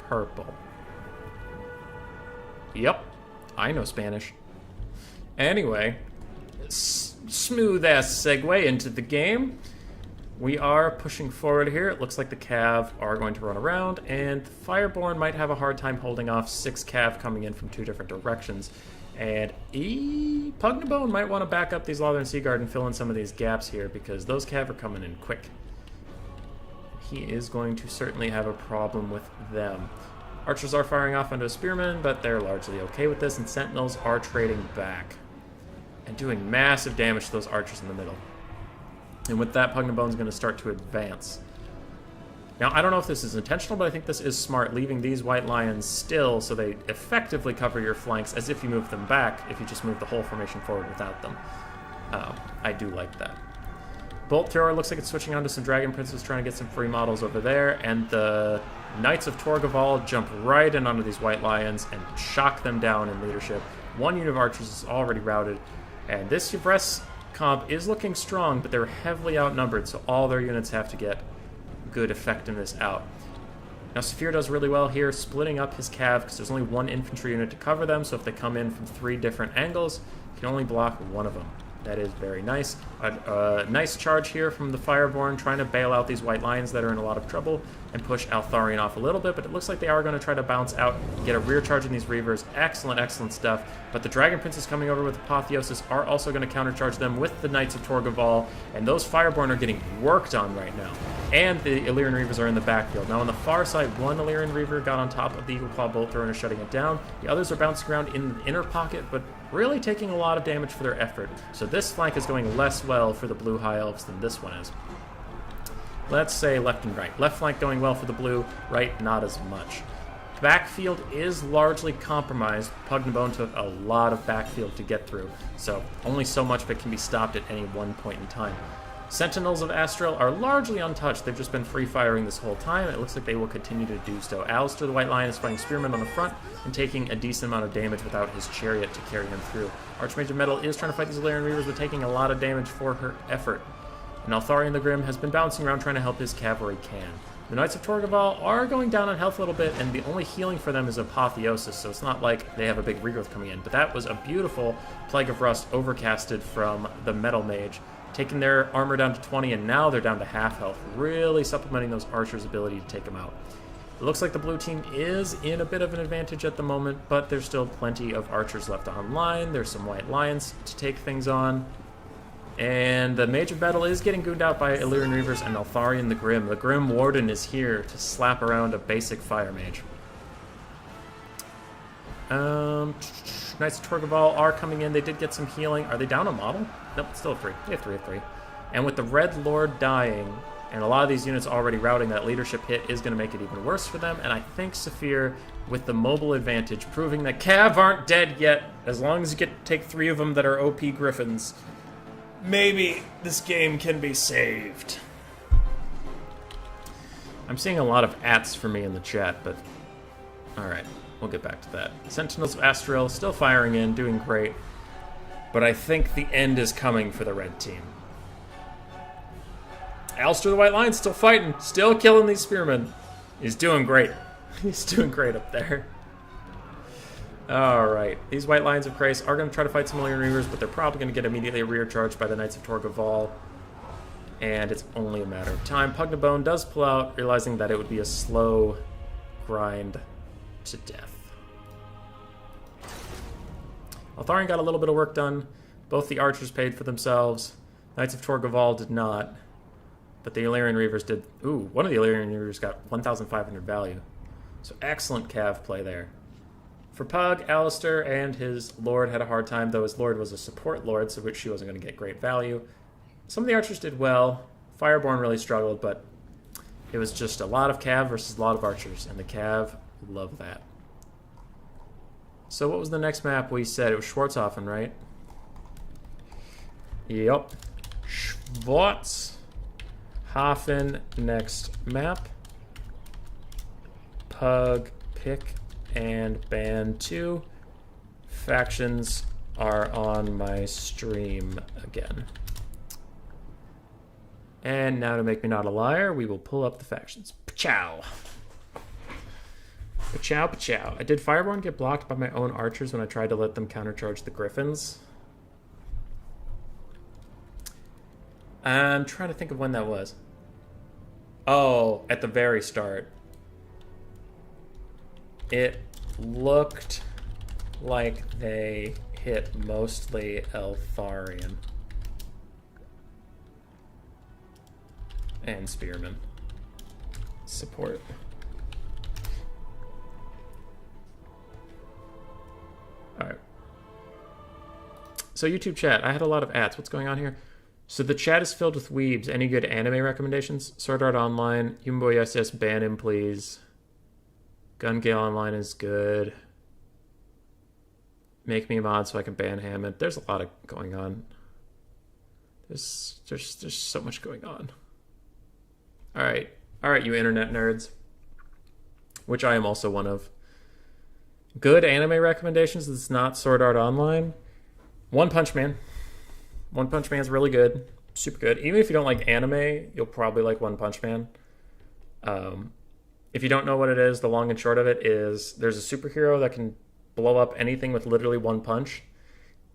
purple. Yep, I know Spanish. Anyway, smooth-ass segue into the game. We are pushing forward here. It looks like the Cav are going to run around, and Fireborn might have a hard time holding off 6 Cav coming in from 2 different directions. And Pugnabone might want to back up these Lothern Sea Guard and fill in some of these gaps here, because those Cav are coming in quick. He is going to certainly have a problem with them. Archers are firing off onto a Spearman, but they're largely okay with this, and Sentinels are trading back and doing massive damage to those archers in the middle. And with that, Pugnabone's going to start to advance. Now, I don't know if this is intentional, but I think this is smart, leaving these White Lions still so they effectively cover your flanks as if you move them back, if you just move the whole formation forward without them. I do like that. Bolt Thrower looks like it's switching on to some Dragon Princes, trying to get some free models over there, and the Knights of Torgaval jump right in onto these White Lions and shock them down in leadership. 1 unit of archers is already routed, and this Yvres comp is looking strong, but they're heavily outnumbered, so all their units have to get good effectiveness out. Now, Saphir does really well here, splitting up his Cav, because there's only 1 infantry unit to cover them, so if they come in from 3 different angles, he can only block 1 of them. That is very nice. A nice charge here from the Fireborn, trying to bail out these White Lions that are in a lot of trouble and push Ulthuan off a little bit, but it looks like they are going to try to bounce out, get a rear charge in these Reavers. Excellent, excellent stuff. But the Dragon Princes coming over with Apotheosis are also going to countercharge them with the Knights of Torgaval, and those Fireborn are getting worked on right now. And the Illyrian Reavers are in the backfield. Now on the far side, one Illyrian Reaver got on top of the Eagle Claw Bolt Thrower and is shutting it down. The others are bouncing around in the inner pocket, but really taking a lot of damage for their effort. So this flank is going less well for the blue High Elves than this one is. Let's say left and right. Left flank going well for the blue, right not as much. Backfield is largely compromised. Pugnabone took a lot of backfield to get through, so only so much of it can be stopped at any one point in time. Sentinels of Astral are largely untouched. They've just been free-firing this whole time. It looks like they will continue to do so. Alistair the White Lion is fighting Spearman on the front and taking a decent amount of damage without his chariot to carry him through. Archmage of Metal is trying to fight these Illyrian Reavers, but taking a lot of damage for her effort. And Ulthuan the Grim has been bouncing around trying to help his cavalry can. The Knights of Torgaval are going down on health a little bit, and the only healing for them is Apotheosis, so it's not like they have a big regrowth coming in. But that was a beautiful Plague of Rust overcasted from the Metal Mage, taking their armor down to 20, and now they're down to half health, really supplementing those archers' ability to take them out. It looks like the blue team is in a bit of an advantage at the moment, but there's still plenty of archers left online. There's some White Lions to take things on. And the Mage of Battle is getting gooned out by Illyrian Reavers and Ulthuan the Grim. The Grim Warden is here to slap around a basic Fire Mage. Knights of Torgaval are coming in. They did get some healing. Are they down a model? Nope, still a 3. They have 3 of 3. And with the Red Lord dying, and a lot of these units already routing, that leadership hit is going to make it even worse for them. And I think Saphir, with the mobile advantage, proving that Cav aren't dead yet, as long as you get to take 3 of them that are OP Griffins, maybe this game can be saved. I'm seeing a lot of ats for me in the chat, but alright, we'll get back to that. Sentinels of Astral still firing in, doing great, but I think the end is coming for the red team. Alistair the White Lion still fighting, still killing these spearmen. He's doing great. He's doing great up there. Alright, these White Lions of Krace are going to try to fight some Illyrian Reavers, but they're probably going to get immediately rear charged by the Knights of Torgaval, and it's only a matter of time. Pugnabone does pull out, realizing that it would be a slow grind to death. Ulthuan got a little bit of work done. Both the archers paid for themselves. Knights of Torgaval did not, but the Illyrian Reavers did. Ooh, one of the Illyrian Reavers got 1,500 value. So excellent cav play there. For Pug, Alistair and his lord had a hard time, though his lord was a support lord, so which she wasn't going to get great value. Some of the archers did well. Fireborn really struggled, but it was just a lot of cav versus a lot of archers, and the cav love that. So what was the next map we said? It was Schwarzhofen, right? Yep. Schwarzhofen, next map. Pug, pick, and ban 2. Factions are on my stream again. And now, to make me not a liar, we will pull up the factions. Pachow. Pachow, pachow. Did Fireborn get blocked by my own archers when I tried to let them countercharge the Griffins? I'm trying to think of when that was. Oh, at the very start. It looked like they hit mostly Ulthuan and Spearman. Support. Alright. So YouTube chat, I had a lot of ads. What's going on here? So the chat is filled with weebs. Any good anime recommendations? Sword Art Online. Human Boy SS, ban him please. Gun Gale Online is good. Make me a mod so I can ban Hammond. There's a lot of going on. There's so much going on. Alright, you internet nerds. Which I am also one of. Good anime recommendations that's not Sword Art Online. One Punch Man. One Punch Man is really good. Super good. Even if you don't like anime, you'll probably like One Punch Man. If you don't know what it is, the long and short of it is there's a superhero that can blow up anything with literally one punch.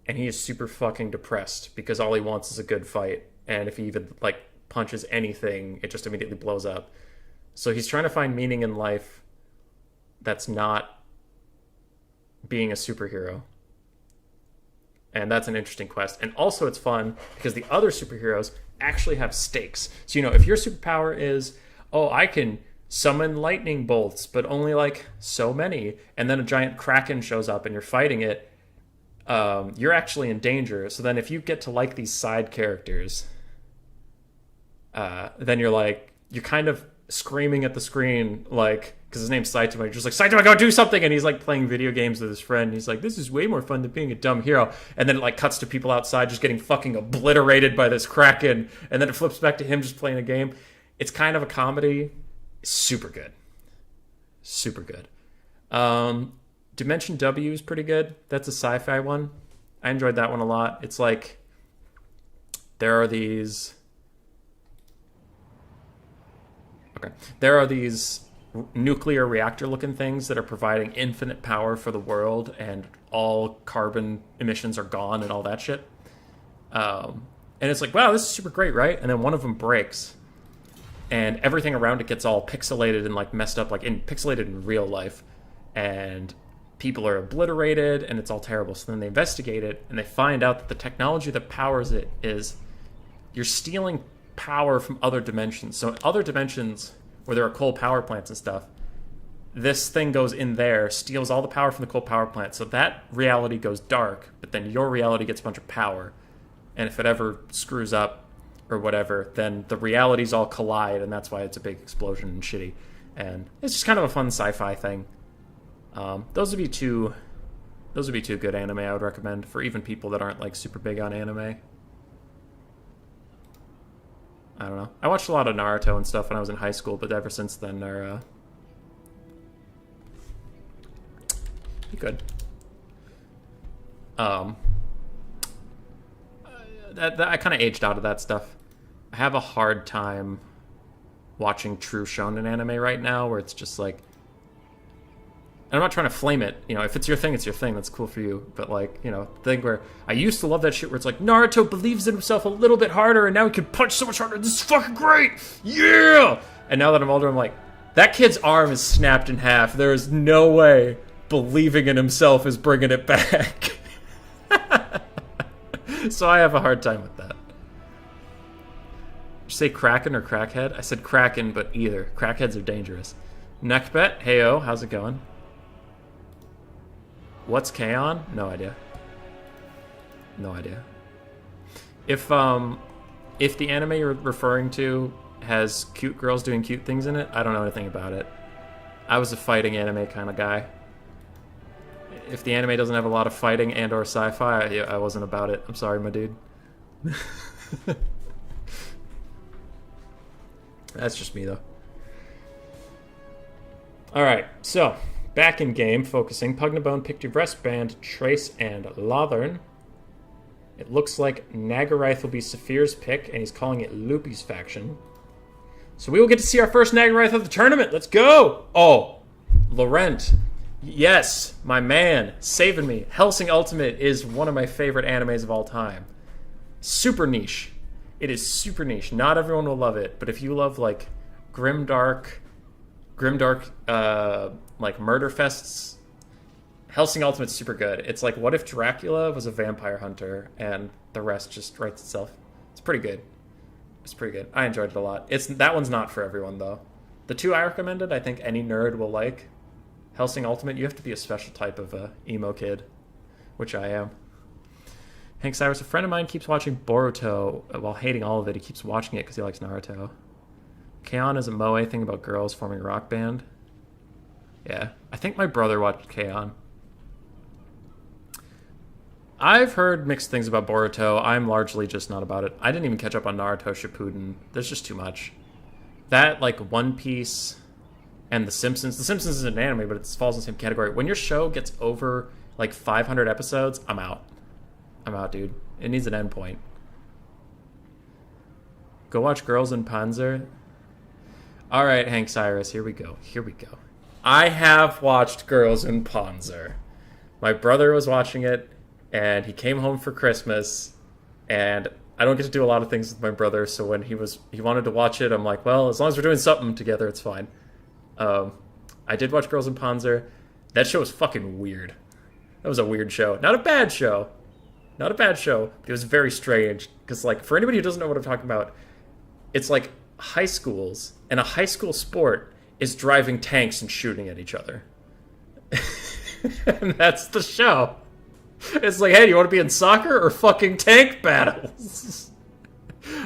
and he is super fucking depressed because all he wants is a good fight, and if he even like punches anything, it just immediately blows up. So he's trying to find meaning in life that's not being a superhero. And that's an interesting quest. And also it's fun because the other superheroes actually have stakes. So, if your superpower is, oh, I can summon lightning bolts, but only like so many, and then a giant kraken shows up and you're fighting it, you're actually in danger. So then if you get to like these side characters, then you're kind of screaming at the screen, like, because his name's Saitama, you're just like, Saitama, go do something! And he's like playing video games with his friend. He's like, this is way more fun than being a dumb hero. And then it like cuts to people outside just getting fucking obliterated by this kraken. And then it flips back to him just playing a game. It's kind of a comedy. Super good. Super good. Dimension W is pretty good. That's a sci-fi one. I enjoyed that one a lot. It's like, there are these nuclear reactor looking things that are providing infinite power for the world, and all carbon emissions are gone and all that shit. And it's like, wow, this is super great, right? And then one of them breaks, and everything around it gets all pixelated and like messed up, like pixelated in real life, and people are obliterated, and it's all terrible. So then they investigate it, and they find out that the technology that powers it is you're stealing power from other dimensions. So in other dimensions where there are coal power plants and stuff, this thing goes in there, steals all the power from the coal power plant. So that reality goes dark, but then your reality gets a bunch of power. And if it ever screws up or whatever, then the realities all collide, and that's why it's a big explosion and shitty. And it's just kind of a fun sci-fi thing. Those would be two good anime I would recommend for even people that aren't like super big on anime. I don't know. I watched a lot of Naruto and stuff when I was in high school, but ever since then they're good. I kind of aged out of that stuff. I have a hard time watching true shonen anime right now, where it's just like, I'm not trying to flame it. If it's your thing, it's your thing. That's cool for you. But like, the thing where I used to love that shit where it's like, Naruto believes in himself a little bit harder and now he can punch so much harder. This is fucking great. Yeah. And now that I'm older, I'm like, that kid's arm is snapped in half. There is no way believing in himself is bringing it back. So I have a hard time with that. Did you say Kraken or Crackhead? I said Kraken, but either. Crackheads are dangerous. Neckbet, heyo, how's it going? What's K-On? No idea. No idea. If the anime you're referring to has cute girls doing cute things in it, I don't know anything about it. I was a fighting anime kind of guy. If the anime doesn't have a lot of fighting and or sci-fi, I wasn't about it. I'm sorry, my dude. That's just me, though. Alright, so, back in game, focusing. Pugnabone, Picty Breastband, Trace, and Lothern. It looks like Nagarath will be Saphir's pick, and he's calling it Loopy's faction. So we will get to see our first Nagarath of the tournament. Let's go! Oh, Laurent. Yes, my man, saving me. Hellsing Ultimate is one of my favorite animes of all time. Super niche. It is super niche. Not everyone will love it, but if you love, like, grimdark, like, murder fests, Hellsing Ultimate's super good. It's like, what if Dracula was a vampire hunter and the rest just writes itself? It's pretty good. It's pretty good. I enjoyed it a lot. That one's not for everyone, though. The two I recommended, I think any nerd will like. Hellsing Ultimate, you have to be a special type of emo kid, which I am. Hank Cyrus, a friend of mine keeps watching Boruto while hating all of it. He keeps watching it because he likes Naruto. K-On! Is a moe thing about girls forming a rock band. Yeah, I think my brother watched K-On! I've heard mixed things about Boruto. I'm largely just not about it. I didn't even catch up on Naruto Shippuden. There's just too much. That, like, One Piece and The Simpsons. The Simpsons is an anime, but it falls in the same category. When your show gets over, like, 500 episodes, I'm out. I'm out, dude. It needs an endpoint. Go watch Girls in Panzer. Alright, Hank Cyrus, here we go. Here we go. I have watched Girls in Panzer. My brother was watching it, and he came home for Christmas, and I don't get to do a lot of things with my brother, so when he wanted to watch it, I'm like, well, as long as we're doing something together, it's fine. I did watch Girls in Panzer. That show was fucking weird. That was a weird show. Not a bad show. Not a bad show. But it was very strange. Because, like, for anybody who doesn't know what I'm talking about, it's like high schools, and a high school sport is driving tanks and shooting at each other. And that's the show. It's like, hey, do you want to be in soccer or fucking tank battles?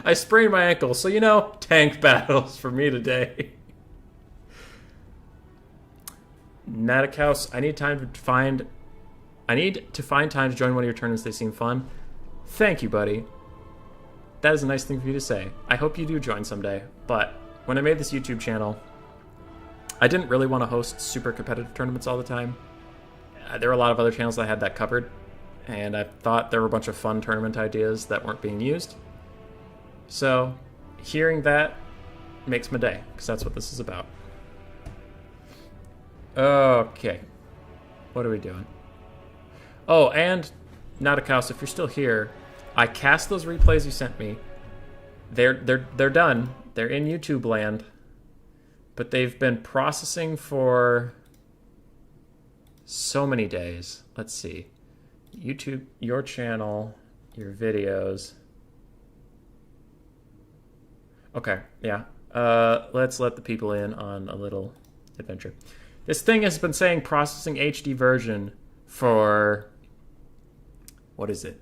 I sprained my ankle, so tank battles for me today. Natikaus, I need to find time to join one of your tournaments. They seem fun. Thank you, buddy. That is a nice thing for you to say. I hope you do join someday. But when I made this YouTube channel, I didn't really want to host super competitive tournaments all the time. There were a lot of other channels that had that covered, and I thought there were a bunch of fun tournament ideas that weren't being used. So, hearing that makes my day, because that's what this is about. Okay. What are we doing? Oh, and Natikaus, if you're still here, I cast those replays you sent me. They're done. They're in YouTube land. But they've been processing for so many days. Let's see. YouTube, your channel, your videos. Okay, yeah. Let's let the people in on a little adventure. This thing has been saying processing HD version for, what is it?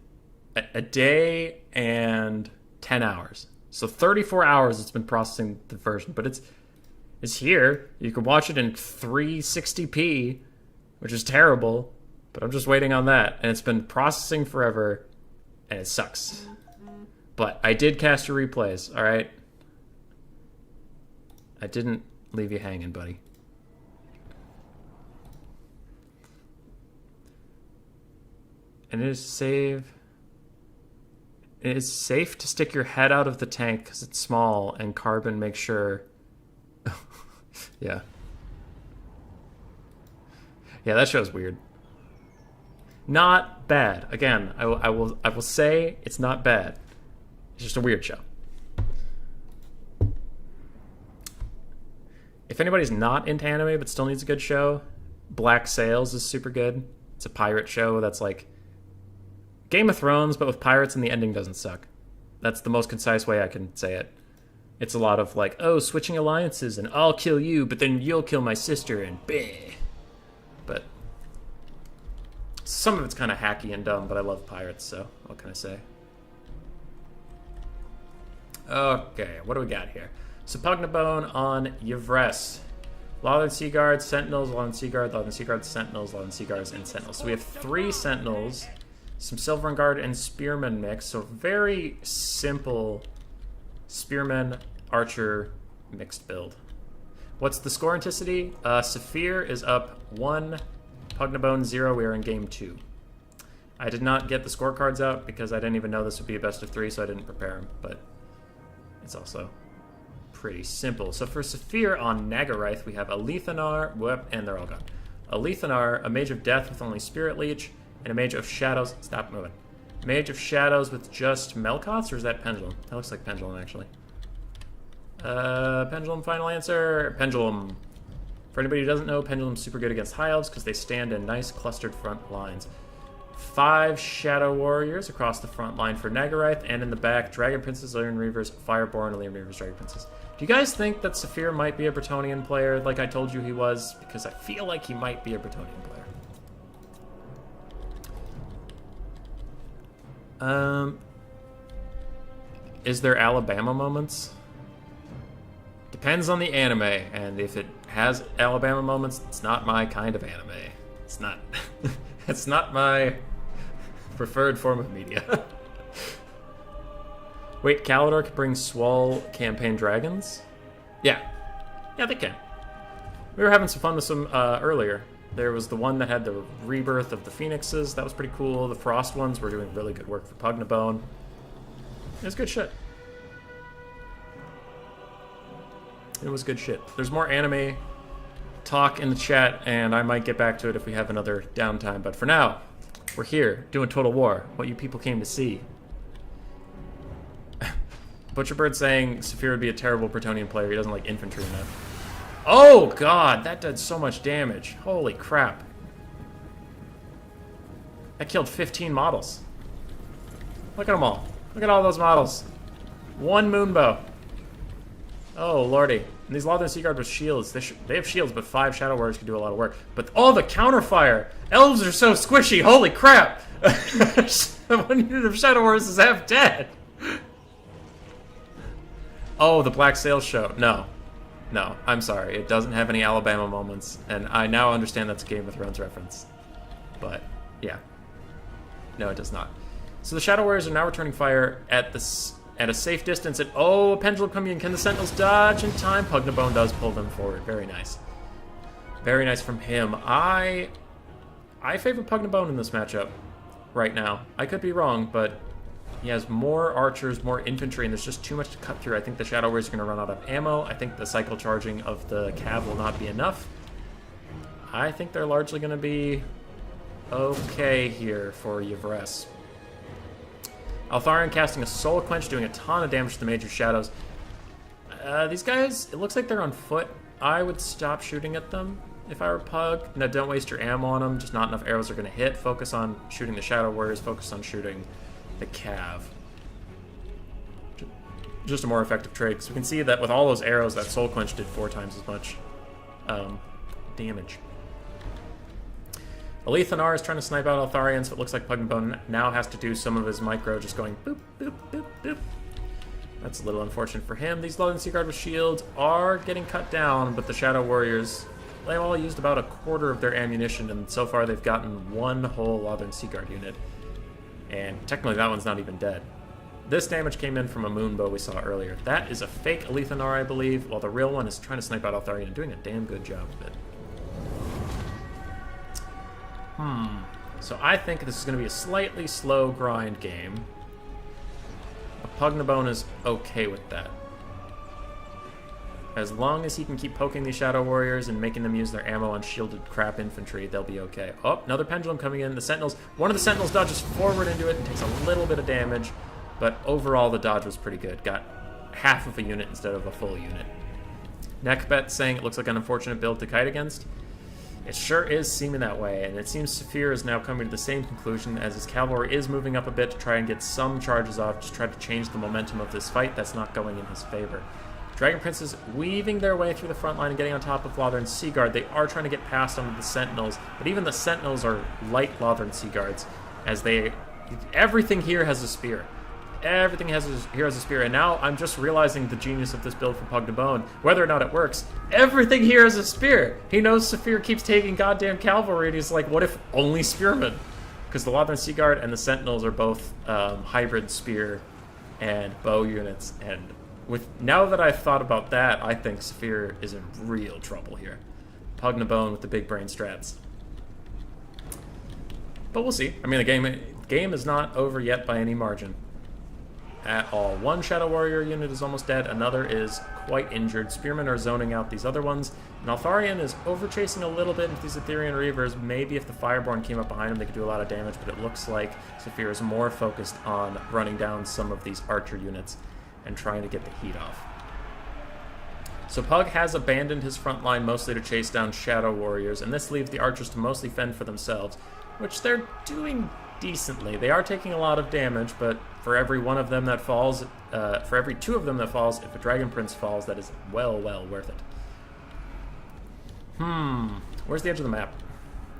A day and 10 hours. So 34 hours it's been processing the version, but it's here. You can watch it in 360p, which is terrible, but I'm just waiting on that. And it's been processing forever, and it sucks. But I did cast your replays, all right? I didn't leave you hanging, buddy. And it is safe to stick your head out of the tank because it's small, and Carbon makes sure. Yeah. Yeah, that show's weird. Not bad. Again, I will say it's not bad. It's just a weird show. If anybody's not into anime but still needs a good show, Black Sails is super good. It's a pirate show that's like Game of Thrones, but with pirates, and the ending doesn't suck. That's the most concise way I can say it. It's a lot of like, oh, switching alliances, and I'll kill you, but then you'll kill my sister, and bleh. But some of it's kind of hacky and dumb, but I love pirates, so what can I say? Okay, what do we got here? So Pugnabone on Yvres. Lothern Sea Guards, Sentinels, Lothern Sea Guard, Lothern Sea Guards, Sentinels, Lothern Sea Guards, and Sentinels. So we have 3 Sentinels, some Silver Guard and Spearmen mix, so very simple Spearmen Archer mixed build. What's the score anticity? Saphir is up 1, Pugnabone 0. We are in game 2. I did not get the scorecards out because I didn't even know this would be a best of 3, so I didn't prepare them, but it's also pretty simple. So for Saphir on Nagarythe, we have a Lethanar, and they're all gone. A Lethanar, a Mage of Death with only Spirit Leech, and a Mage of Shadows. Stop moving. Mage of Shadows with just Melkoths, or is that Pendulum? That looks like Pendulum, actually. Pendulum, final answer. Pendulum. For anybody who doesn't know, Pendulum's super good against High Elves because they stand in nice clustered front lines. 5 Shadow Warriors across the front line for Nagarythe, and in the back, Dragon Princes, Illyrian Reavers, Fireborn, Illyrian Reavers, Dragon Princes. Do you guys think that Saphir might be a Bretonnian player, like I told you he was? Because I feel like he might be a Bretonnian player. Is there Alabama moments? Depends on the anime, and if it has Alabama moments, it's not my kind of anime. It's not. It's not my preferred form of media. Wait, Kalidor can bring Swall campaign dragons? Yeah. Yeah, they can. We were having some fun with some earlier. There was the one that had the rebirth of the phoenixes. That was pretty cool. The frost ones were doing really good work for Pugnabone. It was good shit. It was good shit. There's more anime talk in the chat, and I might get back to it if we have another downtime. But for now, We're here, doing Total War, what you people came to see. Butcherbird saying Saphir would be a terrible Bretonnian player. He doesn't like infantry enough. Oh, God, that did so much damage. Holy crap. That killed 15 models. Look at them all. Look at all those models. One moonbow. Oh, lordy. And these Ulthuan Sea Guard with shields. They have shields, but 5 Shadow Warriors can do a lot of work. But all the counterfire. Elves are so squishy. Holy crap. 1 unit of Shadow Warriors is half dead. Oh, the Black Sails show. No. No, I'm sorry. It doesn't have any Alabama moments. And I now understand that's a Game of Thrones reference. But, yeah. No, it does not. So the Shadow Warriors are now returning fire at a safe distance. And oh, a pendulum coming in. Can the Sentinels dodge in time? Pugnabone does pull them forward. Very nice. Very nice from him. I favor Pugnabone in this matchup right now. I could be wrong, but he has more archers, more infantry, and there's just too much to cut through. I think the Shadow Warriors are going to run out of ammo. I think the cycle charging of the cav will not be enough. I think they're largely going to be okay here for Yvres. Altharion casting a Soul Quench, doing a ton of damage to the major shadows. These guys, it looks like they're on foot. I would stop shooting at them if I were Pug. No, don't waste your ammo on them. Just not enough arrows are going to hit. Focus on shooting the Shadow Warriors. Focus on shooting the cav. Just a more effective trade, because we can see that with all those arrows, that Soul Quench did 4 times as much damage. Ulthuan is trying to snipe out Altharion, so it looks like Pugnabone now has to do some of his micro, just going boop, boop, boop, boop. That's a little unfortunate for him. These Ulthuan Sea Guard with shields are getting cut down, but the Shadow Warriors, they all used about a quarter of their ammunition, and so far they've gotten 1 whole Ulthuan Sea Guard unit. And technically that one's not even dead. This damage came in from a moonbow we saw earlier. That is a fake Ulthuan, I believe, while the real one is trying to snipe out Altharion and doing a damn good job of it. So I think this is going to be a slightly slow grind game. But Pugnabone is okay with that. As long as he can keep poking these Shadow Warriors and making them use their ammo on shielded crap infantry, they'll be okay. Oh, another pendulum coming in. The Sentinels, one of the Sentinels dodges forward into it and takes a little bit of damage, but overall the dodge was pretty good. Got half of a unit instead of a full unit. Neckbet saying it looks like an unfortunate build to kite against. It sure is seeming that way, and it seems Saphir is now coming to the same conclusion as his cavalry is moving up a bit to try and get some charges off, to try to change the momentum of this fight that's not going in his favor. Dragon Princes weaving their way through the front line and getting on top of Ulthuan Sea Guard. They are trying to get past onto the Sentinels, but even the Sentinels are light Ulthuan Sea Guards, as everything here has a spear. Everything here has a spear, and now I'm just realizing the genius of this build for Pugnabone. Whether or not it works, everything here is a spear. He knows Saphir keeps taking goddamn cavalry, and he's like, what if only spearmen? Because the Ulthuan Sea Guard and the Sentinels are both hybrid spear and bow units, and now that I've thought about that, I think Saphir is in real trouble here. Pugnabone with the big brain strats. But we'll see. I mean, the game is not over yet by any margin at all. One Shadow Warrior unit is almost dead, another is quite injured. Spearmen are zoning out these other ones, and Altharion is over-chasing a little bit with these Etherean Reavers. Maybe if the Fireborn came up behind him, they could do a lot of damage, but it looks like Saphir is more focused on running down some of these archer units and trying to get the heat off. So Pug has abandoned his front line mostly to chase down Shadow Warriors, and this leaves the archers to mostly fend for themselves, which they're doing decently. They are taking a lot of damage, but for every one of them that falls, for every 2 of them that falls, if a Dragon Prince falls, that is well worth it. Where's the edge of the map?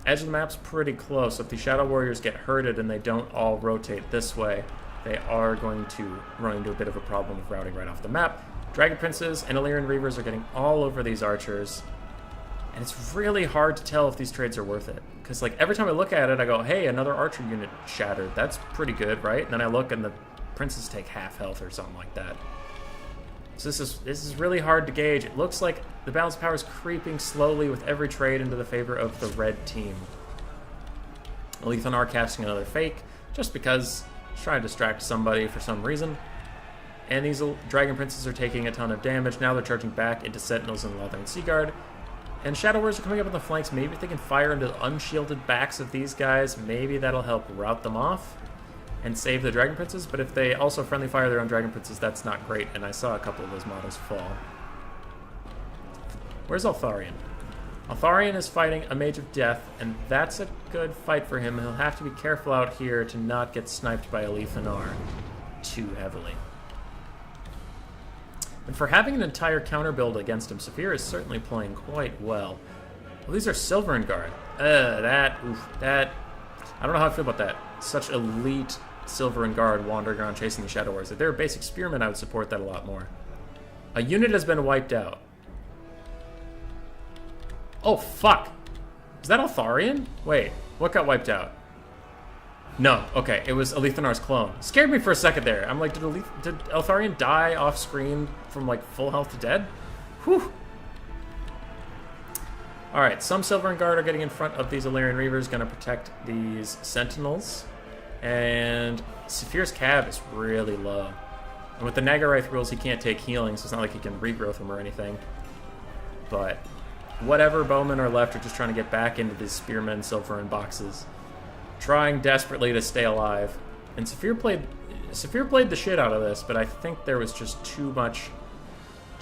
Edge of the map's pretty close. If the Shadow Warriors get hurted and they don't all rotate this way, they are going to run into a bit of a problem with routing right off the map. Dragon Princes and Illyrian Reavers are getting all over these archers, and it's really hard to tell if these trades are worth it. Because like every time I look at it, I go, hey, another archer unit shattered. That's pretty good, right? And then I look and the princes take half health or something like that. So this is really hard to gauge. It looks like the balance of power is creeping slowly with every trade into the favor of the red team. Ulthuan casting another fake, just because he's trying to distract somebody for some reason. And these Dragon Princes are taking a ton of damage. Now they're charging back into Sentinels and Ulthuan Sea Guard. And Shadow Warriors are coming up on the flanks. Maybe if they can fire into the unshielded backs of these guys, maybe that'll help rout them off and save the Dragon Princes. But if they also friendly fire their own Dragon Princes, that's not great. And I saw a couple of those models fall. Where's Ulthuan? Ulthuan is fighting a Mage of Death, and that's a good fight for him. He'll have to be careful out here to not get sniped by Ulthuan too heavily. And for having an entire counter build against him, Saphir is certainly playing quite well. Well, these are Silver and Guard. I don't know how I feel about that. Such elite Silver and Guard wandering around chasing the Shadow Warriors. If they're a basic spearmen, I would support that a lot more. A unit has been wiped out. Oh, fuck. Is that Ulthuan? Wait, what got wiped out? No, okay, it was Ulthuan's clone. Scared me for a second there. I'm like, did Ulthuan die off screen from like full health to dead? Whew. Alright, some Silver and Guard are getting in front of these Illyrian Reavers, gonna protect these Sentinels. And Saphir's Cav is really low. And with the Nagaraith rules, he can't take healing, so it's not like he can regrowth them or anything. But whatever bowmen are left are just trying to get back into these Spearmen, Silver, and boxes. Trying desperately to stay alive. And Saphir played the shit out of this, but I think there was just too much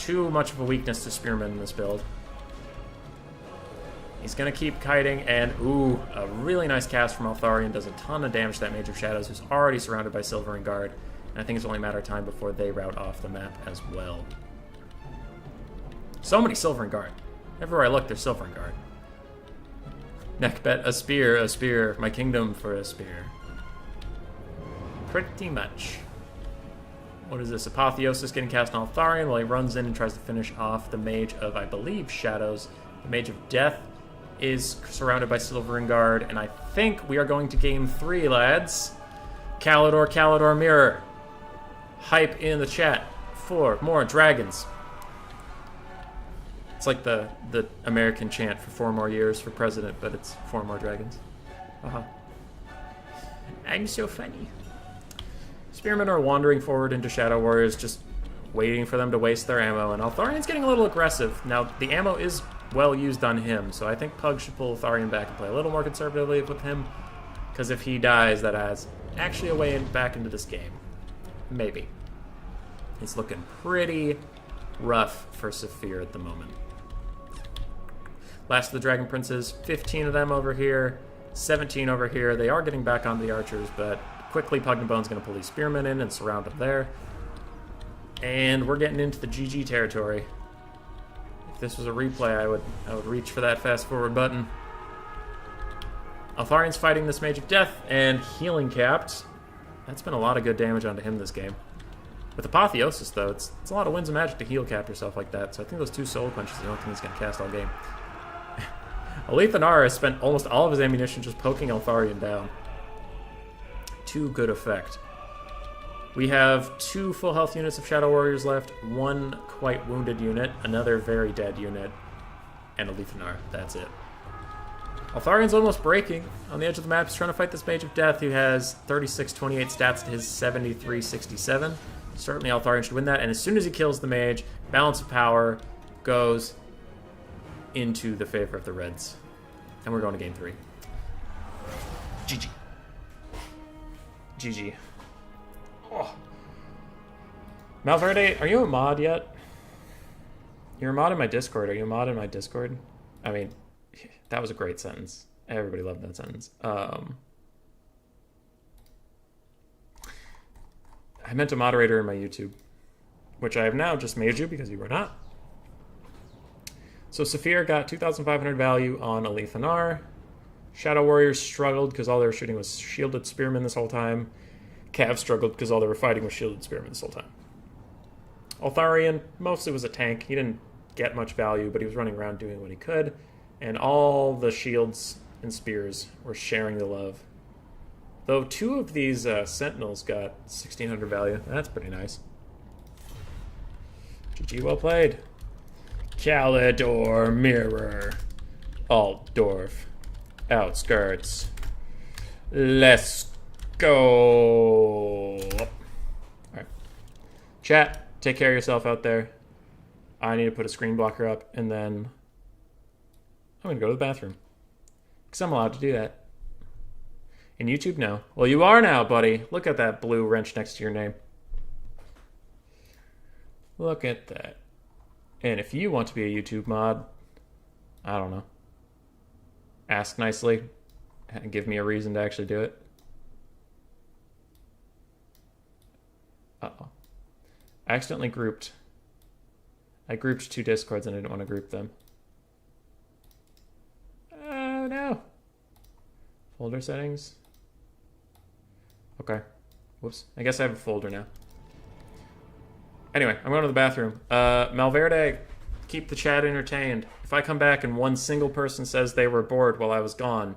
of a weakness to Spearmen in this build. He's gonna keep kiting, and ooh, a really nice cast from Ulthuan does a ton of damage to that Mage of Shadows, who's already surrounded by Silver and Guard. And I think it's only a matter of time before they rout off the map as well. So many Silver and Guard. Everywhere I look, there's Silver and Guard. Neckbet, a spear, my kingdom for a spear. Pretty much. What is this? Apotheosis getting cast on Ulthuan while he runs in and tries to finish off the Mage of, I believe, Shadows. The Mage of Death is surrounded by Silver and Guard, and I think we are going to game 3, lads. Calidor, mirror. Hype in the chat for more dragons. It's like the American chant for 4 more years for president, but it's 4 more dragons. I'm so funny. Spearmen are wandering forward into Shadow Warriors, just waiting for them to waste their ammo, and Ulthuan's getting a little aggressive. Now, the ammo is well used on him, so I think Pug should pull Ulthuan back and play a little more conservatively with him, because if he dies, that has actually a way back into this game. Maybe. It's looking pretty rough for Saphir at the moment. Last of the Dragon Princes, 15 of them over here, 17 over here. They are getting back onto the archers, but quickly Pugnabone's going to pull these spearmen in and surround them there. And we're getting into the GG territory. If this was a replay, I would reach for that fast forward button. Ulthuan's fighting this Mage of Death and healing capped. That's been a lot of good damage onto him this game. With Apotheosis, though, it's a lot of Winds of Magic to heal cap yourself like that, so I think those 2 Soul Punches are the only thing he's going to cast all game. Ulthuan has spent almost all of his ammunition just poking Ulthuan down. To good effect. We have 2 full health units of Shadow Warriors left, 1 quite wounded unit, another very dead unit, and Ulthuan. That's it. Ulthuan's almost breaking. On the edge of the map, he's trying to fight this Mage of Death, who has 36-28 stats to his 73-67. Certainly Ulthuan should win that, and as soon as he kills the Mage, Balance of Power goes into the favor of the Reds. And we're going to game 3. GG. GG. Oh. Malverde, are you a mod yet? You're a mod in my Discord. Are you a mod in my Discord? I mean, that was a great sentence. Everybody loved that sentence. I meant a moderator in my YouTube, which I have now just made you because you were not. So Saphir got 2,500 value on Ulthuan. Shadow Warriors struggled because all they were shooting was shielded spearmen this whole time. Cav struggled because all they were fighting was shielded spearmen this whole time. Ulthuan mostly was a tank. He didn't get much value, but he was running around doing what he could. And all the shields and spears were sharing the love. Though 2 of these Sentinels got 1,600 value. That's pretty nice. GG, well played. Calidor, mirror. Altdorf. Outskirts. Let's go. Alright. Chat, take care of yourself out there. I need to put a screen blocker up, and then I'm gonna go to the bathroom. Because I'm allowed to do that. And YouTube, no. Well, you are now, buddy. Look at that blue wrench next to your name. Look at that. And if you want to be a YouTube mod, I don't know. Ask nicely and give me a reason to actually do it. Uh-oh. I accidentally grouped. I grouped two Discords and I didn't want to group them. Oh no. Folder settings. Okay. Whoops. I guess I have a folder now. Anyway, I'm going to the bathroom. Malverde, keep the chat entertained. If I come back and one single person says they were bored while I was gone,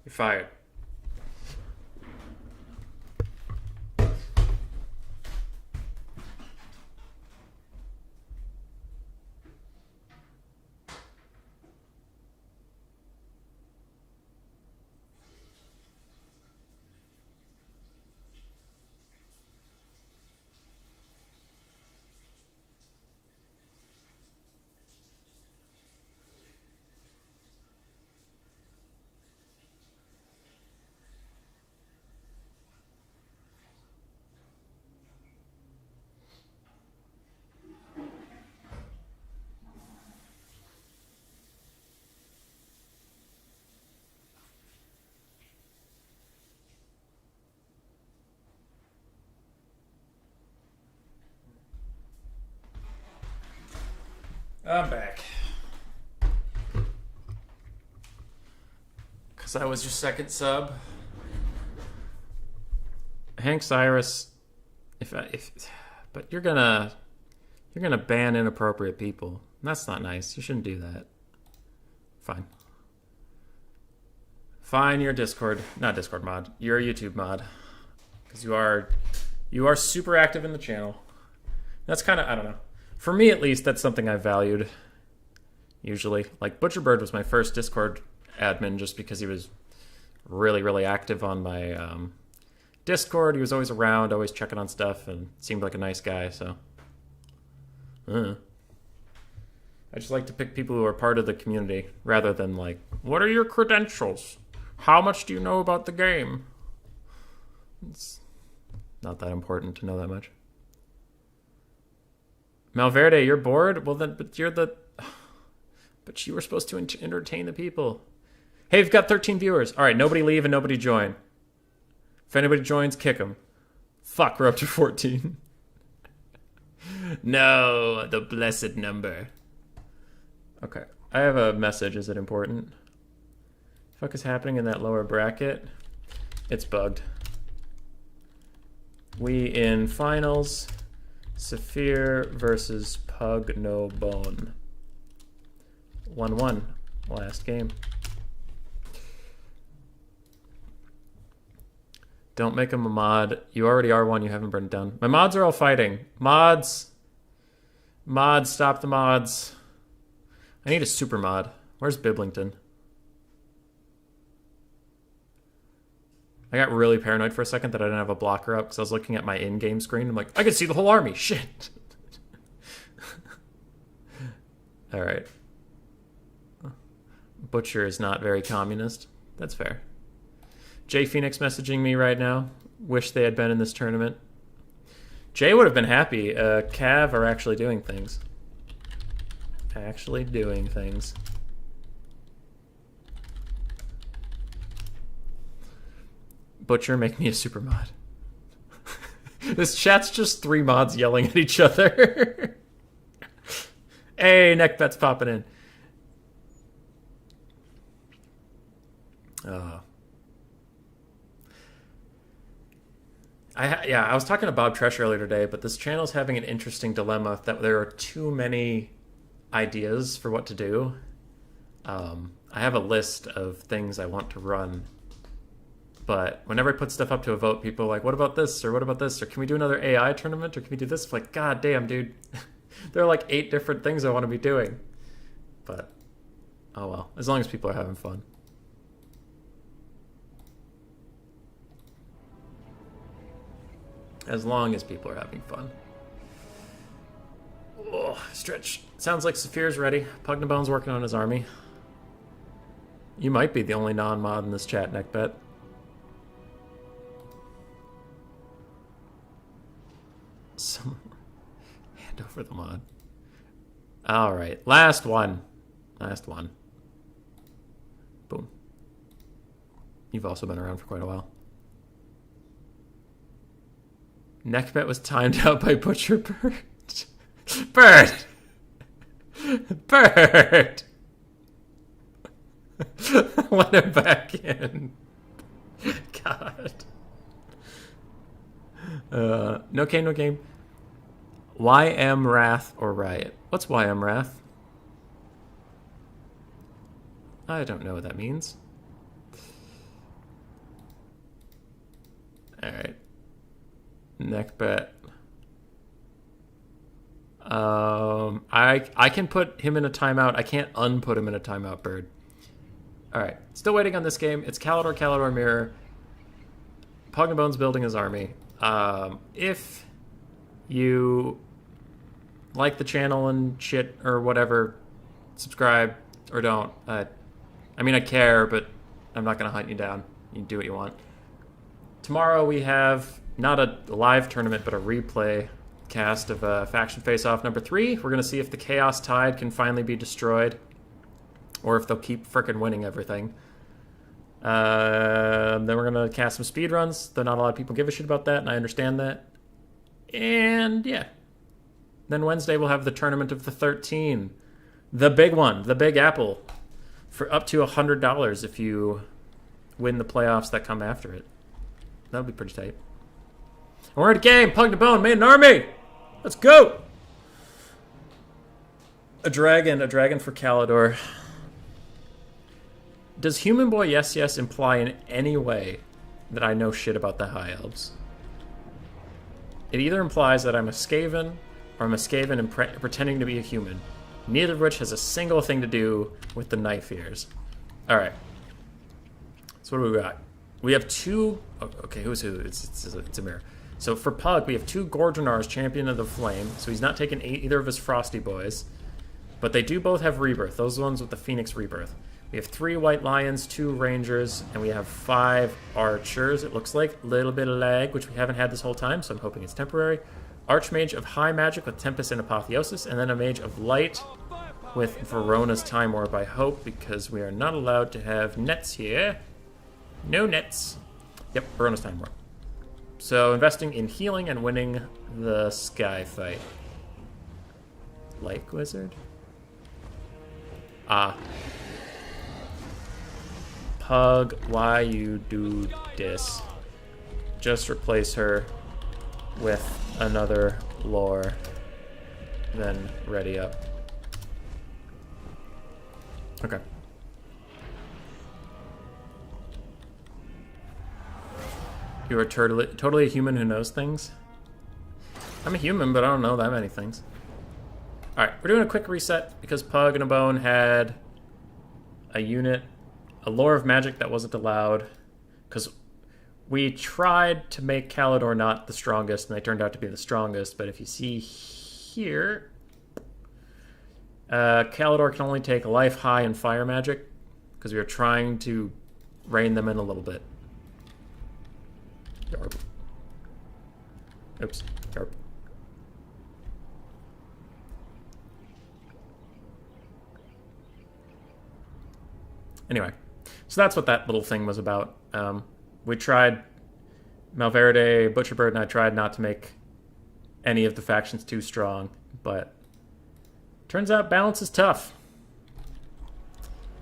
you're fired. I'm back. Because I was your second sub. Hank Cyrus, but you're gonna ban inappropriate people. That's not nice. You shouldn't do that. Fine. Fine, you're Discord, not Discord mod. You're a YouTube mod. Because you are super active in the channel. That's kind of, I don't know. For me, at least, that's something I valued, usually. Like, Butcherbird was my first Discord admin just because he was really, really active on my Discord. He was always around, always checking on stuff, and seemed like a nice guy, so. I just like to pick people who are part of the community, rather than like, what are your credentials? How much do you know about the game? It's not that important to know that much. Malverde, you're bored? Well then, but you're the... But you were supposed to entertain the people. Hey, we've got 13 viewers. Alright, nobody leave and nobody join. If anybody joins, kick them. Fuck, we're up to 14. No, the blessed number. Okay, I have a message. Is it important? Fuck is happening in that lower bracket? It's bugged. We in finals... Saphir versus Pug No Bone. 1-1. Last game. Don't make him a mod. You already are one. You haven't burned it down. My mods are all fighting. Mods. Mods. Stop the mods. I need a super mod. Where's Biblington? I got really paranoid for a second that I didn't have a blocker up because I was looking at my in-game screen. I'm like, I can see the whole army. Shit. All right. Butcher is not very communist. That's fair. Jay Phoenix messaging me right now. Wish they had been in this tournament. Jay would have been happy. Cav are actually doing things. Actually doing things. Butcher, make me a super mod. This chat's just 3 mods yelling at each other. Hey, Neckbet's popping in. I was talking to Bob Tresh earlier today, but this channel's having an interesting dilemma that there are too many ideas for what to do. I have a list of things I want to run. But whenever I put stuff up to a vote, people are like, what about this? Or what about this? Or can we do another AI tournament? Or can we do this? I'm like, God damn, dude. There are like 8 different things I want to be doing. But, oh well. As long as people are having fun. As long as people are having fun. Oh, stretch. Sounds like Saphir's ready. Pugnabone's working on his army. You might be the only non-mod in this chat, Neckbet. Someone hand over the mod. Alright, last one. Last one. Boom. You've also been around for quite a while. Neckbet was timed out by Butcher Bird. Bird! Bird! Let him back in. God. No game, no game. YM Wrath or Riot? What's YM Wrath? I don't know what that means. Alright. Neckbet. I can put him in a timeout. I can't unput him in a timeout, Bird. Alright. Still waiting on this game. It's Calidor Mirror. Pugnabone's building his army. If you like the channel and shit or whatever, subscribe or don't. I mean, I care, but I'm not going to hunt you down. You can do what you want. Tomorrow we have not a live tournament, but a replay cast of Faction Face-Off number 3. We're going to see if the Chaos Tide can finally be destroyed, or if they'll keep frickin' winning everything. Then we're going to cast some speedruns, though not a lot of people give a shit about that, and I understand that. And yeah. Then Wednesday we'll have the Tournament of the 13. The big one, the Big Apple, for up to $100 if you win the playoffs that come after it. That'll be pretty tight. And we're at a game. Pugnabone made an army. Let's go. A dragon for Calidor. Does Human Boy Yes Yes imply in any way that I know shit about the High Elves? It either implies that I'm a Skaven, or I'm a Skaven and pretending to be a human. Neither of which has a single thing to do with the Knife Ears. Alright. So what do we got? We have two... Okay, who's who? It's a mirror. So for Pug, we have 2 Gorgonars, Champion of the Flame. So he's not taking either of his Frosty Boys. But they do both have Rebirth. Those are the ones with the Phoenix Rebirth. We have 3 White Lions, 2 Rangers, and we have 5 Archers, it looks like. A little bit of lag, which we haven't had this whole time, so I'm hoping it's temporary. Archmage of High Magic with Tempest and Apotheosis, and then a Mage of Light with Verona's Time Warp, I hope, because we are not allowed to have nets here. No nets. Yep, Verona's Time Warp. So investing in healing and winning the Sky fight. Like Wizard? Ah. Pug, why you do this? Just replace her with another lore, then ready up. Okay. You are totally a human who knows things? I'm a human, but I don't know that many things. Alright, we're doing a quick reset because Pug and a Bone had a unit, a lore of magic that wasn't allowed, because we tried to make Calidor not the strongest, and they turned out to be the strongest, but if you see here, Calidor can only take life, high, and fire magic, because we were trying to rein them in a little bit. Yarp. Oops. Yarp. Anyway, so that's what that little thing was about. We tried, Malverde, Butcherbird, and I tried not to make any of the factions too strong, but turns out balance is tough.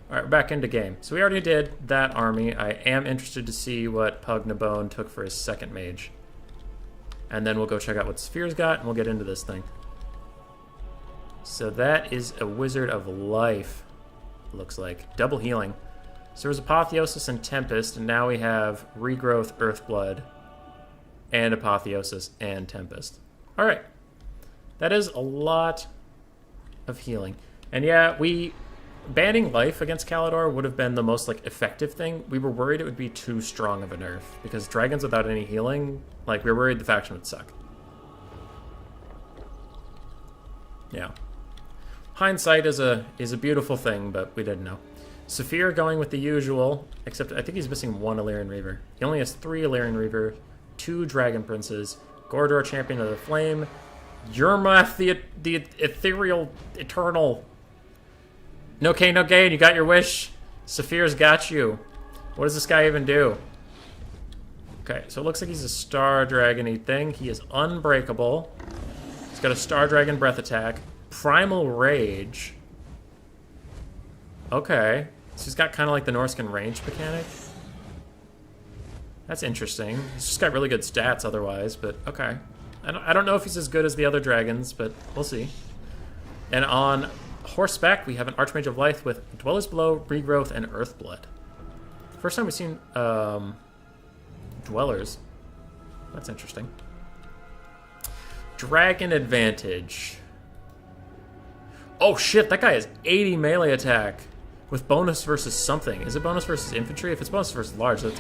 Alright, we're back into game. So we already did that army. I am interested to see what Pugnabone took for his second mage. And then we'll go check out what Sphere's got, and we'll get into this thing. So that is a Wizard of Life, looks like. Double healing. So there was Apotheosis and Tempest, and now we have Regrowth, Earthblood, and Apotheosis and Tempest. Alright. That is a lot of healing. And yeah, banning life against Calidor would have been the most effective thing. We were worried it would be too strong of a nerf, because dragons without any healing, we were worried the faction would suck. Yeah. Hindsight is a beautiful thing, but we didn't know. Saphir going with the usual, except I think he's missing one Illyrian Reaver. He only has 3 Illyrian Reaver, 2 Dragon Princes, Gordor, Champion of the Flame, Yermath, the ethereal, eternal. No gain, no gain. You got your wish. Saphir's got you. What does this guy even do? Okay, so it looks like he's a Star Dragon-y thing. He is unbreakable. He's got a Star Dragon breath attack, Primal Rage. Okay, so he's got kind of like the Norscan range mechanic. That's interesting. He's just got really good stats otherwise, but okay. I don't know if he's as good as the other dragons, but we'll see. And on horseback, we have an Archmage of Life with Dwellers Below, Regrowth, and Earthblood. First time we've seen Dwellers. That's interesting. Dragon Advantage. Oh shit, that guy has 80 melee attack with bonus versus something. Is it bonus versus infantry? If it's bonus versus large, that's...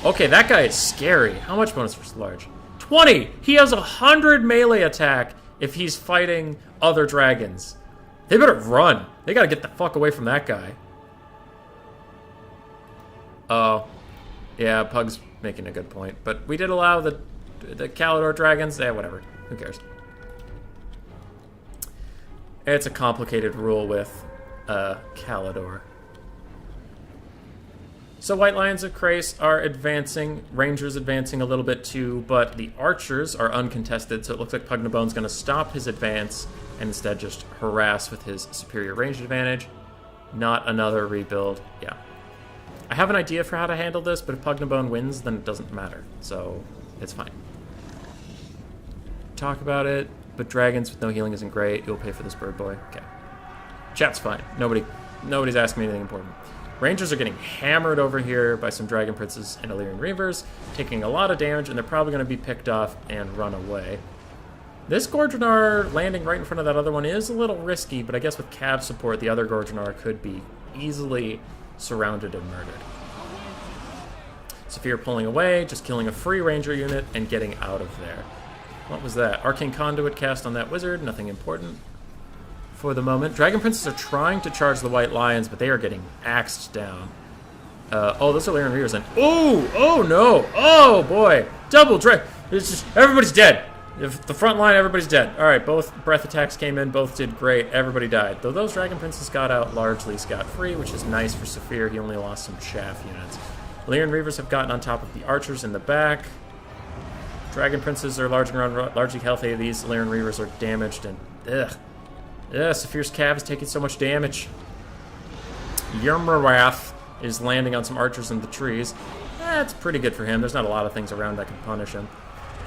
Okay, that guy is scary. How much bonus versus large? 20! He has 100 melee attack if he's fighting other dragons. They better run. They gotta get the fuck away from that guy. Oh. Yeah, Pug's making a good point. But we did allow the Calidor dragons. Yeah, whatever. Who cares? It's a complicated rule with Calidor. So White Lions of Crace are advancing, Rangers advancing a little bit too, but the Archers are uncontested, so it looks like Pugnabone's going to stop his advance and instead just harass with his superior range advantage. Not another rebuild. Yeah. I have an idea for how to handle this, but if Pugnabone wins, then it doesn't matter, so it's fine. Talk about it, but dragons with no healing isn't great. You'll pay for this bird boy. Okay. Chat's fine. Nobody's asking me anything important. Rangers are getting hammered over here by some Dragon Princes and Illyrian Reavers, taking a lot of damage, and they're probably going to be picked off and run away. This Gordranar landing right in front of that other one is a little risky, but I guess with Cav support, the other Gordranar could be easily surrounded and murdered. Saphir pulling away, just killing a free Ranger unit and getting out of there. What was that? Arcane Conduit cast on that wizard, nothing important for the moment. Dragon Princes are trying to charge the White Lions, but they are getting axed down. Oh, those are Illyrian Reavers then. Oh no! Oh boy! Double drag. It's just everybody's dead. If the front line, everybody's dead. All right, both breath attacks came in, both did great. Everybody died. Though those Dragon Princes got out largely scot-free, which is nice for Saphir. He only lost some chaff units. Illyrian Reavers have gotten on top of the Archers in the back. Dragon Princes are largely healthy. These Illyrian Reavers are damaged and ugh. Yeah, Saphir's Cav is taking so much damage. Yermarath is landing on some archers in the trees. That's pretty good for him. There's not a lot of things around that can punish him.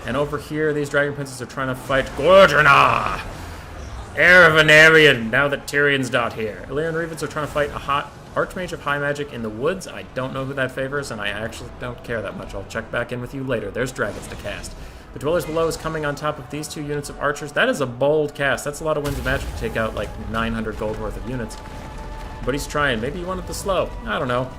And over here, these Dragon Princes are trying to fight Gordranar! Heir of Anarion, now that Tyrion's not here. Illyrian Reavers are trying to fight a hot Archmage of High Magic in the woods. I don't know who that favors, and I actually don't care that much. I'll check back in with you later. There's dragons to cast. The Dwellers Below is coming on top of these 2 units of archers. That is a bold cast. That's a lot of Winds of Magic to take out like 900 gold worth of units. But he's trying. Maybe he wanted to slow. I don't know.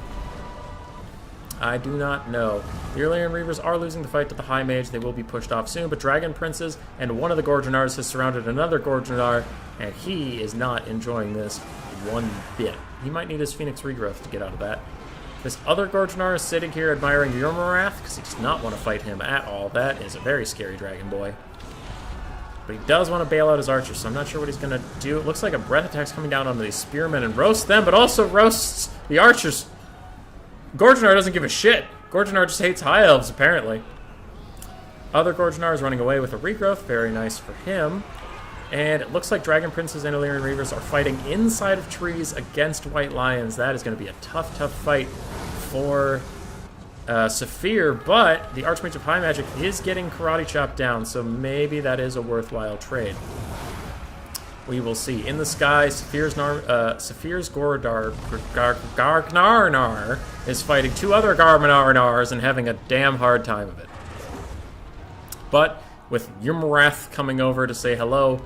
I do not know. The Illyrian Reavers are losing the fight to the High Mage. They will be pushed off soon, but Dragon Princes and one of the Gordrars has surrounded another Gordranar, and he is not enjoying this one bit. He might need his Phoenix Regrowth to get out of that. This other Gordranar is sitting here admiring Yermarath because he does not want to fight him at all. That is a very scary dragon boy. But he does want to bail out his archers, so I'm not sure what he's going to do. It looks like a breath attack's coming down onto these spearmen and roasts them, but also roasts the archers. Gordranar doesn't give a shit. Gordranar just hates high elves, apparently. Other Gordranar is running away with a regrowth. Very nice for him. And it looks like Dragon Princes and Illyrian Reavers are fighting inside of trees against White Lions. That is going to be a tough, tough fight for Saphir, but the Archmage of High Magic is getting karate chopped down, so maybe that is a worthwhile trade. We will see. In the sky, Saphir's Gargnar is fighting 2 other Gargnar and having a damn hard time of it. But with Yermarath coming over to say hello,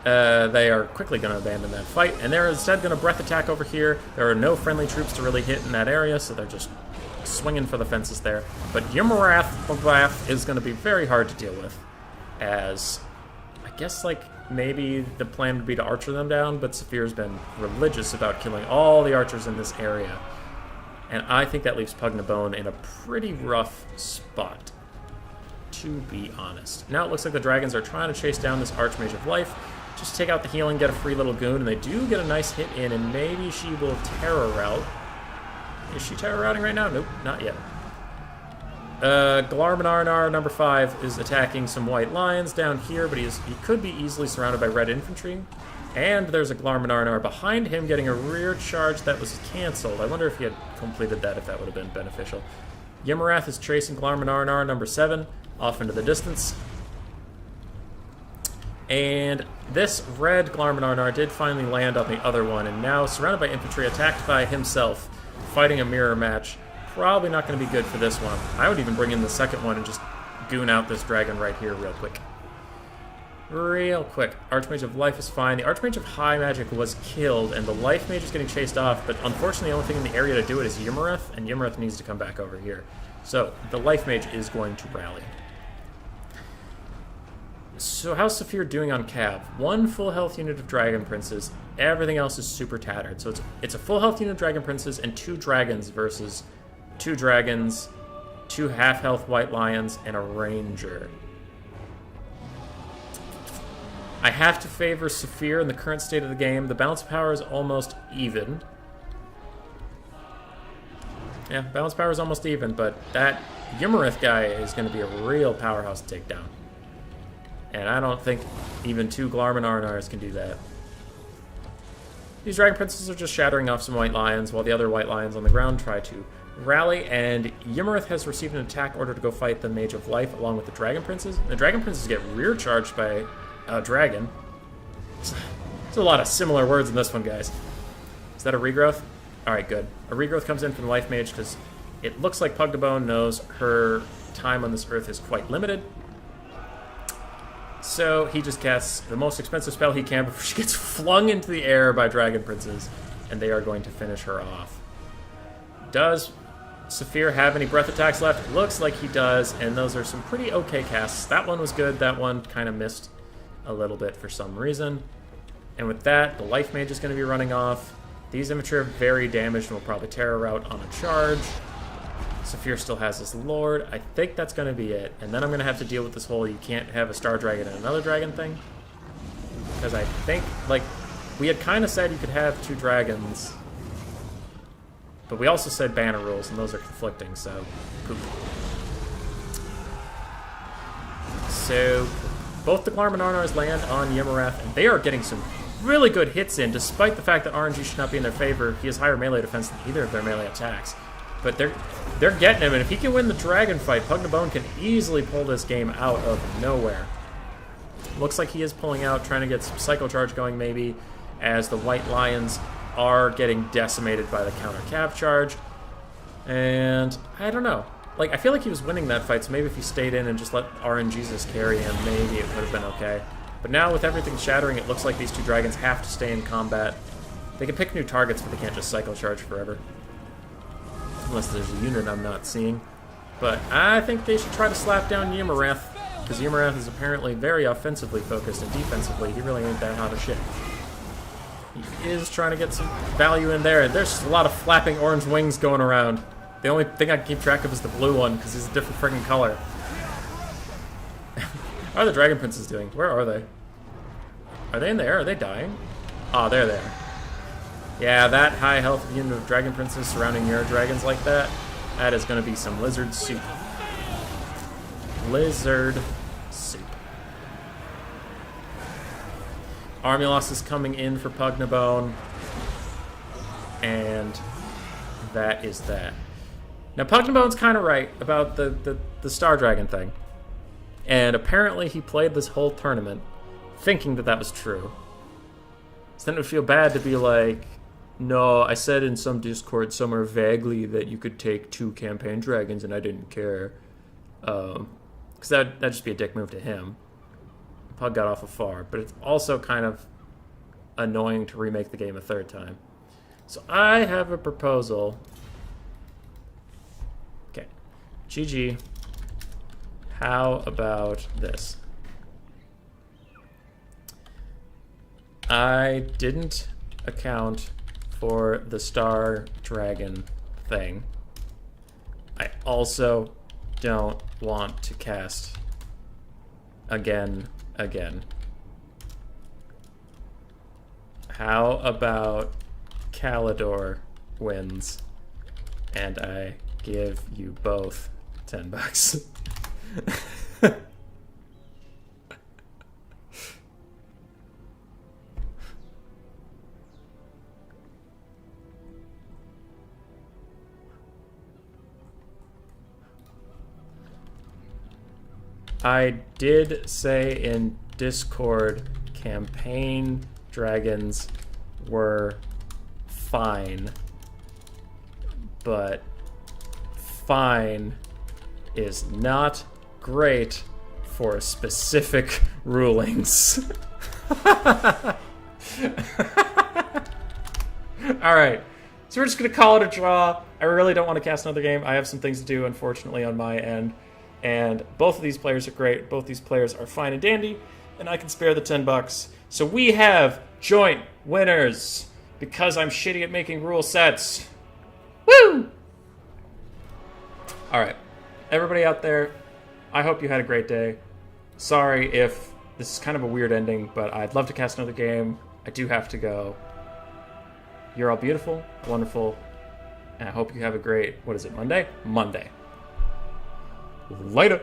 they are quickly going to abandon that fight, and they're instead going to breath attack over here. There are no friendly troops to really hit in that area, so they're just swinging for the fences there. But Yermarath is going to be very hard to deal with, as I guess like maybe the plan would be to archer them down, but Saphir's been religious about killing all the archers in this area. And I think that leaves Pugnabone in a pretty rough spot, to be honest. Now it looks like the dragons are trying to chase down this Archmage of Life. Just take out the healing, get a free little goon, and they do get a nice hit in, and maybe she will terror route. Is she terror routing right now? Nope, not yet. Glarmanarnar, number 5, is attacking some white lions down here, but he could be easily surrounded by red infantry. And there's a Glarmanarnar behind him getting a rear charge that was cancelled. I wonder if he had completed that, if that would have been beneficial. Yimarath is chasing Glarmanarnar, number 7, off into the distance. And this red Glarmanarnar did finally land on the other one, and now surrounded by infantry, attacked by himself, fighting a mirror match. Probably not going to be good for this one. I would even bring in the second one and just goon out this dragon right here real quick. Real quick. Archmage of Life is fine. The Archmage of High Magic was killed, and the Life Mage is getting chased off, but unfortunately the only thing in the area to do it is Yimarath, and Yimarath needs to come back over here. So, the Life Mage is going to rally. So how's Saphir doing on Cav? 1 full health unit of Dragon Princes. Everything else is super tattered. So it's a full health unit of Dragon Princes and 2 dragons versus 2 dragons, 2 half-health white lions, and a ranger. I have to favor Saphir in the current state of the game. The balance power is almost even. Yeah, balance power is almost even, but that Yimarath guy is going to be a real powerhouse to take down. And I don't think even 2 Glarmanarnars can do that. These Dragon Princes are just shattering off some white lions, while the other white lions on the ground try to rally, and Yimarath has received an attack order to go fight the Mage of Life along with the Dragon Princes. The Dragon Princes get rear charged by a dragon. There's a lot of similar words in this one, guys. Is that a regrowth? Alright, good. A regrowth comes in from the Life Mage because it looks like Pugnabone knows her time on this earth is quite limited. So he just casts the most expensive spell he can before she gets flung into the air by Dragon Princes, and they are going to finish her off. Does Saphir have any breath attacks left? Looks like he does, and those are some pretty okay casts. That one was good, that one kind of missed a little bit for some reason. And with that, the Life Mage is going to be running off. These infantry are very damaged and will probably terror route on a charge. Saphir still has his Lord. I think that's going to be it. And then I'm going to have to deal with this whole you can't have a Star Dragon and another dragon thing. Because I think, like, we had kind of said you could have 2 dragons. But we also said banner rules, and those are conflicting, so poop. So, both the Glarmanarnars land on Yimarath, and they are getting some really good hits in, despite the fact that RNG should not be in their favor. He has higher melee defense than either of their melee attacks. But they're getting him, and if he can win the dragon fight, Pugnabone can easily pull this game out of nowhere. Looks like he is pulling out, trying to get some Psycho Charge going maybe, as the White Lions are getting decimated by the counter cav charge. And I don't know. Like, I feel like he was winning that fight, so maybe if he stayed in and just let RNGesus carry him, maybe it would have been okay. But now with everything shattering, it looks like these 2 dragons have to stay in combat. They can pick new targets, but they can't just Psycho Charge forever. Unless there's a unit I'm not seeing. But I think they should try to slap down Yimarath, because Yimarath is apparently very offensively focused, and defensively, he really ain't that hot of shit. He is trying to get some value in there, and there's just a lot of flapping orange wings going around. The only thing I can keep track of is the blue one, because he's a different friggin' color. How are the Dragon Princes doing? Where are they? Are they in the air? Are they dying? Oh, they're there. Yeah, that high health unit of Dragon Princes surrounding your dragons like that, that is going to be some lizard soup. Lizard soup. Army loss is coming in for Pugnabone, and that is that. Now, Pugnabone's kind of right about the Star Dragon thing. And apparently he played this whole tournament thinking that that was true. So then it would feel bad to be like, no, I said in some Discord somewhere vaguely that you could take 2 campaign dragons and I didn't care. Because that'd just be a dick move to him. Pug got awful far, but it's also kind of annoying to remake the game a 3rd time. So I have a proposal. Okay. GG. How about this? I didn't account for the Star Dragon thing. I also don't want to cast again. How about Calidor wins and I give you both $10? I did say in Discord campaign dragons were fine, but fine is not great for specific rulings. Alright, so we're just going to call it a draw. I really don't want to cast another game. I have some things to do, unfortunately, on my end. And both of these players are great. Both these players are fine and dandy. And I can spare the $10. So we have joint winners because I'm shitty at making rule sets. Woo! Alright. Everybody out there, I hope you had a great day. Sorry if this is kind of a weird ending, but I'd love to cast another game. I do have to go. You're all beautiful, wonderful, and I hope you have a great, what is it, Monday? Monday. Later.